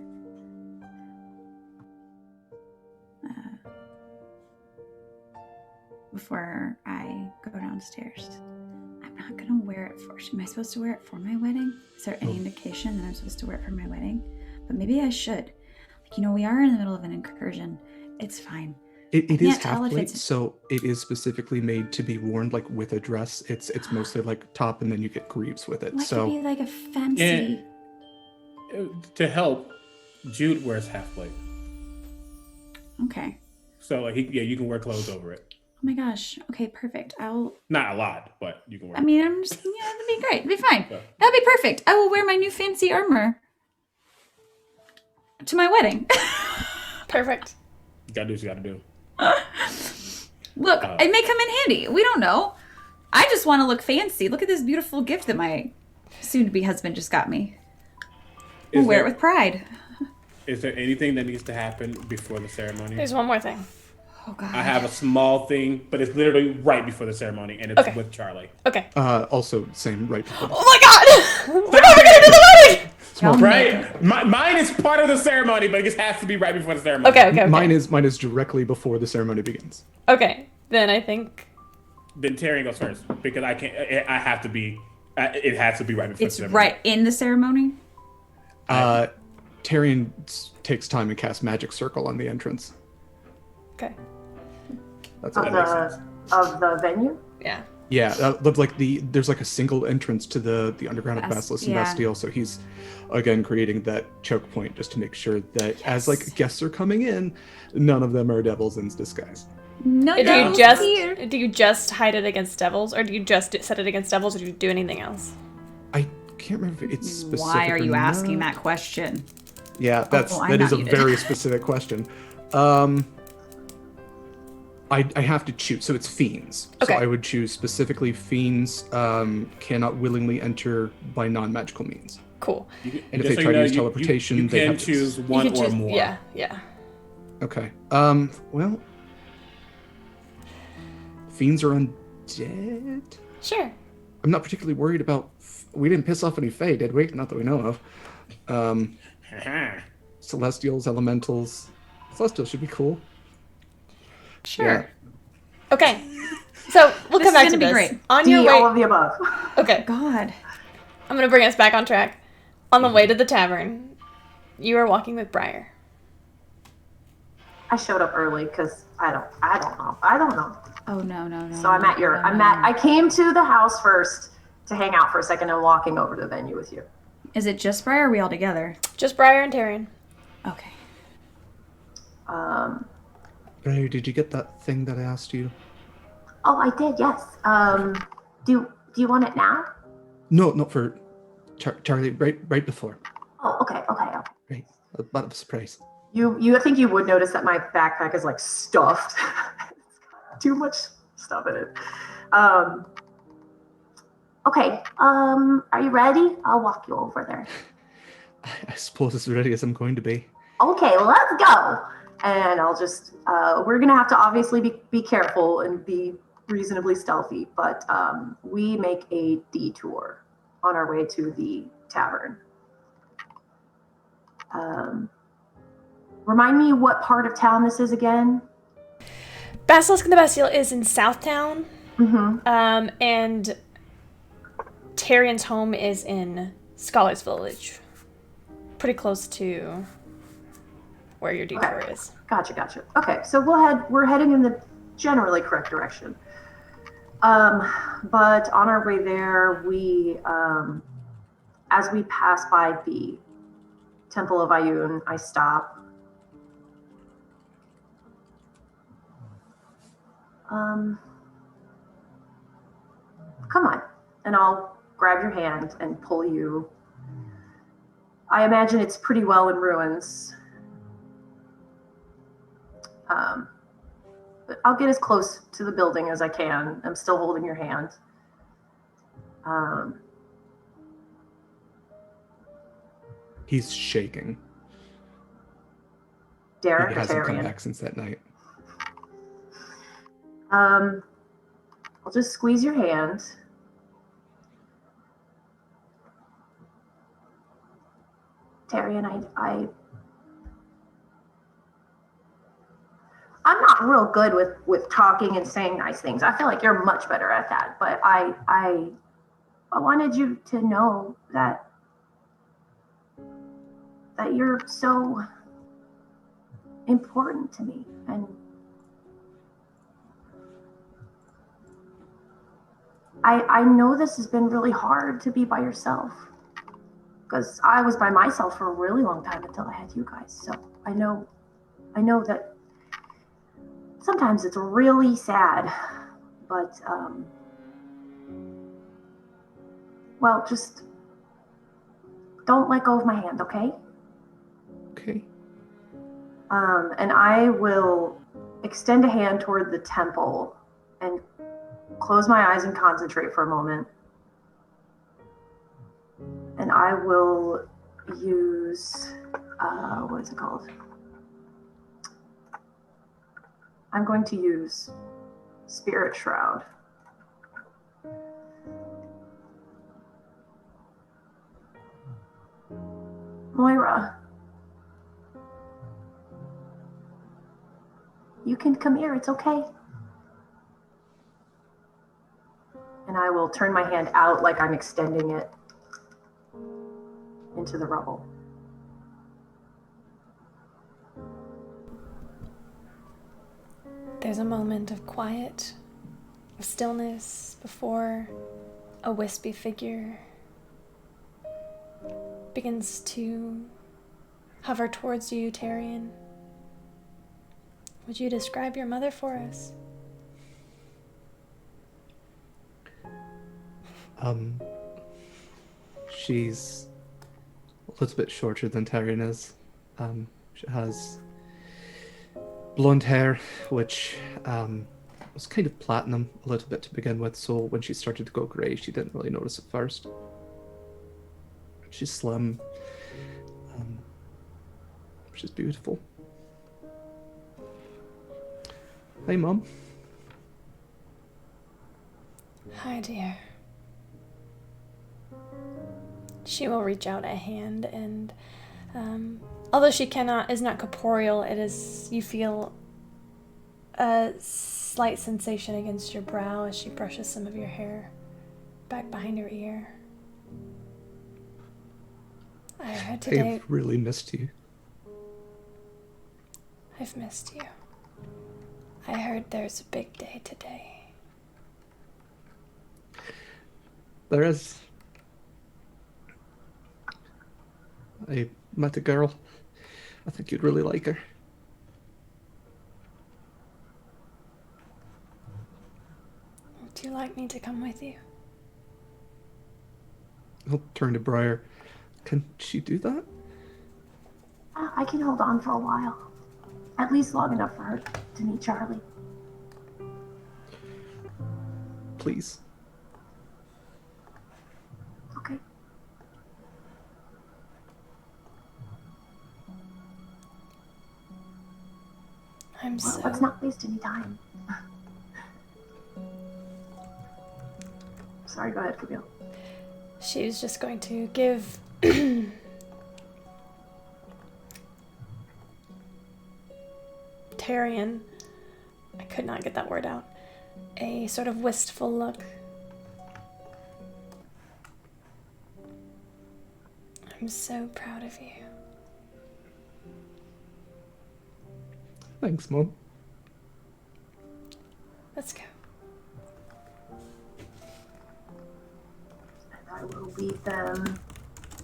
Before I go downstairs. I'm not gonna wear it for. Am I supposed to wear it for my wedding? Is there any indication that I'm supposed to wear it for my wedding? But maybe I should. Like, we are in the middle of an incursion. It's fine. It is half plate, so it is specifically made to be worn like with a dress. It's mostly like top, and then you get greaves with it. What So could be like a fancy? To help, Jude wears half plate. Okay. So like you can wear clothes over it. Oh my gosh. Okay, perfect. Not a lot, but you can wear. I mean, I'm just that'd be great. It'd be fine. Yeah. That'd be perfect. I will wear my new fancy armor to my wedding. Perfect. You gotta do what you gotta do. Look, it may come in handy. We don't know. I just want to look fancy. Look at this beautiful gift that my soon-to-be husband just got me. We'll wear it with pride. Is there anything that needs to happen before the ceremony? There's one more thing. Oh God. I have a small thing, but it's literally right before the ceremony, and it's with Charlie. Okay. Also, same right before. Oh my God! We're never gonna do the wedding! Right? Mine is part of the ceremony, but it just has to be right before the ceremony. Okay. Mine is directly before the ceremony begins. Okay, then I think. Then Tyrion goes first because I can't. I have to be. It has to be right before. It's the ceremony. right in the ceremony. Tyrion takes time and casts magic circle on the entrance. Okay. That's Of the venue? Yeah. Yeah, looked like there's like a single entrance to the underground of Basilisk and Bastille, so he's again creating that choke point just to make sure that as like guests are coming in, none of them are devils in disguise. No, Do you just hide it against devils, or do you just set it against devils, or do you do anything else? I can't remember if it's specific. Why are or you not. asking that question? Yeah, that is a very specific question. I have to choose, so it's fiends. Okay. So I would choose specifically fiends cannot willingly enter by non-magical means. Cool. And if they try to use teleportation, you they can have to choose one or more. Yeah. Okay. Well, fiends are undead. Sure. I'm not particularly worried about. We didn't piss off any Fae, did we? Not that we know of. Celestials, elementals. Celestials should be cool. Sure. Yeah. Okay. So we'll This come back is to gonna be this. great. On your way. All of the above. Okay. God. I'm gonna bring us back on track. On the way to the tavern, you are walking with Briar. I showed up early because I don't know. Oh no. So I came to the house first to hang out for a second and walking over to the venue with you. Is it just Briar or are we all together? Just Briar and Tyrion. Okay. Briar, did you get that thing that I asked you? Oh, I did, yes. Do you want it now? No, not for Charlie. Right before. Oh, okay. Right, a bit of a surprise. I think you would notice that my backpack is like stuffed. It's got too much stuff in it. Okay. Are you ready? I'll walk you over there. I suppose as ready as I'm going to be. Okay, let's go. And I'll just, we're going to have to obviously be careful and be reasonably stealthy, but we make a detour on our way to the tavern. Remind me what part of town this is again? Basilisk and the Bastille is in Southtown. Mm-hmm. And Tyrion's home is in Scholars Village. Pretty close to where your detour is. Gotcha. Okay, so we're heading in the generally correct direction. But on our way there, as we pass by the Temple of Ayun, I stop. Come on, and I'll grab your hand and pull you. I imagine it's pretty well in ruins. But I'll get as close to the building as I can. I'm still holding your hand. He's shaking. Derek He or hasn't come Tarian? back since that night. I'll just squeeze your hand. Tarian, I'm not real good with talking and saying nice things. I feel like you're much better at that. But I wanted you to know that you're so important to me, and I know this has been really hard to be by yourself, because I was by myself for a really long time until I had you guys. So I know that sometimes it's really sad, but well, just don't let go of my hand, okay? Okay. And I will extend a hand toward the temple and close my eyes and concentrate for a moment. And I will use, what is it called? I'm going to use Spirit Shroud. Moira, you can come here, it's okay. And I will turn my hand out like I'm extending it into the rubble. There's a moment of quiet, of stillness before a wispy figure begins to hover towards you, Tarian. Would you describe your mother for us? She's a little bit shorter than Tyrion is. She has blonde hair, which was kind of platinum a little bit to begin with, so when she started to go grey, she didn't really notice at first. She's slim. She's beautiful. Hi, Mum. Hi, dear. She will reach out a hand, and although she is not corporeal, you feel a slight sensation against your brow as she brushes some of your hair back behind your ear. I heard today. I've really missed you. I've missed you. I heard there's a big day today. There is. I met a girl. I think you'd really like her. Would you like me to come with you? I'll turn to Briar. Can she do that? I can hold on for a while. At least long enough for her to meet Charlie. Please. Okay. Well, let's not waste any time. Sorry, go ahead, Camille. She's just going to give Tarian, I could not get that word out, a sort of wistful look. I'm so proud of you. Thanks, Mom. Let's go. And I will lead them.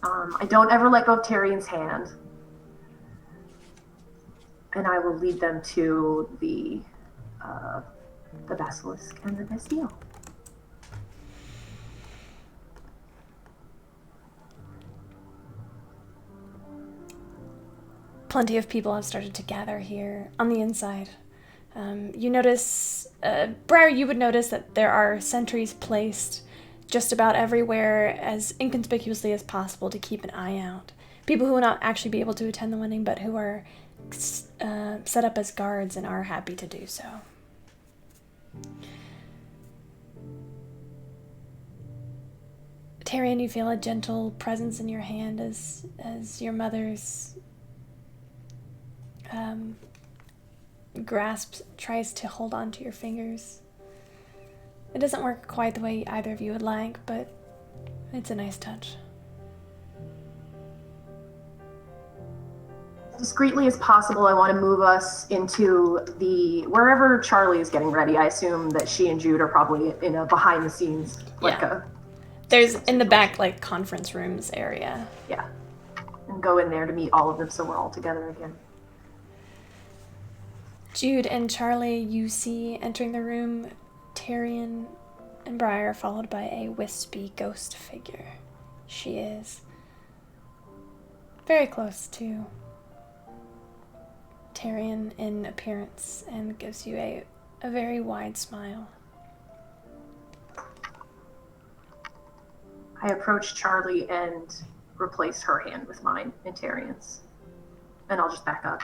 I don't ever let go of Tyrion's hand. And I will lead them to the basilisk and the Bastille. Plenty of people have started to gather here on the inside. You notice, Briar, you would notice that there are sentries placed just about everywhere as inconspicuously as possible to keep an eye out. People who will not actually be able to attend the wedding, but who are set up as guards and are happy to do so. Tyrion, you feel a gentle presence in your hand as your mother's grasp tries to hold on to your fingers. It doesn't work quite the way either of you would like, but it's a nice touch. As discreetly as possible, I want to move us into wherever Charlie is getting ready. I assume that she and Jude are probably in a behind the scenes, There's in the back, like, conference rooms area. Yeah. And go in there to meet all of them so we're all together again. Jude and Charlie, you see entering the room, Tyrion and Briar, followed by a wispy ghost figure. She is very close to Tyrion in appearance and gives you a very wide smile. I approach Charlie and replace her hand with mine and Tyrion's. And I'll just back up.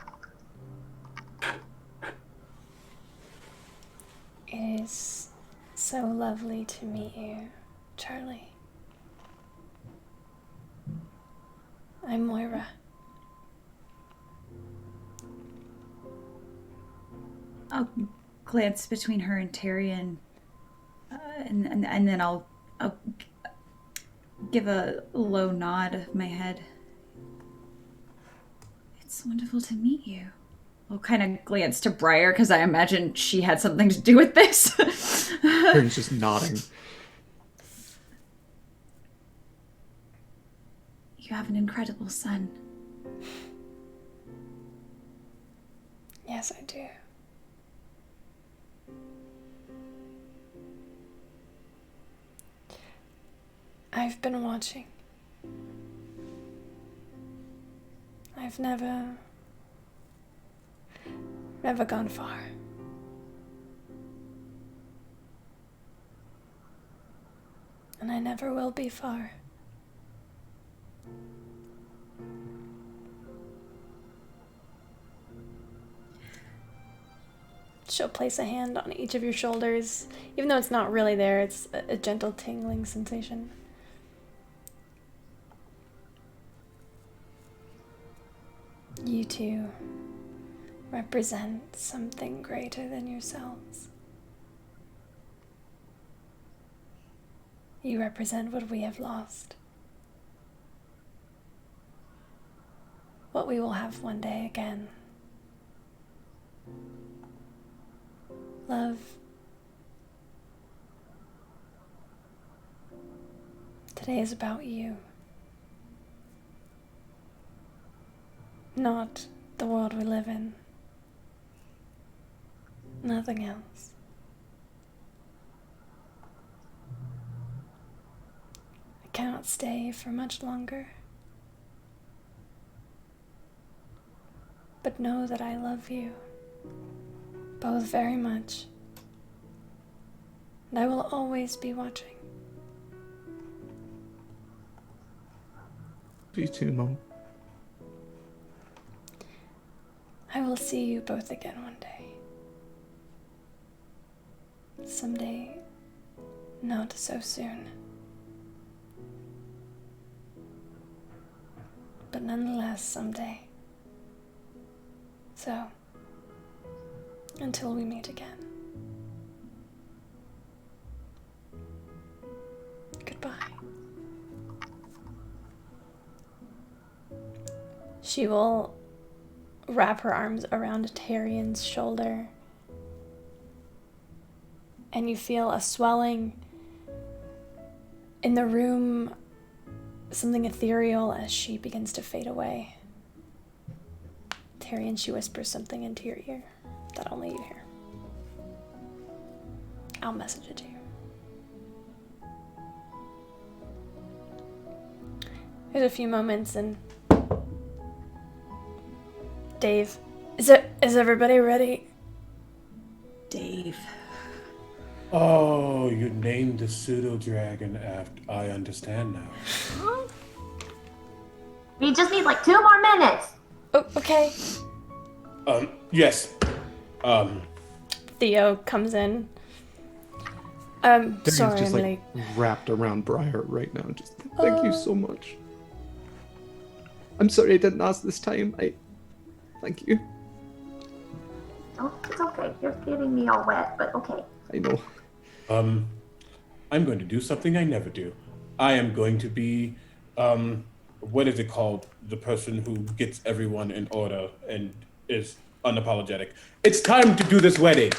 It is so lovely to meet you, Charlie. I'm Moira. I'll glance between her and Tyrion, and then I'll give a low nod of my head. It's wonderful to meet you. I'll kind of glance to Briar because I imagine she had something to do with this. Tyrion's just nodding. You have an incredible son. Yes, I do. I've been watching. I've never gone far. And I never will be far. She'll place a hand on each of your shoulders, even though it's not really there, it's a gentle tingling sensation. You two represent something greater than yourselves. You represent what we have lost. What we will have one day again. Love. Today is about you. Not the world we live in. Nothing else. I cannot stay for much longer. But know that I love you both very much. And I will always be watching. You too, Mom. I will see you both again one day. Someday, not so soon. But nonetheless, someday. So, until we meet again. Goodbye. She will wrap her arms around Tyrion's shoulder. And you feel a swelling in the room, something ethereal as she begins to fade away. Tyrion, she whispers something into your ear that only you hear. I'll message it to you. There's a few moments and Dave, is everybody ready? Dave. Oh, you named the pseudo-dragon after... I understand now. We just need like 2 more minutes. Oh, okay. Yes. Theo comes in. Darian's Sorry, just I'm like late. wrapped around Briar right now. Just thank you so much. I'm sorry I didn't ask this time. Thank you. Oh, it's okay. You're getting me all wet, but okay. I know. I'm going to do something I never do. I am going to be, what is it called? The person who gets everyone in order and is unapologetic. It's time to do this wedding.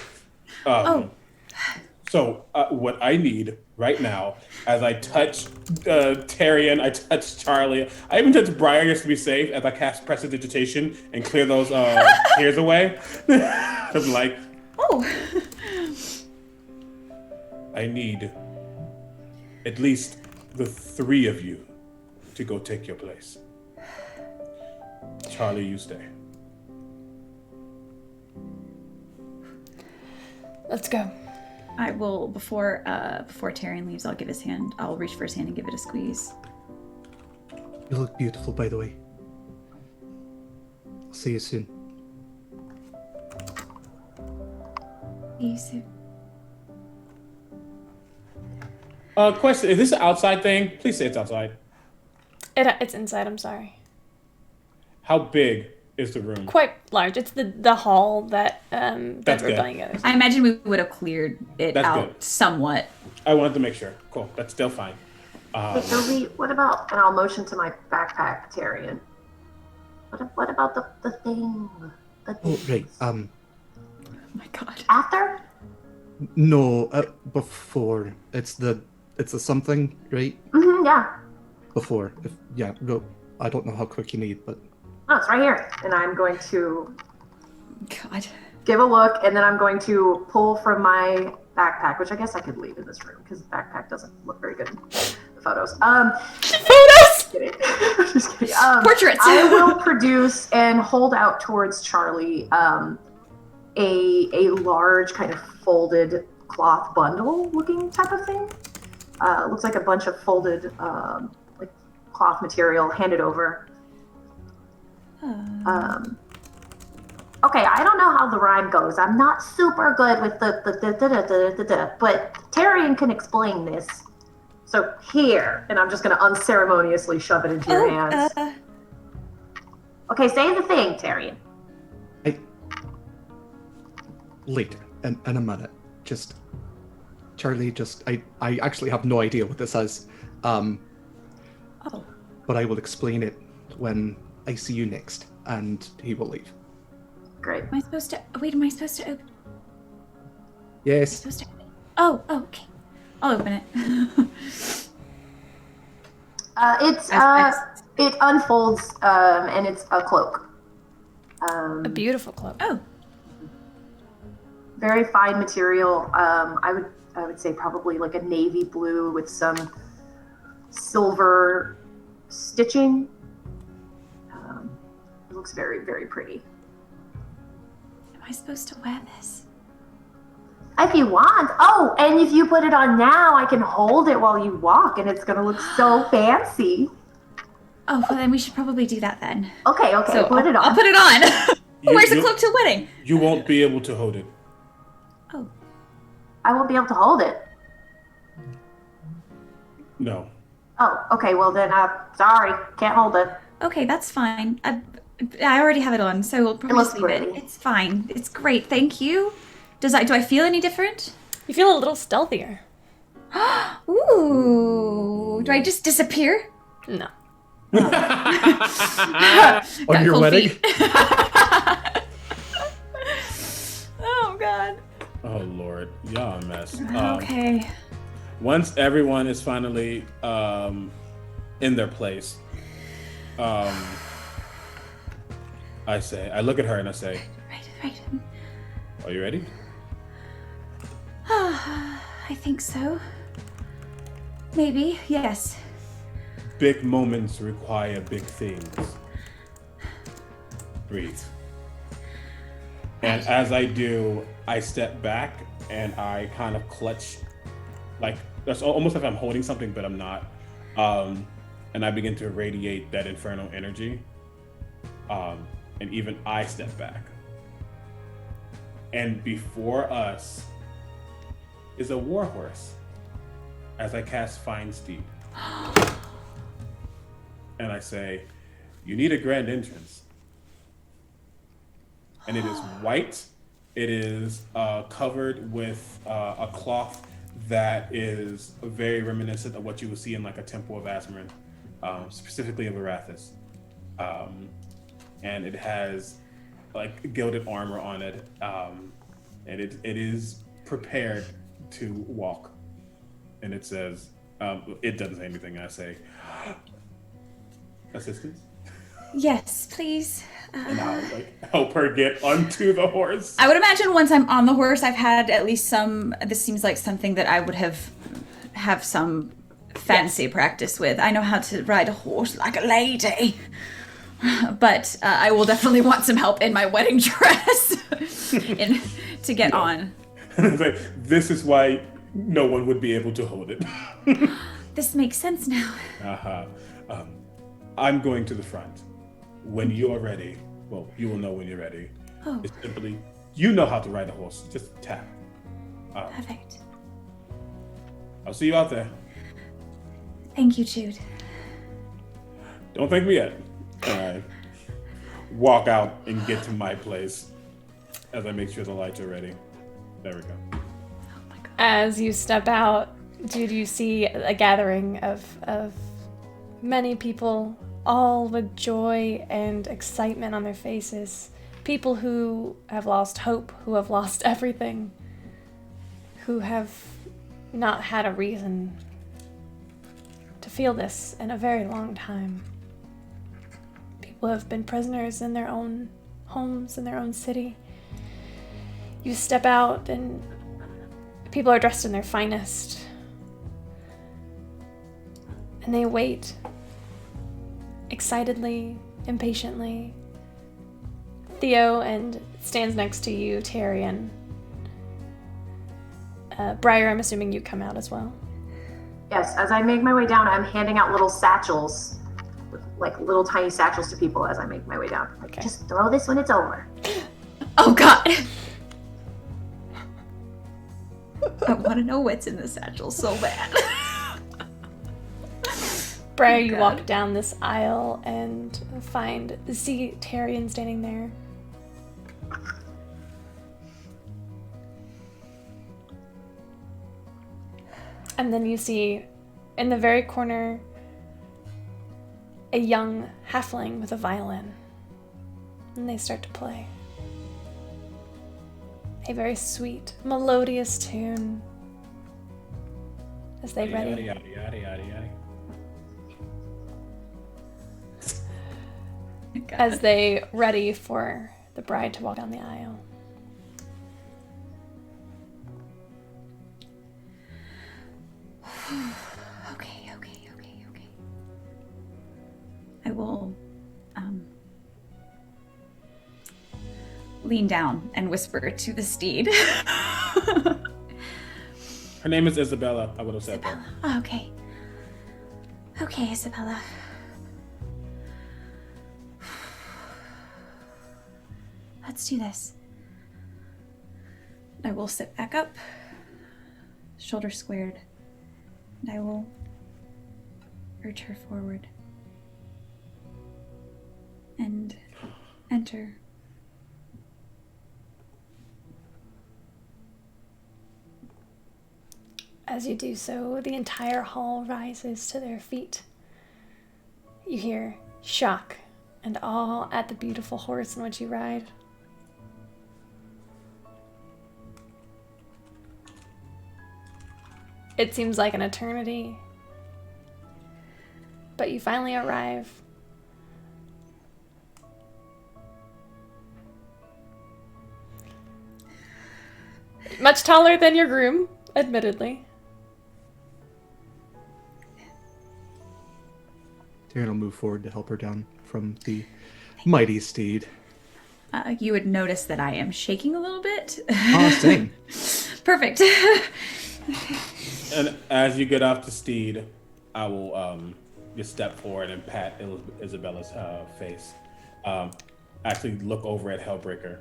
So what I need right now, as I touch Tyrion, I touch Charlie, I even touch Briar just to be safe, as I cast Prestidigitation and clear those tears away. I'm like, Oh. I need at least the 3 of you to go take your place. Charlie, you stay. Let's go. I will, before Tyrion leaves, I'll reach for his hand and give it a squeeze. You look beautiful, by the way. I'll see you soon. Easy. Question, is this an outside thing? Please say it's outside. It's inside, I'm sorry. How big is the room? Quite large. It's the hall that That's we're good. going together. I imagine we would have cleared it That's out good. somewhat. I wanted to make sure. Cool, that's still fine. What about, and I'll motion to my backpack, Tyrion. What about the thing? The Oh, thing? right. Oh my god. After? No, before. It's the something, right? Mm-hmm, yeah. Before. Go. I don't know how quick you need, but... Oh, it's right here. And I'm going to God. give a look, and then I'm going to pull from my backpack, which I guess I could leave in this room, because the backpack doesn't look very good in the photos. Just kidding. Just kidding. Portraits! I will produce and hold out towards Charlie a large kind of folded cloth bundle looking type of thing. Looks like a bunch of folded like cloth material handed over. Okay, I don't know how the rhyme goes. I'm not super good with the but Tyrion can explain this. So here, and I'm just going to unceremoniously shove it into your hands. Okay, say the thing, Tyrion. Later, in a minute. Just... Charlie, I actually have no idea what this is. But I will explain it when I see you next, and he will leave. Great. Am I supposed to open? Yes. Oh, okay. I'll open it. It unfolds, and it's a cloak. A beautiful cloak. Oh. Very fine material. I would say probably like a navy blue with some silver stitching. It looks very, very pretty. Am I supposed to wear this? If you want. Oh, and if you put it on now, I can hold it while you walk, and it's gonna look so fancy. Oh, well then we should probably do that then. Okay, So put it on. I'll put it on. Where's the cloak to the wedding? You won't be able to hold it. Oh. I won't be able to hold it. No. Oh, okay, well then, sorry, can't hold it. Okay, that's fine. I already have it on, so we'll probably looks just leave it. pretty. It's fine. It's great. Thank you. Do I feel any different? You feel a little stealthier. Ooh. Do I just disappear? No. On your cold wedding? feet. Oh God. Oh Lord, y'all a mess. Okay. Once everyone is finally in their place, I look at her and I say, Right. "Are you ready?" I think so. Maybe, yes. Big moments require big things. Breathe. And as I do, I step back and I kind of clutch, like that's almost like I'm holding something, but I'm not. And I begin to radiate that infernal energy. And even I step back. And before us is a warhorse as I cast Find Steed. And I say, you need a grand entrance. And it is white. It is covered with a cloth that is very reminiscent of what you would see in like a temple of Azmarin, specifically of Arathis. And it has like gilded armor on it. And it is prepared to walk. And it says, it doesn't say anything. I say, assistance? Yes, please. And I'll like help her get onto the horse. I would imagine once I'm on the horse, I've had at least some. This seems like something that I would have some fancy practice with. I know how to ride a horse like a lady, but I will definitely want some help in my wedding dress to get on. This is why no one would be able to hold it. This makes sense now. I'm going to the front. When you are ready, well, you will know when you're ready. Oh. It's simply, you know how to ride a horse. Just tap. Perfect. I'll see you out there. Thank you, Jude. Don't thank me yet. I walk out and get to my place as I make sure the lights are ready. There we go. As you step out, Jude, you see a gathering of many people, all with joy and excitement on their faces. People who have lost hope, who have lost everything, who have not had a reason to feel this in a very long time. People have been prisoners in their own homes, in their own city. You step out and people are dressed in their finest. And they wait excitedly, impatiently. Theo and stands next to you, Tyrion. Briar, I'm assuming you come out as well. Yes, as I make my way down, I'm handing out little satchels, like little tiny satchels to people as I make my way down. Like, Okay. just throw this when it's over. Oh God. I want to know what's in the satchel so bad. Briar, you God. walk down this aisle and see Tyrion standing there. And then you see, in the very corner, a young halfling with a violin. And they start to play. A very sweet, melodious tune. As they ready. Yada, yada, yada, yada. As they ready for the bride to walk down the aisle. Okay. I will lean down and whisper to the steed. Her name is Isabella. I would have said that. Oh, okay. Okay, Isabella. Let's do this. I will sit back up, shoulder squared, and I will urge her forward and enter. As you do so, the entire hall rises to their feet. You hear shock and awe at the beautiful horse in which you ride. It seems like an eternity. But you finally arrive. Much taller than your groom, admittedly. Tyrion will move forward to help her down from the mighty steed. You would notice that I am shaking a little bit. Ah, same. Perfect. And as you get off the steed, I will just step forward and pat Isabella's face. Actually look over at Hellbreaker,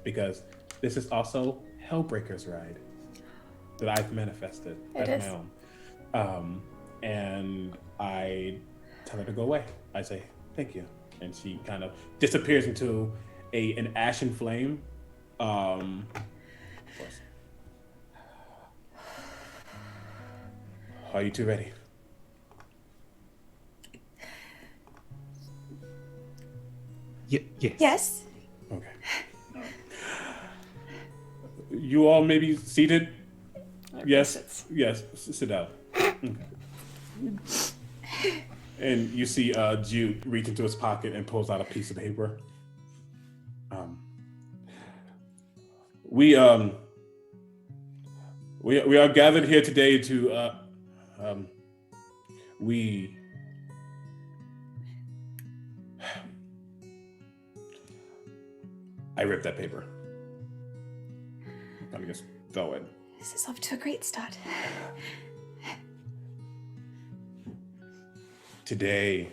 because this is also Hellbreaker's ride that I've manifested as my own. And I tell her to go away. I say, thank you. And she kind of disappears into an ashen flame. Of course. Are you two ready? Yes. Yes. Okay. You all may be seated. Yes. Yes. Sit down. Okay. And you see Jude reach into his pocket and pulls out a piece of paper. We are gathered here today to I ripped that paper. Let me just throw it. This is off to a great start. Today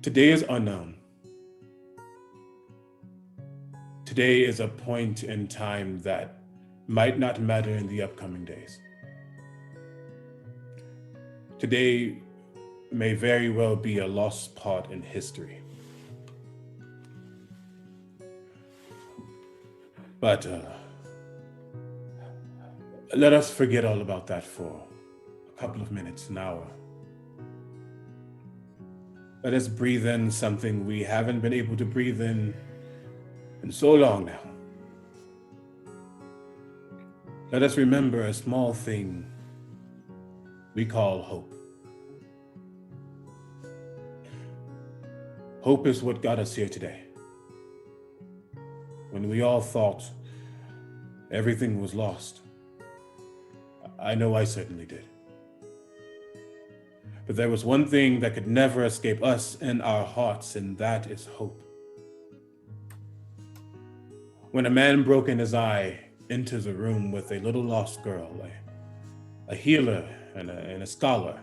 is unknown. Today is a point in time that might not matter in the upcoming days. Today may very well be a lost part in history. But let us forget all about that for a couple of minutes, an hour. Let us breathe in something we haven't been able to breathe in so long now. Let us remember a small thing we call hope. Hope is what got us here today. When we all thought everything was lost, I know I certainly did. But there was one thing that could never escape us and our hearts, and that is hope. When a man broken his eye enters a room with a little lost girl, a healer and a scholar,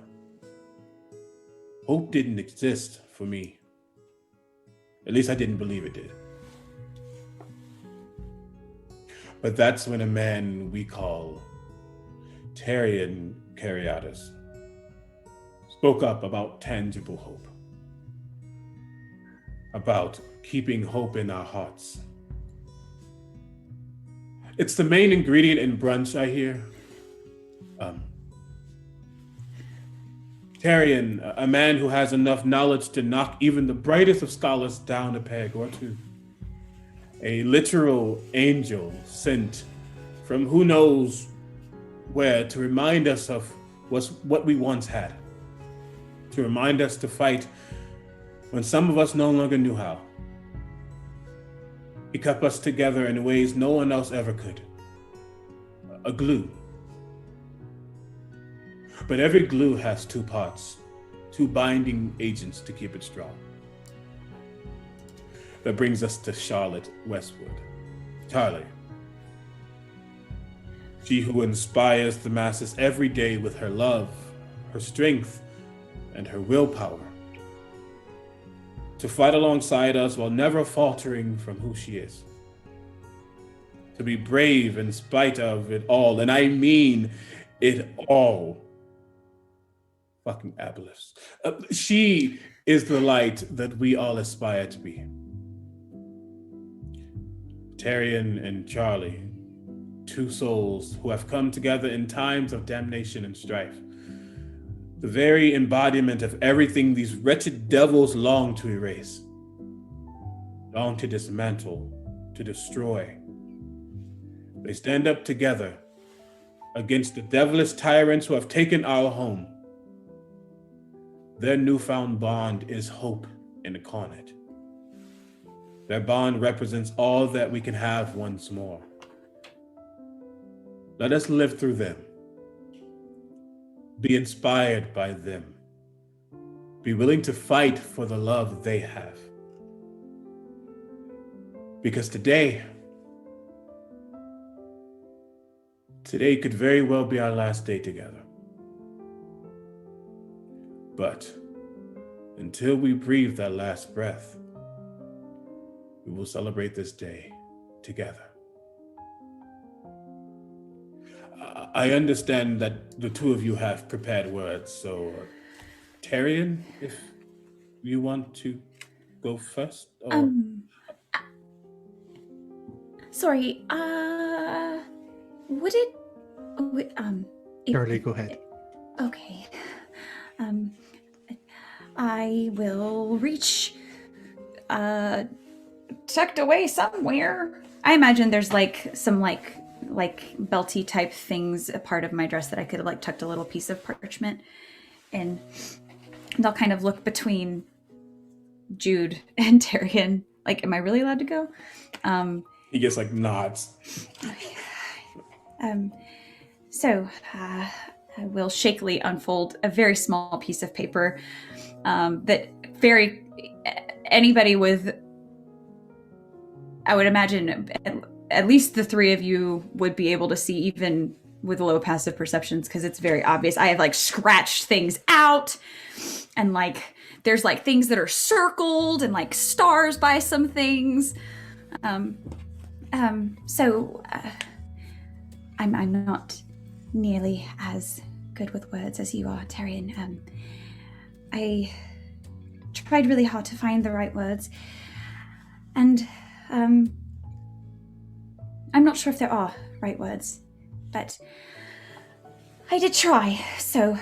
hope didn't exist for me. At least I didn't believe it did. But that's when a man we call Tyrion Cariatus spoke up about tangible hope, about keeping hope in our hearts. It's the main ingredient in brunch, I hear. Tyrion, a man who has enough knowledge to knock even the brightest of scholars down a peg or two. A literal angel sent from who knows where to remind us of what we once had. To remind us to fight when some of us no longer knew how. He kept us together in ways no one else ever could. A glue. But every glue has two parts, two binding agents to keep it strong. That brings us to Charlotte Westwood. Charlie. She who inspires the masses every day with her love, her strength, and her willpower. To fight alongside us while never faltering from who she is. To be brave in spite of it all, and I mean it all. Fucking aboleths. She is the light that we all aspire to be. Tyrion and Charlie, two souls who have come together in times of damnation and strife. The very embodiment of everything these wretched devils long to erase, long to dismantle, to destroy. They stand up together against the devilish tyrants who have taken our home. Their newfound bond is hope incarnate. Their bond represents all that we can have once more. Let us live through them. Be inspired by them. Be willing to fight for the love they have. Because today could very well be our last day together. But until we breathe that last breath, we will celebrate this day together. I understand that the two of you have prepared words, so Tyrion, if you want to go first? Or... Sorry, would it... Charlie, go ahead. Okay. I will reach, tucked away somewhere. I imagine there's like some like belty type things, a part of my dress that I could have like tucked a little piece of parchment in. And I'll kind of look between Jude and Tyrion. Like, am I really allowed to go? He gets like nods. So I will shakily unfold a very small piece of paper that anybody with, I would imagine at least the three of you would be able to see, even with low passive perceptions, because it's very obvious. I have like scratched things out, and like there's like things that are circled and like stars by some things. So I'm not nearly as good with words as you are, Tyrion. I tried really hard to find the right words, and I'm not sure if there are right words, but I did try. So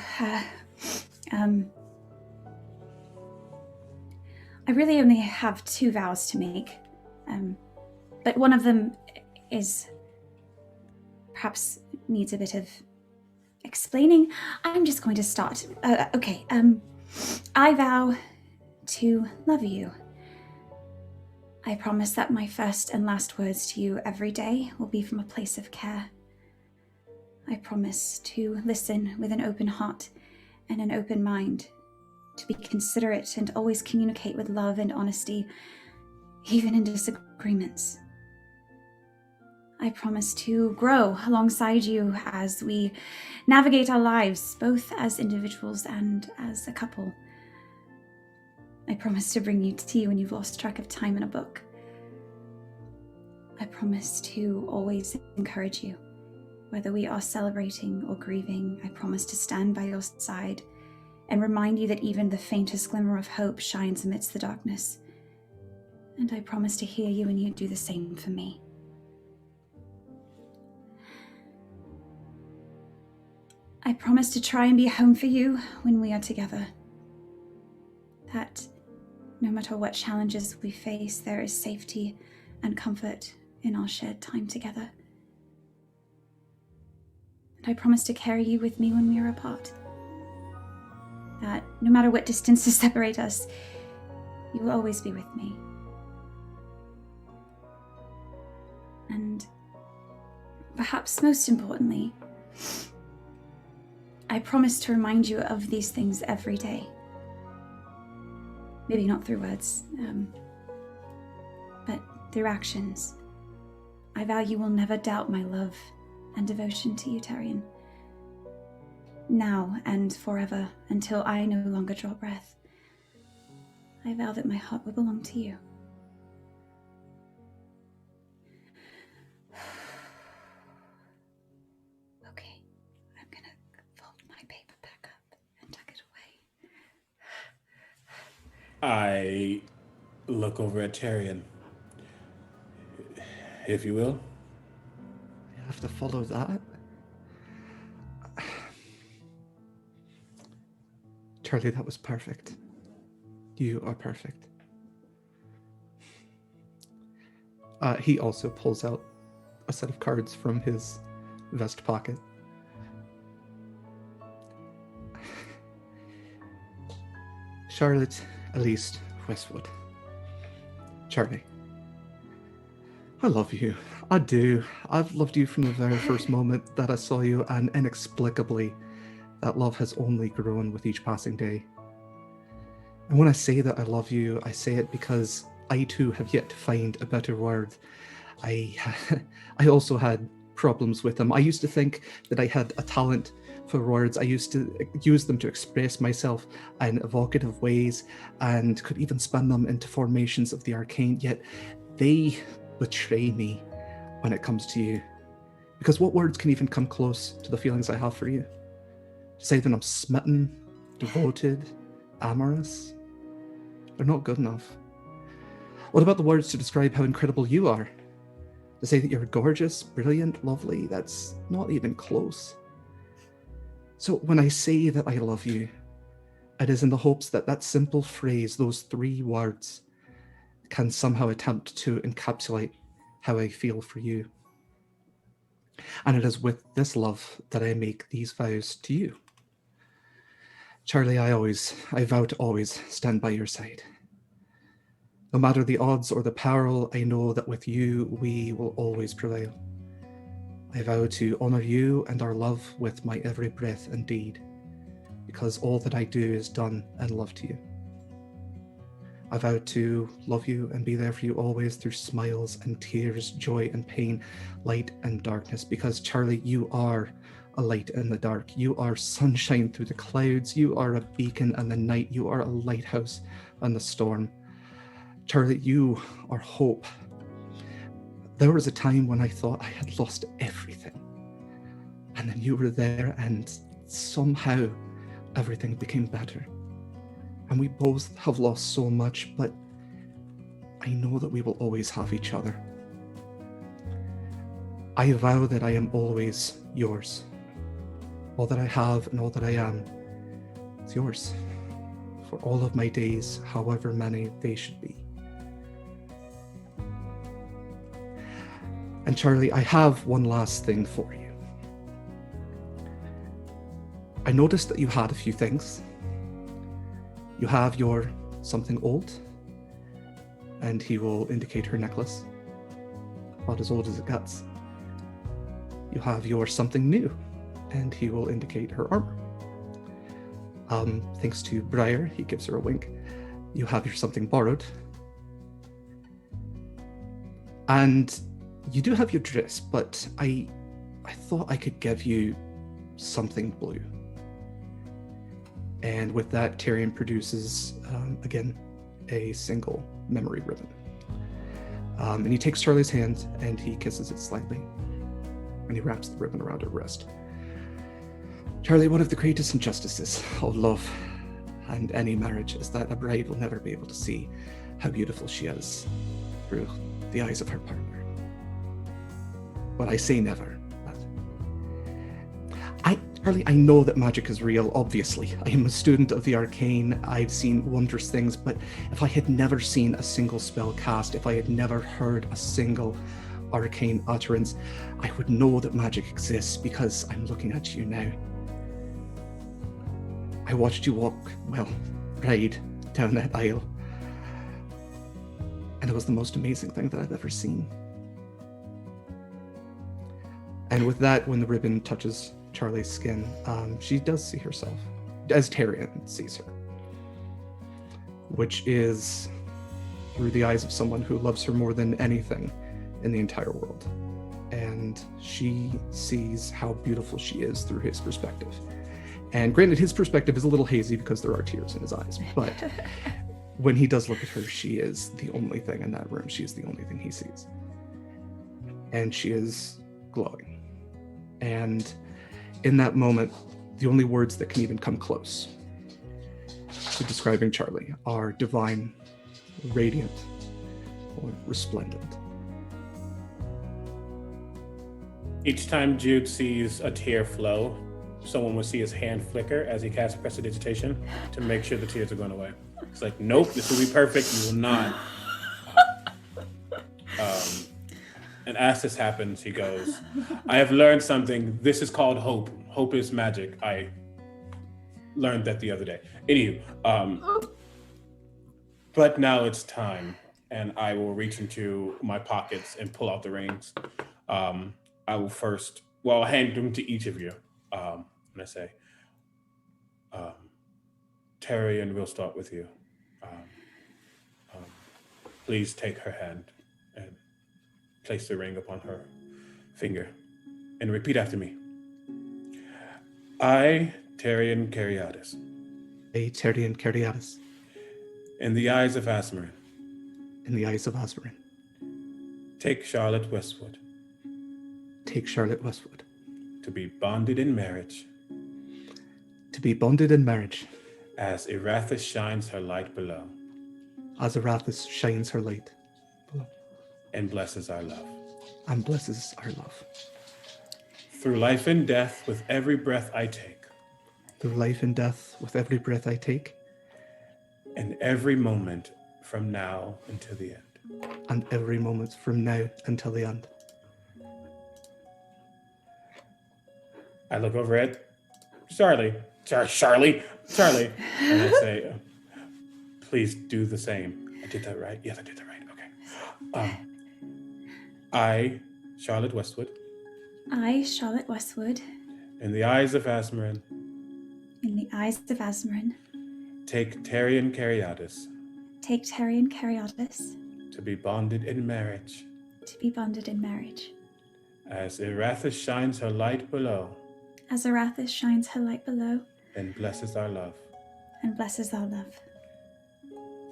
I really only have 2 vows to make, but one of them is perhaps needs a bit of explaining. I'm just going to start. Okay. I vow to love you. I promise that my first and last words to you every day will be from a place of care. I promise to listen with an open heart and an open mind, to be considerate and always communicate with love and honesty, even in disagreements. I promise to grow alongside you as we navigate our lives, both as individuals and as a couple. I promise to bring you tea when you've lost track of time in a book. I promise to always encourage you, whether we are celebrating or grieving. I promise to stand by your side and remind you that even the faintest glimmer of hope shines amidst the darkness. And I promise to hear you when you do the same for me. I promise to try and be home for you when we are together. That no matter what challenges we face, there is safety and comfort in our shared time together. And I promise to carry you with me when we are apart. That no matter what distances separate us, you will always be with me. And perhaps most importantly, I promise to remind you of these things every day. Maybe not through words, but through actions. I vow you will never doubt my love and devotion to you, Tyrion. Now and forever, until I no longer draw breath. I vow that my heart will belong to you. Okay, I'm gonna fold my paper back up and tuck it away. I look over at Tyrion. If you will. You have to follow that? Charlie, that was perfect. You are perfect. He also pulls out a set of cards from his vest pocket. Charlotte Elise Westwood. Charlie. I love you. I do. I've loved you from the very first moment that I saw you, and inexplicably, that love has only grown with each passing day. And when I say that I love you, I say it because I too have yet to find a better word. I also had problems with them. I used to think that I had a talent for words. I used to use them to express myself in evocative ways and could even spin them into formations of the arcane, yet they betray me when it comes to you. Because what words can even come close to the feelings I have for you? To say that I'm smitten, devoted, amorous? They're not good enough. What about the words to describe how incredible you are? To say that you're gorgeous, brilliant, lovely? That's not even close. So when I say that I love you, it is in the hopes that that simple phrase, those 3 words, can somehow attempt to encapsulate how I feel for you. And it is with this love that I make these vows to you. Charlie, I vow to always stand by your side. No matter the odds or the peril, I know that with you, we will always prevail. I vow to honor you and our love with my every breath and deed, because all that I do is done in love to you. I vow to love you and be there for you always through smiles and tears, joy and pain, light and darkness, because Charlie, you are a light in the dark. You are sunshine through the clouds. You are a beacon in the night. You are a lighthouse in the storm. Charlie, you are hope. There was a time when I thought I had lost everything. And then you were there and somehow everything became better. And we both have lost so much, but I know that we will always have each other. I vow that I am always yours. All that I have and all that I am is yours. For all of my days, however many they should be. And Charlie, I have one last thing for you. I noticed that you had a few things. You have your something old, and he will indicate her necklace, about as old as it gets. You have your something new, and he will indicate her armor. Thanks to Briar, he gives her a wink. You have your something borrowed. And you do have your dress, but I thought I could give you something blue. And with that, Tyrion produces, again, a single memory ribbon. And he takes Charlie's hand and he kisses it slightly. And he wraps the ribbon around her wrist. Charlie, one of the greatest injustices of love and any marriage is that a bride will never be able to see how beautiful she is through the eyes of her partner. Well, I say never, but Charlie, I know that magic is real, obviously. I am a student of the arcane, I've seen wondrous things, but if I had never seen a single spell cast, if I had never heard a single arcane utterance, I would know that magic exists because I'm looking at you now. I watched you walk, ride down that aisle, and it was the most amazing thing that I've ever seen. And with that, when the ribbon touches Charlie's skin, she does see herself, as Tyrion sees her, which is through the eyes of someone who loves her more than anything in the entire world. And she sees how beautiful she is through his perspective. And granted, his perspective is a little hazy because there are tears in his eyes, but when he does look at her, she is the only thing in that room. She is the only thing he sees. And she is glowing. And in that moment, the only words that can even come close to describing Charlie are divine, radiant, or resplendent. Each time Jude sees a tear flow, someone will see his hand flicker as he casts prestidigitation to make sure the tears are going away. It's like, nope, this will be perfect. You will not. And And as this happens, he goes, I have learned something. This is called hope. Hope is magic. I learned that the other day. Anywho, but now it's time. And I will reach into my pockets and pull out the rings. I will first, I'll hand them to each of you. And I say, Terry, and we'll start with you. Please take her hand and place the ring upon her finger and repeat after me. I, Tyrion Caryadis. I, Tyrion Caryadis. In the eyes of Azmarin. In the eyes of Azmarin. Take Charlotte Westwood. Take Charlotte Westwood. To be bonded in marriage. To be bonded in marriage. As Erathis shines her light below. As Erathis shines her light below. And blesses our love. And blesses our love. Through life and death with every breath I take. Through life and death with every breath I take. And every moment from now until the end. And every moment from now until the end. I look over at Charlie, and I say, please do the same. I did that right? Yes, I did that right. Okay. I, Charlotte Westwood. I, Charlotte Westwood. In the eyes of Azmarin. In the eyes of Azmarin. Take Tyrion Caryadis. Take Tyrion Caryadis. To be bonded in marriage. To be bonded in marriage. As Erathis shines her light below. As Erathis shines her light below. And blesses our love. And blesses our love.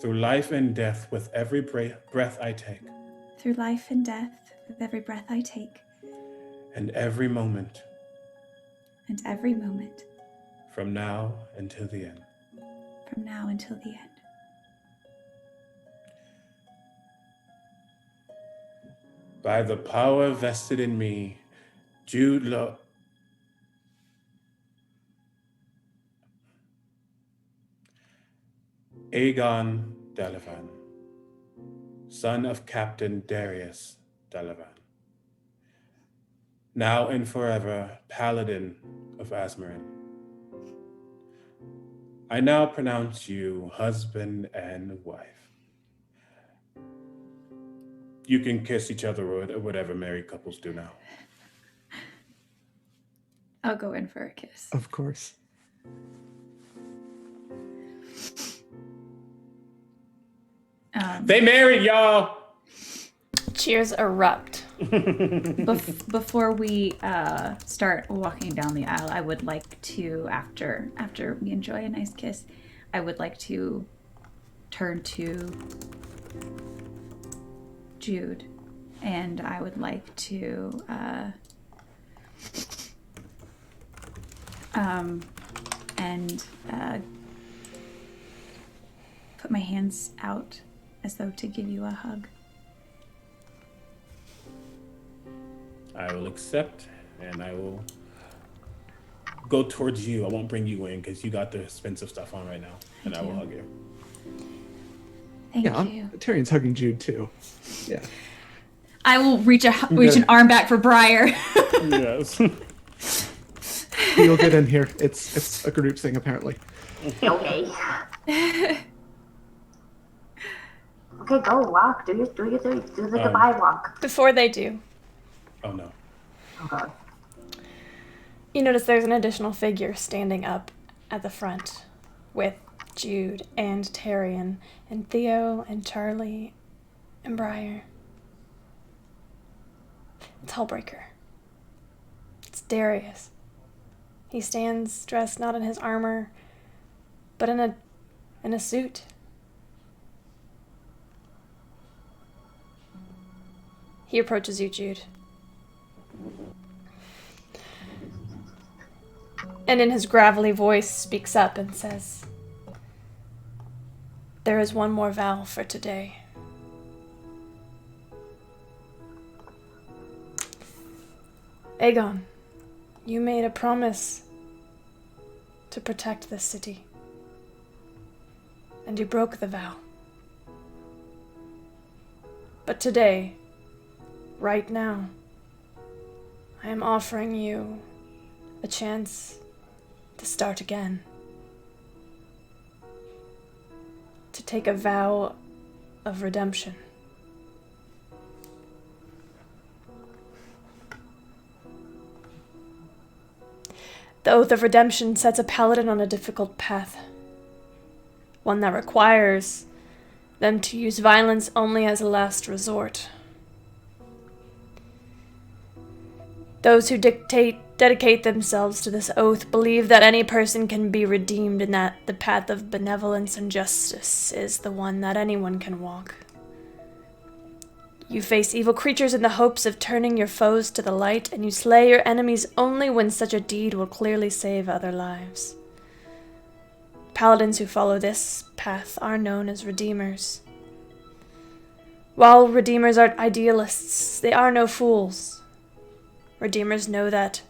Through life and death with every breath I take. Through life and death with every breath I take. And every moment. And every moment. From now until the end. From now until the end. By the power vested in me, Jude Aegon Delavan, son of Captain Darius Delavan, now and forever Paladin of Azmarin. I now pronounce you husband and wife. You can kiss each other or whatever married couples do now. I'll go in for a kiss. Of course. They married, y'all! Cheers erupt. Before we start walking down the aisle, I would like to, after we enjoy a nice kiss, I would like to turn to Jude, and I would like to put my hands out as though to give you a hug. I will accept, and I will go towards you. I won't bring you in because you got the expensive stuff on right now, and I will hug you. Thank Yeah, you. Tyrion's hugging Jude too. Yeah. I will reach an arm back for Briar. Yes. You'll get in here. It's a group thing apparently. Okay. Okay, go walk. Do the goodbye walk. Before they do, Oh no. Okay. you notice there's an additional figure standing up at the front with Jude and Tyrion and Theo and Charlie and Briar. It's Hullbreaker. It's Darius. He stands dressed not in his armor, but in a suit. He approaches you, Jude. And in his gravelly voice speaks up and says, "There is one more vow for today. Aegon, you made a promise to protect this city, and you broke the vow. But today, right now, I am offering you a chance to start again. To take a vow of redemption. The Oath of Redemption sets a paladin on a difficult path. One that requires them to use violence only as a last resort. Those who dedicate themselves to this oath believe that any person can be redeemed and that the path of benevolence and justice is the one that anyone can walk. You face evil creatures in the hopes of turning your foes to the light, and you slay your enemies only when such a deed will clearly save other lives. Paladins who follow this path are known as redeemers. While redeemers are idealists, they are no fools. Redeemers know that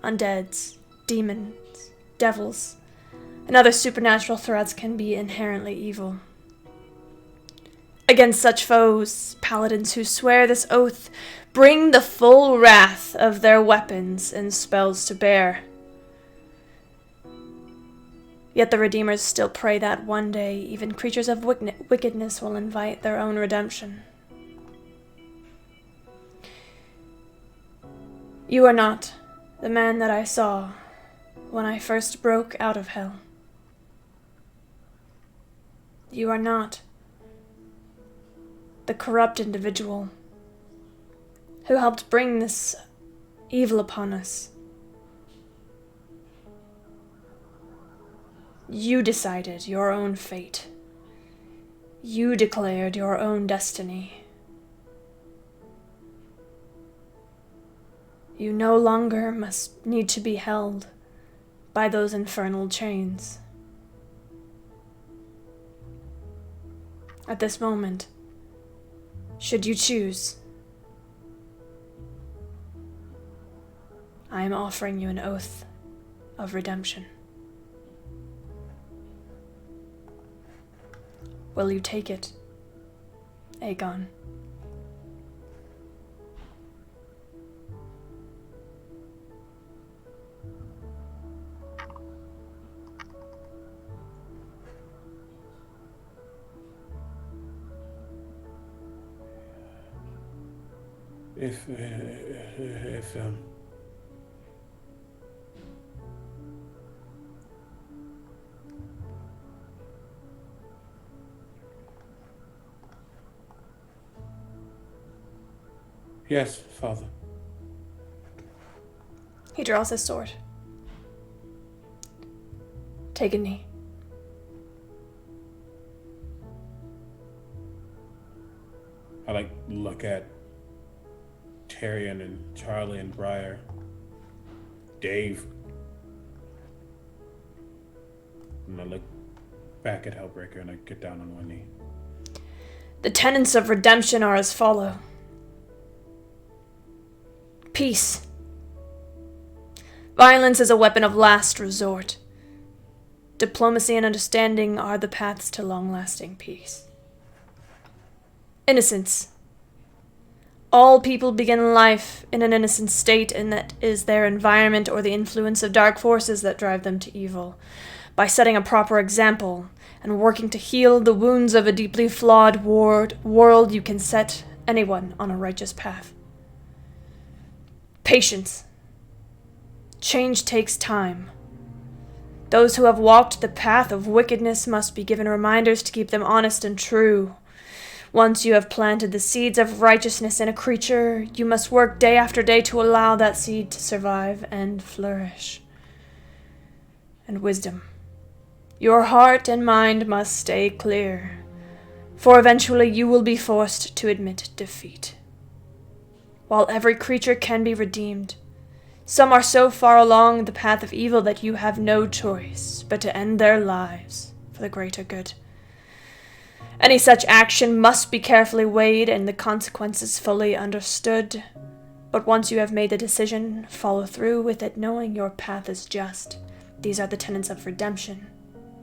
undeads, demons, devils, and other supernatural threats can be inherently evil. Against such foes, paladins who swear this oath bring the full wrath of their weapons and spells to bear. Yet the Redeemers still pray that one day even creatures of wickedness will invite their own redemption. You are not the man that I saw when I first broke out of hell. You are not the corrupt individual who helped bring this evil upon us. You decided your own fate. You declared your own destiny. You no longer must need to be held by those infernal chains. At this moment, should you choose, I am offering you an oath of redemption. Will you take it, Aegon? If Yes, Father. He draws his sword. Take a knee. I look at Tyrion and Charlie and Briar. Dave. And I look back at Hellbreaker and I get down on one knee. The tenets of redemption are as follow. Peace. Violence is a weapon of last resort. Diplomacy and understanding are the paths to long-lasting peace. Innocence. All people begin life in an innocent state, and that is their environment or the influence of dark forces that drive them to evil. By setting a proper example and working to heal the wounds of a deeply flawed world, you can set anyone on a righteous path. Patience. Change takes time. Those who have walked the path of wickedness must be given reminders to keep them honest and true. Once you have planted the seeds of righteousness in a creature, you must work day after day to allow that seed to survive and flourish. And wisdom. Your heart and mind must stay clear, for eventually you will be forced to admit defeat. While every creature can be redeemed, some are so far along the path of evil that you have no choice but to end their lives for the greater good. Any such action must be carefully weighed and the consequences fully understood. But once you have made the decision, follow through with it, knowing your path is just. These are the tenets of redemption.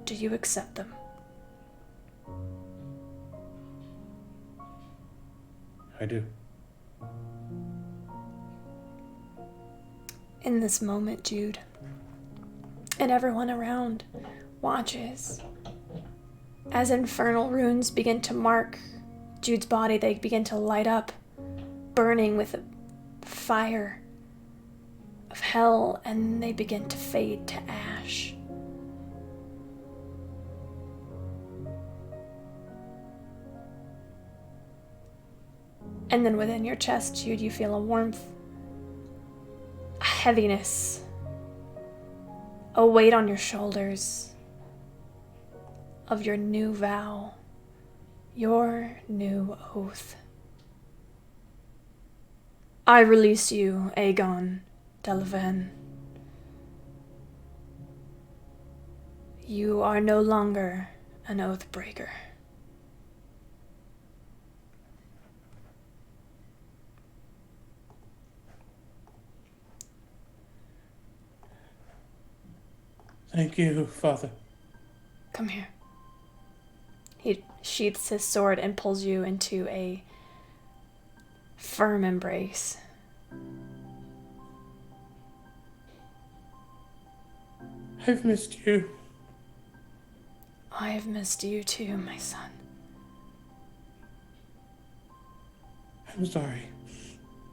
Do you accept them? I do. in this moment, Jude. And everyone around watches. As infernal runes begin to mark Jude's body, they begin to light up, burning with a fire of hell, and they begin to fade to ash. And then within your chest, Jude, you feel a warmth, a heaviness, a weight on your shoulders of your new vow, your new oath. I release you, Aegon Delavan. You are no longer an oath breaker. Thank you, Father. Come here. He sheaths his sword and pulls you into a firm embrace. I've missed you. I have missed you too, my son. I'm sorry.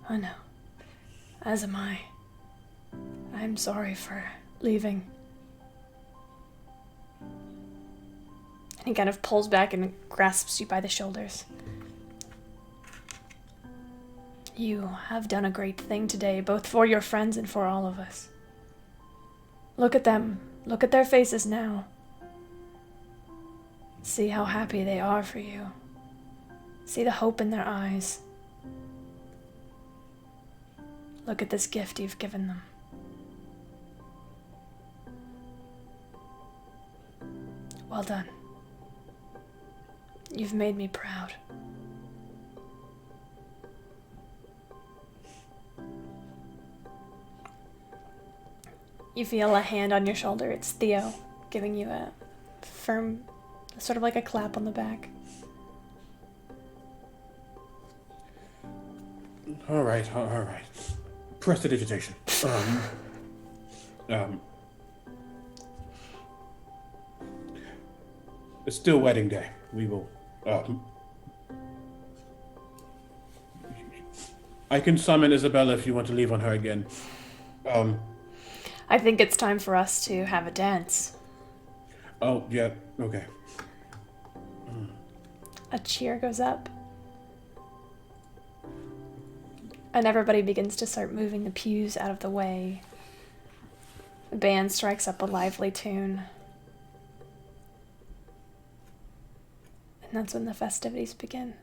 I know. As am I. I'm sorry for leaving. And he kind of pulls back and grasps you by the shoulders. You have done a great thing today, both for your friends and for all of us. Look at them. Look at their faces now. See how happy they are for you. See the hope in their eyes. Look at this gift you've given them. Well done. You've made me proud. You feel a hand on your shoulder. It's Theo giving you a firm, sort of like a clap on the back. All right. Prestidigitation. It's still wedding day. We will. I can summon Isabella if you want to leave on her again. I think it's time for us to have a dance. Oh, yeah, okay. A cheer goes up. And everybody begins to start moving the pews out of the way. The band strikes up a lively tune. And that's when the festivities begin.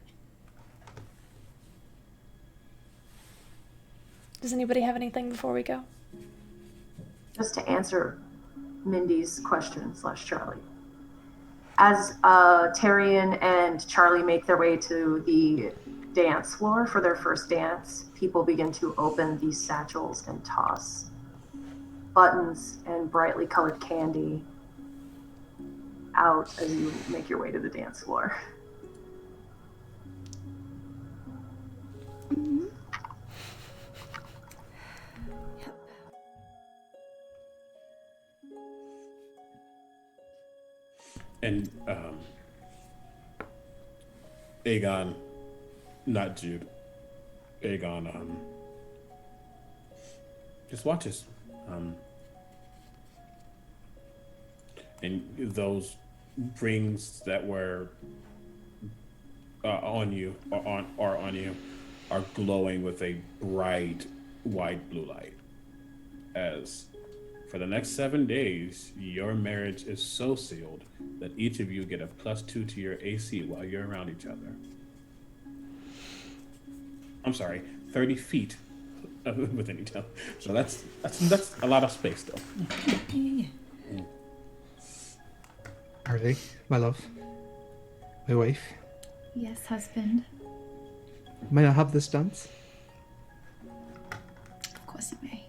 Does anybody have anything before we go? Just to answer Mindy's question / Charlie. As Tyrion and Charlie make their way to the dance floor for their first dance, people begin to open these satchels and toss buttons and brightly colored candy out as you make your way to the dance floor. And Aegon, not Jude, Aegon just watches. And those rings that were on you are glowing with a bright white blue light. As for the next 7 days, your marriage is so sealed that each of you get a +2 to your AC while you're around each other. I'm sorry, 30 feet within each other. So that's a lot of space, though. Harley, my love, my wife, Yes, husband. may I have this dance? Of course you may.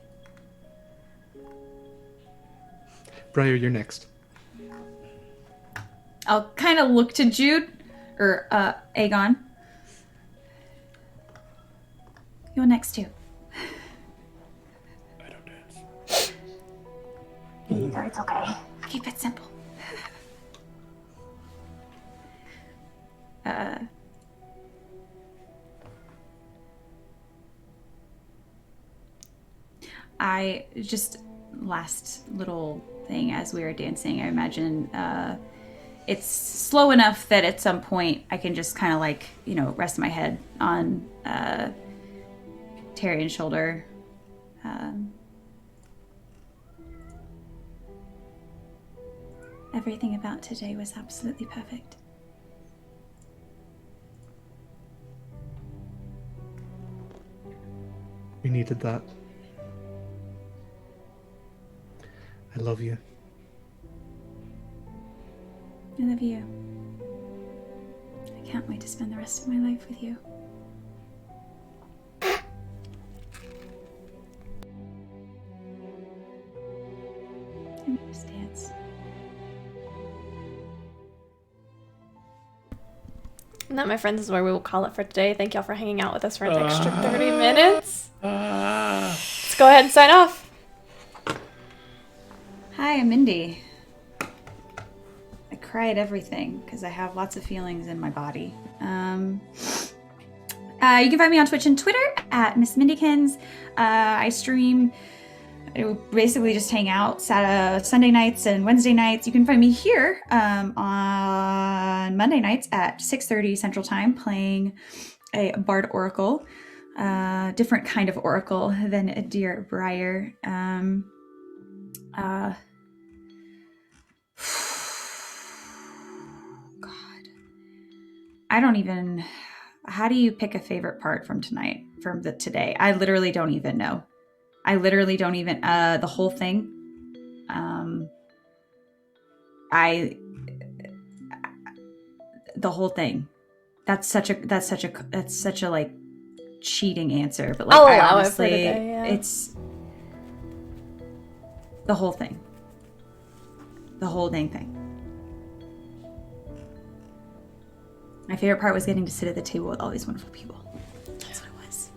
Briar, you're next. I'll kind of look to Jude, or Aegon. You're next too. I don't dance. Me either. It's okay. Keep it simple. I just last little thing as we were dancing, I imagine it's slow enough that at some point I can just kind of like, rest my head on Tyrion's shoulder. Everything about today was absolutely perfect. We needed that. I love you. I love you. I can't wait to spend the rest of my life with you. And we just dance. And that, my friends, is where we will call it for today. Thank y'all for hanging out with us for an extra 30 minutes. Let's go ahead and sign off. Hi, I'm Mindy. I cry at everything because I have lots of feelings in my body. You can find me on Twitch and Twitter at Miss Mindykins. I stream. I basically just hang out Sunday nights and Wednesday nights. You can find me here on Monday nights at 6:30 Central Time playing a Bard Oracle. Different kind of Oracle than a Dear Briar. God. I don't even... How do you pick a favorite part from today? I literally don't even know. The whole thing. The whole thing. That's such a like cheating answer, but like I'll I allow it for honestly, today, yeah. It's the whole thing. The whole dang thing. My favorite part was getting to sit at the table with all these wonderful people. That's what it was.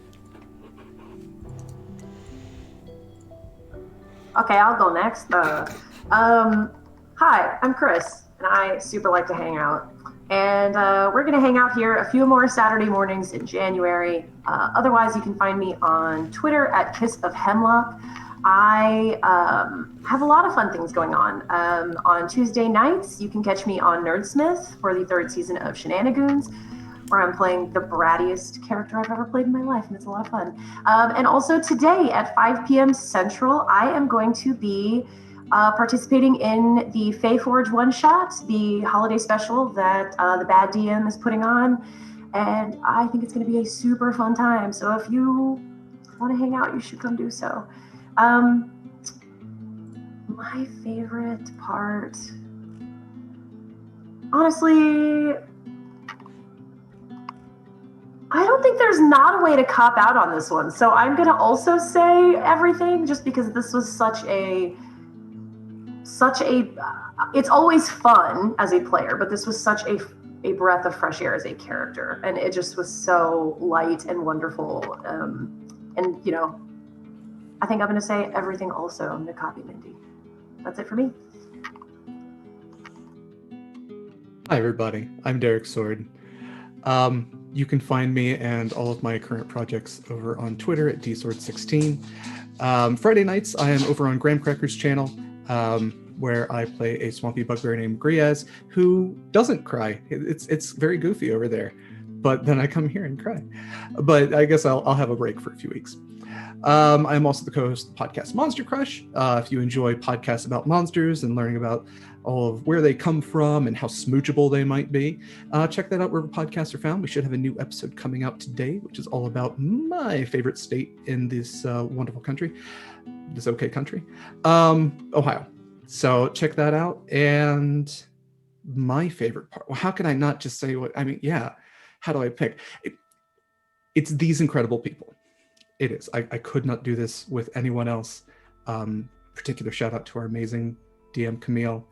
Okay, I'll go next. Hi, I'm Chris, and I super like to hang out. And we're going to hang out here a few more Saturday mornings in January. Otherwise, you can find me on Twitter at Kiss of Hemlock. I have a lot of fun things going on. On Tuesday nights, you can catch me on Nerdsmith for the 3rd season of Shenanigans, where I'm playing the brattiest character I've ever played in my life, and it's a lot of fun. And also today at 5 p.m. Central, I am going to be participating in the Fae Forge one-shot, the holiday special that the Bad DM is putting on, and I think it's going to be a super fun time. So if you want to hang out, you should come do so. My favorite part, honestly, I don't think there's not a way to cop out on this one. So I'm going to also say everything, just because this was such a, it's always fun as a player, but this was such a breath of fresh air as a character. And it just was so light and wonderful. And, you know, I think I'm going to say everything also. I'm going to copy Mindy. That's it for me. Hi, everybody. I'm Derek Sword. You can find me and all of my current projects over on Twitter at dsword16. Friday nights, I am over on Graham Cracker's channel, where I play a swampy bugbear named Griaz, who doesn't cry. It's very goofy over there, but then I come here and cry. But I guess I'll have a break for a few weeks. I'm also the co-host of the podcast Monster Crush. If you enjoy podcasts about monsters and learning about all of where they come from and how smoochable they might be, check that out wherever podcasts are found. We should have a new episode coming out today, which is all about my favorite state in this wonderful country, this okay country, Ohio. So check that out. And my favorite part, well, how can I not just say what, I mean, yeah, how do I pick? It's these incredible people. It is. I could not do this with anyone else. Particular shout out to our amazing DM Camille.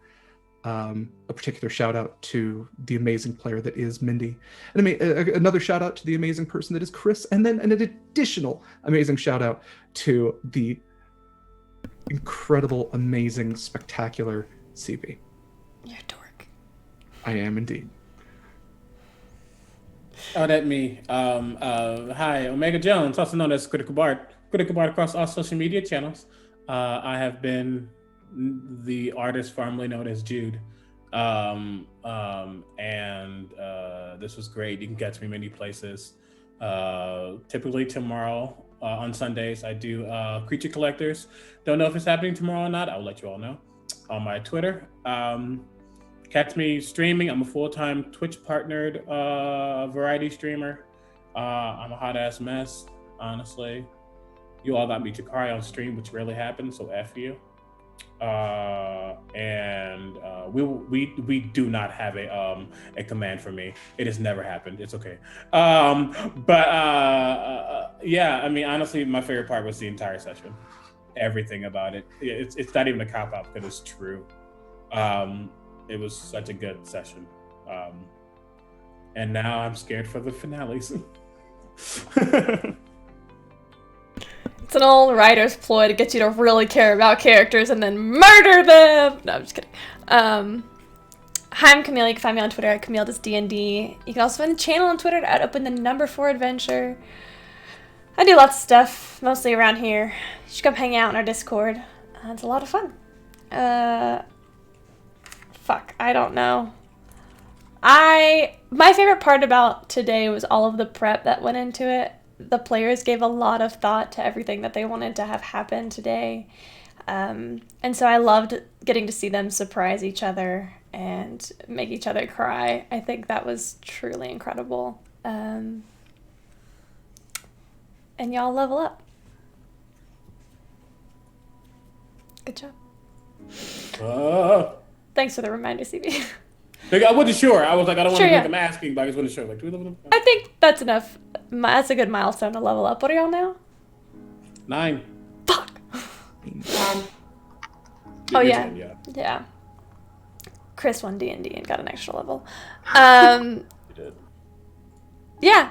A particular shout out to the amazing player that is Mindy. And another shout out to the amazing person that is Chris. And then an additional amazing shout out to the incredible, amazing, spectacular CB. You're a dork. I am indeed. Oh, that me. Hi, Omega Jones, also known as Critical Bard. Critical Bard across all social media channels. I have been the artist formerly known as Jude. And this was great. You can catch me many places. Typically tomorrow on Sundays, I do Creature Collectors. Don't know if it's happening tomorrow or not. I'll let you all know on my Twitter. Catch me streaming. I'm a full-time Twitch partnered variety streamer. I'm a hot ass mess, honestly. You all got me Jakari on stream, which rarely happens, so F you. We do not have a command for me. It has never happened. It's okay. Yeah, I mean, honestly, my favorite part was the entire session. Everything about it. It's not even a cop-out because it's true. It was such a good session. And now I'm scared for the finales. It's an old writer's ploy to get you to really care about characters and then murder them! No, I'm just kidding. Hi, I'm Camille. You can find me on Twitter at CamilleDoesDND. You can also find the channel on Twitter at OpenTheNumber4Adventure. I do lots of stuff, mostly around here. You should come hang out in our Discord. It's a lot of fun. Fuck, I don't know. My favorite part about today was all of the prep that went into it. The players gave a lot of thought to everything that they wanted to have happen today. And so I loved getting to see them surprise each other and make each other cry. I think that was truly incredible. And y'all level up. Good job. Thanks for the reminder, CB. I wasn't sure. I was like, I don't want to Sure, make them asking, but I just wasn't sure. Like, do we level up? I think that's enough. That's a good milestone to level up. What are y'all now? 9. Fuck. Oh yeah. Yeah. Chris won D&D and got an extra level. You did. Yeah.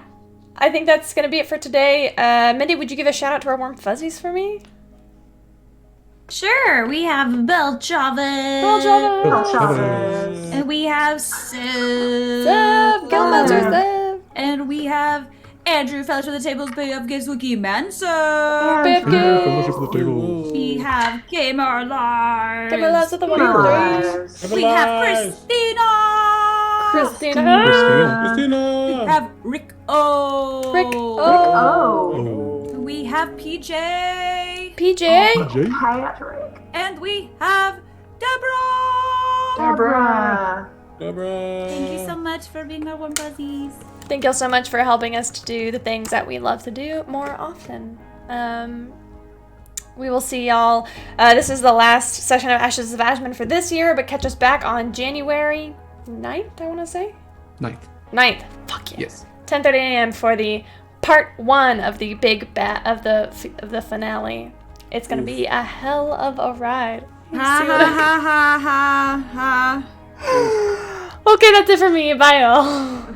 I think that's going to be it for today. Mindy, would you give a shout out to our warm fuzzies for me? Sure, we have Bell Chavez. And we have Seb. And we have Andrew, Fellows for the Tables, Biff Gives Wookie Manso. Biff Gives. We have Gamer Lars. Gamer Lars with the 1 and 3. We have Christina. We have Rick O. We have PJ. Patrick. And we have Deborah. Thank you so much for being our warm fuzzies. Thank y'all so much for helping us to do the things that we love to do more often. We will see y'all. This is the last session of Ashes of Azmarin for this year, but catch us back on January 9th, I want to say? 9th. Fuck yeah. Yes. 10:30 a.m. for the part 1 of the big of the finale. It's gonna be a hell of a ride. Okay, that's it for me. Bye, y'all.